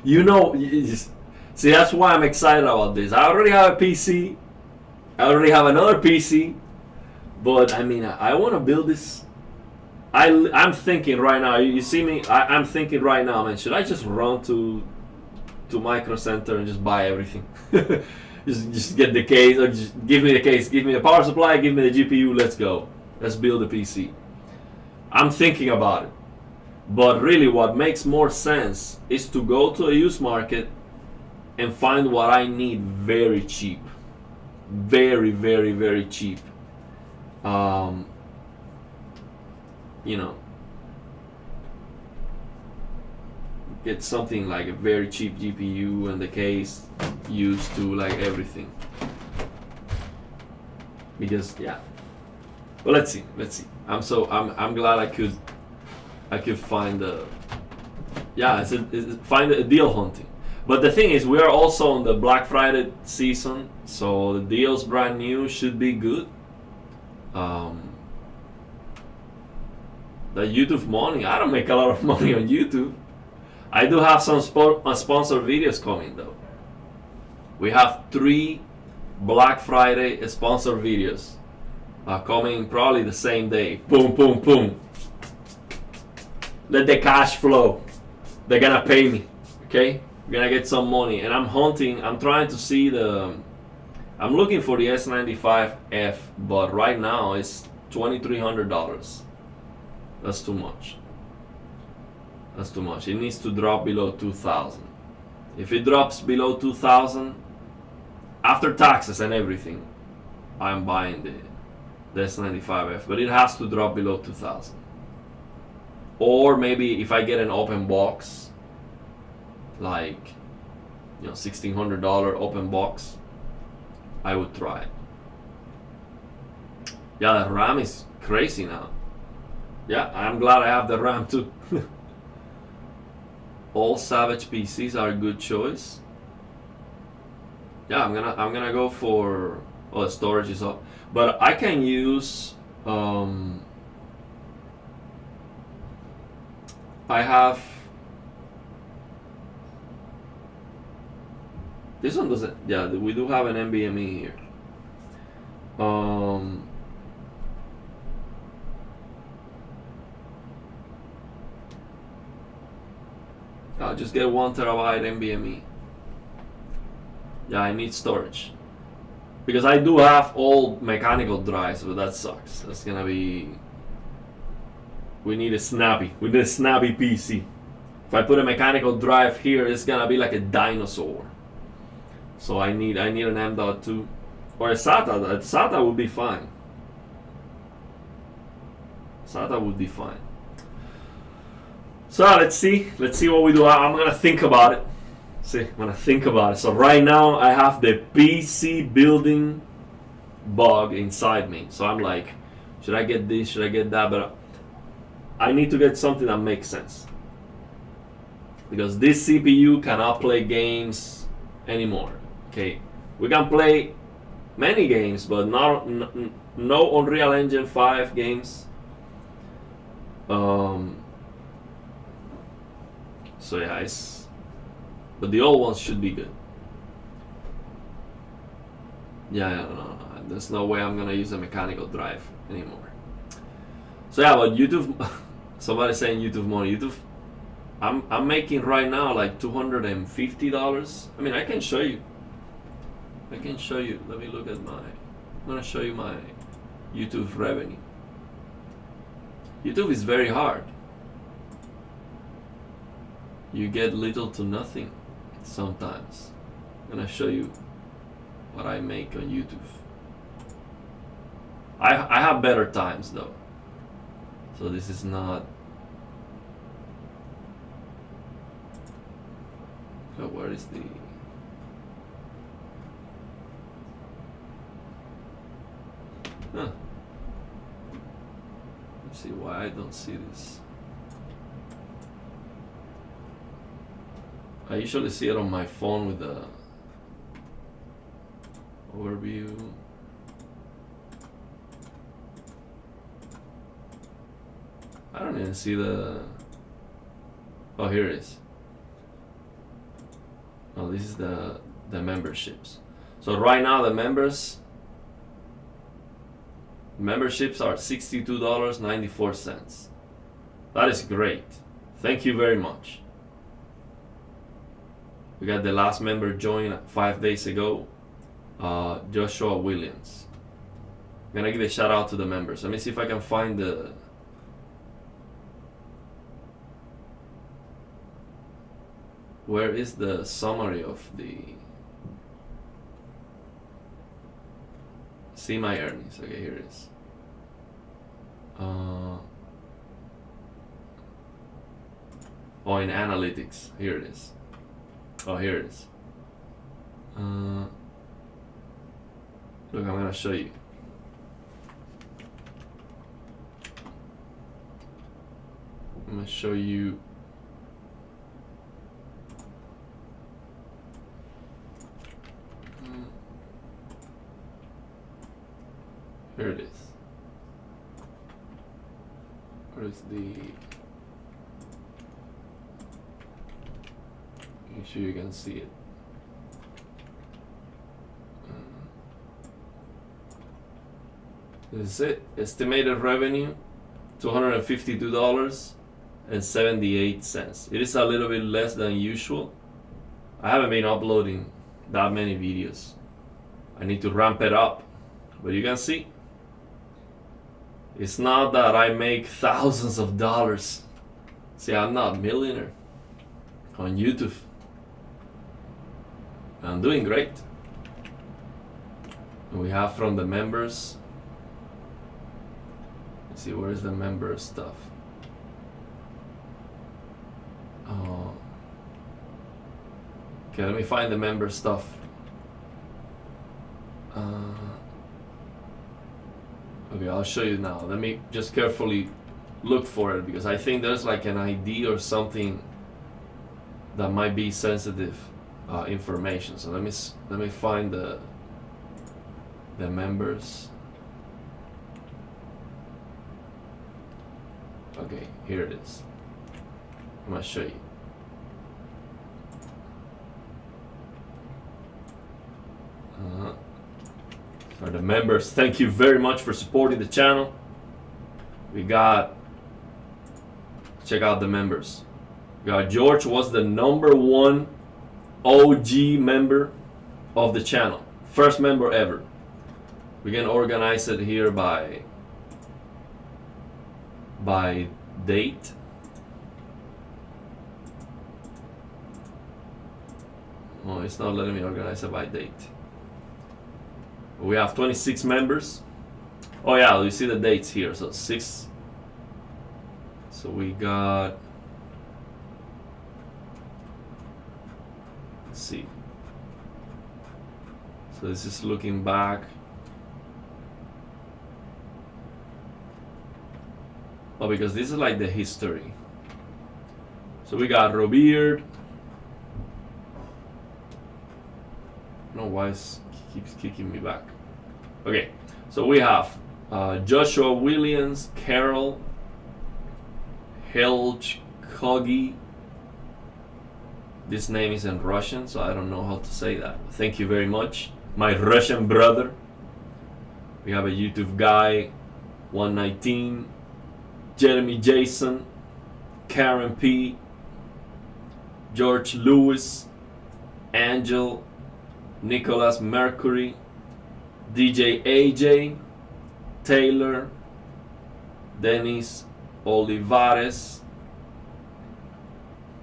You know, see, that's why I'm excited about this. I already have a PC. I already have another PC. But, I mean, I want to build this. I'm thinking right now. You see me? I'm thinking right now, man. Should I just run to Micro Center and just buy everything? just get the case, or just give me the case, give me the power supply, give me the GPU, let's go. Let's build a PC. I'm thinking about it. But really what makes more sense is to go to a used market and find what I need very cheap. Very, very, very cheap. You know, get something like a very cheap GPU and the case used to like everything. Because yeah. But let's see. I'm glad I could find find a deal hunting. But the thing is, we are also on the Black Friday season, so the deals brand new should be good. The YouTube money, I don't make a lot of money on YouTube. I do have some sponsored videos coming though. We have 3 Black Friday sponsored videos coming probably the same day. Boom, boom, boom. Let the cash flow. They're gonna pay me, okay? We're gonna get some money. And I'm hunting, I'm trying to see I'm looking for the S95F, but right now it's $2,300. That's too much. That's too much. It needs to drop below 2,000. If it drops below 2,000, after taxes and everything, I'm buying the S95F. But it has to drop below 2,000. Or maybe if I get an open box, like $1,600 open box, I would try it. Yeah, the RAM is crazy now. Yeah, I'm glad I have the RAM too. All Savage PCs are a good choice. Yeah, I'm gonna go for storage is up, but I can use I have this one doesn't. Yeah, we do have an NVMe here. I'll just get 1 terabyte NVMe. Yeah, I need storage because I do have old mechanical drives, but that sucks. That's gonna be. We need a snappy PC. If I put a mechanical drive here, it's gonna be like a dinosaur. So I need an M.2 or a SATA. A SATA would be fine. SATA would be fine. So let's see what we do. I'm gonna think about it. I'm gonna think about it. So right now I have the PC building bug inside me. So I'm like, should I get this? Should I get that? But I need to get something that makes sense. Because this CPU cannot play games anymore. Okay, we can play many games, but no Unreal Engine 5 games. So yeah, but the old ones should be good. Yeah, no. There's no way I'm gonna use a mechanical drive anymore. So yeah, but YouTube, somebody's saying YouTube money. YouTube, I'm making right now like $250. I mean, I can show you. Let me look at I'm gonna show you my YouTube revenue. YouTube is very hard. You get little to nothing sometimes. I'm gonna show you what I make on YouTube. I have better times though. So this is not. So where is the? Huh. Let's see why I don't see this. I usually see it on my phone with the overview. I don't even see the. Oh, here it is. Oh, this is the memberships. So right now the memberships are $62.94. That is great. Thank you very much. We got the last member join 5 days ago, Joshua Williams. I'm gonna give a shout out to the members. Let me see if I can find the. Where is the summary of the. See my earnings. Okay, here it is. Oh, in analytics. Here it is. Oh, here it is. Look, I'm gonna show you. I'm gonna show you. Here it is. Where is the? Make sure you can see it. This is it. Estimated revenue, $252.78. It is a little bit less than usual. I haven't been uploading that many videos. I need to ramp it up. But you can see, it's not that I make thousands of dollars. See, I'm not a millionaire on YouTube. I'm doing great. And we have from the members. Let's see, where's the member stuff? Okay, let me find the member stuff. Okay, I'll show you now. Let me just carefully look for it because I think there's like an ID or something that might be sensitive information. So let me find the members. Okay, here it is. I'm gonna show you. For the members, thank you very much for supporting the channel. We got, check out the members. We got George was the #1 OG member of the channel, first member ever. We can organize it here by date. Oh, it's not letting me organize it by date. We have 26 members. Oh yeah, you see the dates here. So 6. So we got. Let's see. So this is looking back. Oh, because this is like the history. So we got Robeard. I don't know why it keeps kicking me back. Okay, so we have Joshua Williams, Carol, Helge Kogi. This name is in Russian, so I don't know how to say that. Thank you very much, my Russian brother. We have a YouTube guy, 119, Jeremy Jason, Karen P, George Lewis, Angel, Nicholas Mercury, DJ AJ, Taylor, Dennis Olivares.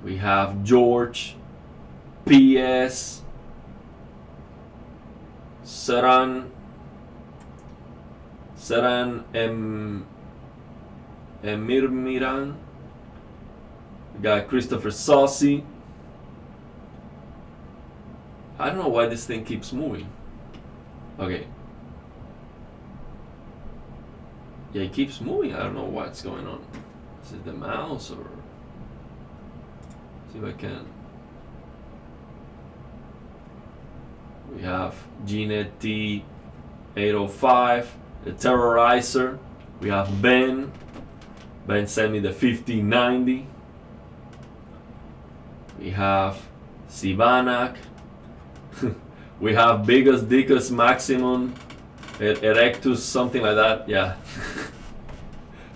We have George, PS, Saran Emirmiran. We got Christopher Saucy. I don't know why this thing keeps moving. Okay. Yeah, it keeps moving. I don't know what's going on. Is it the mouse or... See if I can. We have Gnet T805, the Terrorizer. We have Ben. Ben sent me the 5090. We have Sivanak. We have Bigus Dicus Maximum Erectus, something like that. Yeah.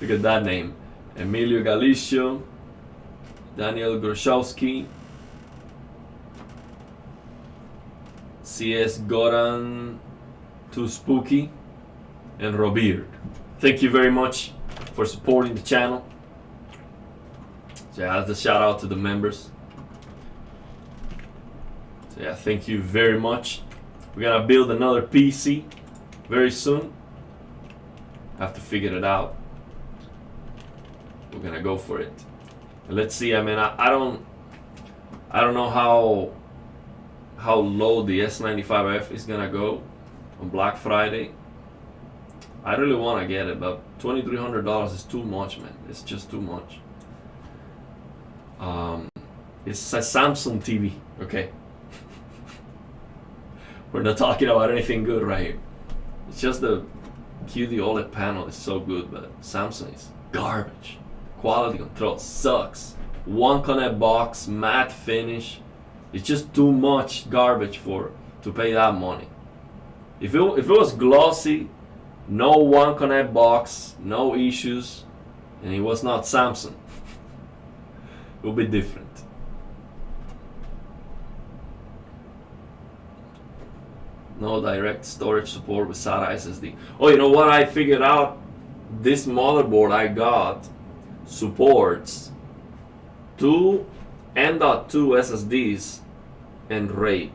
Look at that name. Emilio Galicio, Daniel Groszowski, CS Goran Too Spooky, and Robert. Thank you very much for supporting the channel. So yeah, that's a shout out to the members. So yeah, thank you very much. We're gonna build another PC very soon. Have to figure it out. We're gonna go for it. And let's see. I mean, I don't know how low the S95F is gonna go on Black Friday. I really want to get it, but $2,300 is too much, man. It's just too much. It's a Samsung TV, okay? We're not talking about anything good right here. It's just the QD OLED panel is so good, but Samsung is garbage. Quality control sucks. One connect box, matte finish. It's just too much garbage to pay that money. If it was glossy, no one connect box, no issues, and it was not Samsung, it would be different. No direct storage support with SATA SSD. Oh, you know what I figured out? This motherboard I got supports 2 M.2 SSDs and RAID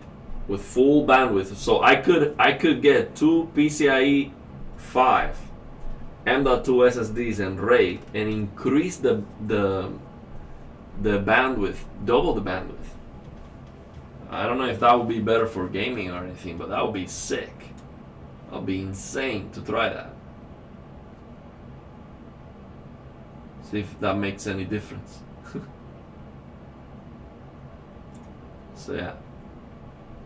with full bandwidth. So I could get 2 PCIe 5 M.2 SSDs and RAID and increase the bandwidth, double the bandwidth. I don't know if that would be better for gaming or anything, but that would be sick. That would be insane to try that. See if that makes any difference. So yeah.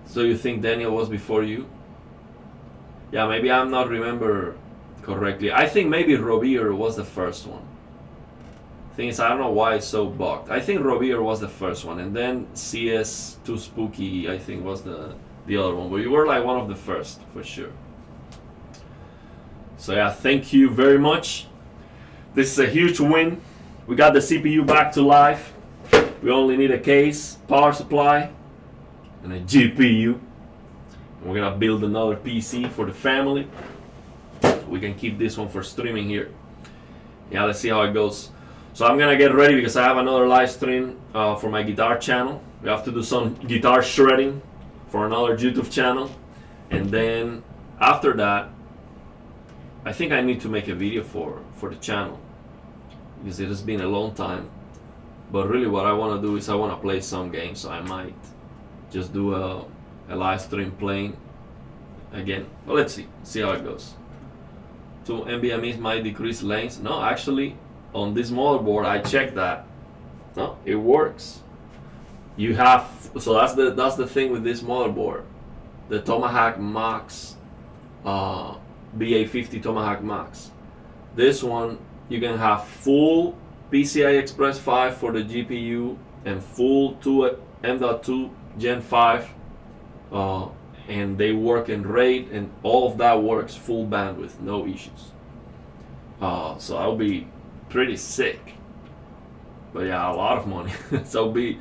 So you think Daniel was before you? Yeah, maybe I'm not remember correctly. I think maybe Robert was the first one. Thing is, I don't know why it's so bugged. I think Robert was the first one, and then CS Too Spooky I think was the other one. But you were like one of the first for sure. So yeah, thank you very much. This is a huge win. We got the CPU back to life. We only need a case, power supply, and a GPU. And we're gonna build another PC for the family. So we can keep this one for streaming here. Yeah, let's see how it goes. So I'm gonna get ready because I have another live stream for my guitar channel. We have to do some guitar shredding for another YouTube channel. And then after that, I think I need to make a video for the channel because it has been a long time. But really what I want to do is I want to play some games, so I might just do a live stream playing again. But let's see how it goes. 2 NVMe's might decrease lanes. No, actually on this motherboard I checked that. No, it works. You have, so that's the thing with this motherboard. The Tomahawk Max BA50 Tomahawk Max. This one you can have full PCI Express 5 for the GPU and full M.2 Gen 5 and they work in RAID and all of that works full bandwidth, no issues. So that'll be pretty sick. But yeah, a lot of money. So it'll be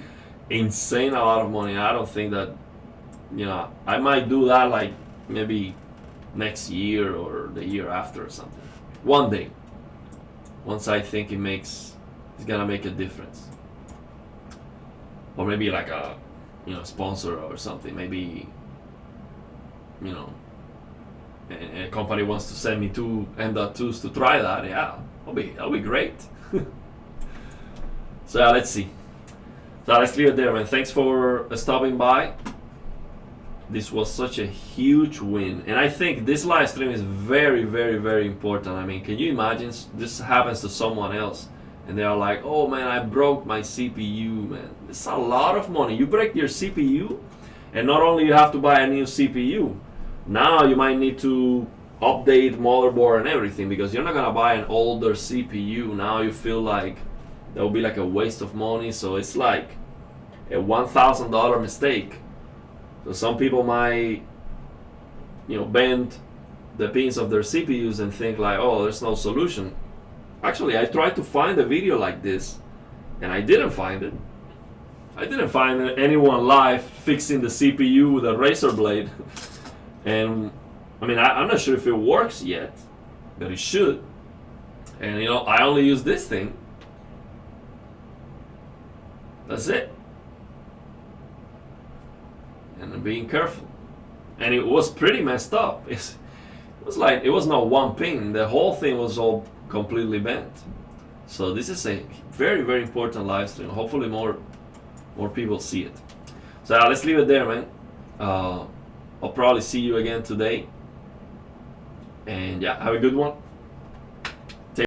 insane, a lot of money. I don't think that, you know, I might do that like maybe next year or the year after or something. One day, once I think it's gonna make a difference, or maybe like a sponsor or something. Maybe you know a company wants to send me two M.2s to try that. Yeah, that'll be great. So yeah, let's see. So let's leave it there, man. Thanks for stopping by. This was such a huge win, and I think this live stream is very, very, very important. I mean, can you imagine this happens to someone else, and they are like, "Oh man, I broke my CPU, man." It's a lot of money. You break your CPU, and not only you have to buy a new CPU, now you might need to update motherboard and everything, because you're not gonna buy an older CPU. Now you feel like that would be like a waste of money. So it's like a $1,000 mistake. So some people might, bend the pins of their CPUs and think like, oh, there's no solution. Actually, I tried to find a video like this, and I didn't find it. I didn't find anyone live fixing the CPU with a razor blade. And I mean, I'm not sure if it works yet, but it should. And I only use this thing. That's it. And I'm being careful. And it was pretty messed up. It was like, it was not one pin. The whole thing was all completely bent. So this is a very, very important live stream. Hopefully more people see it. So let's leave it there, man. I'll probably see you again today. And yeah, have a good one.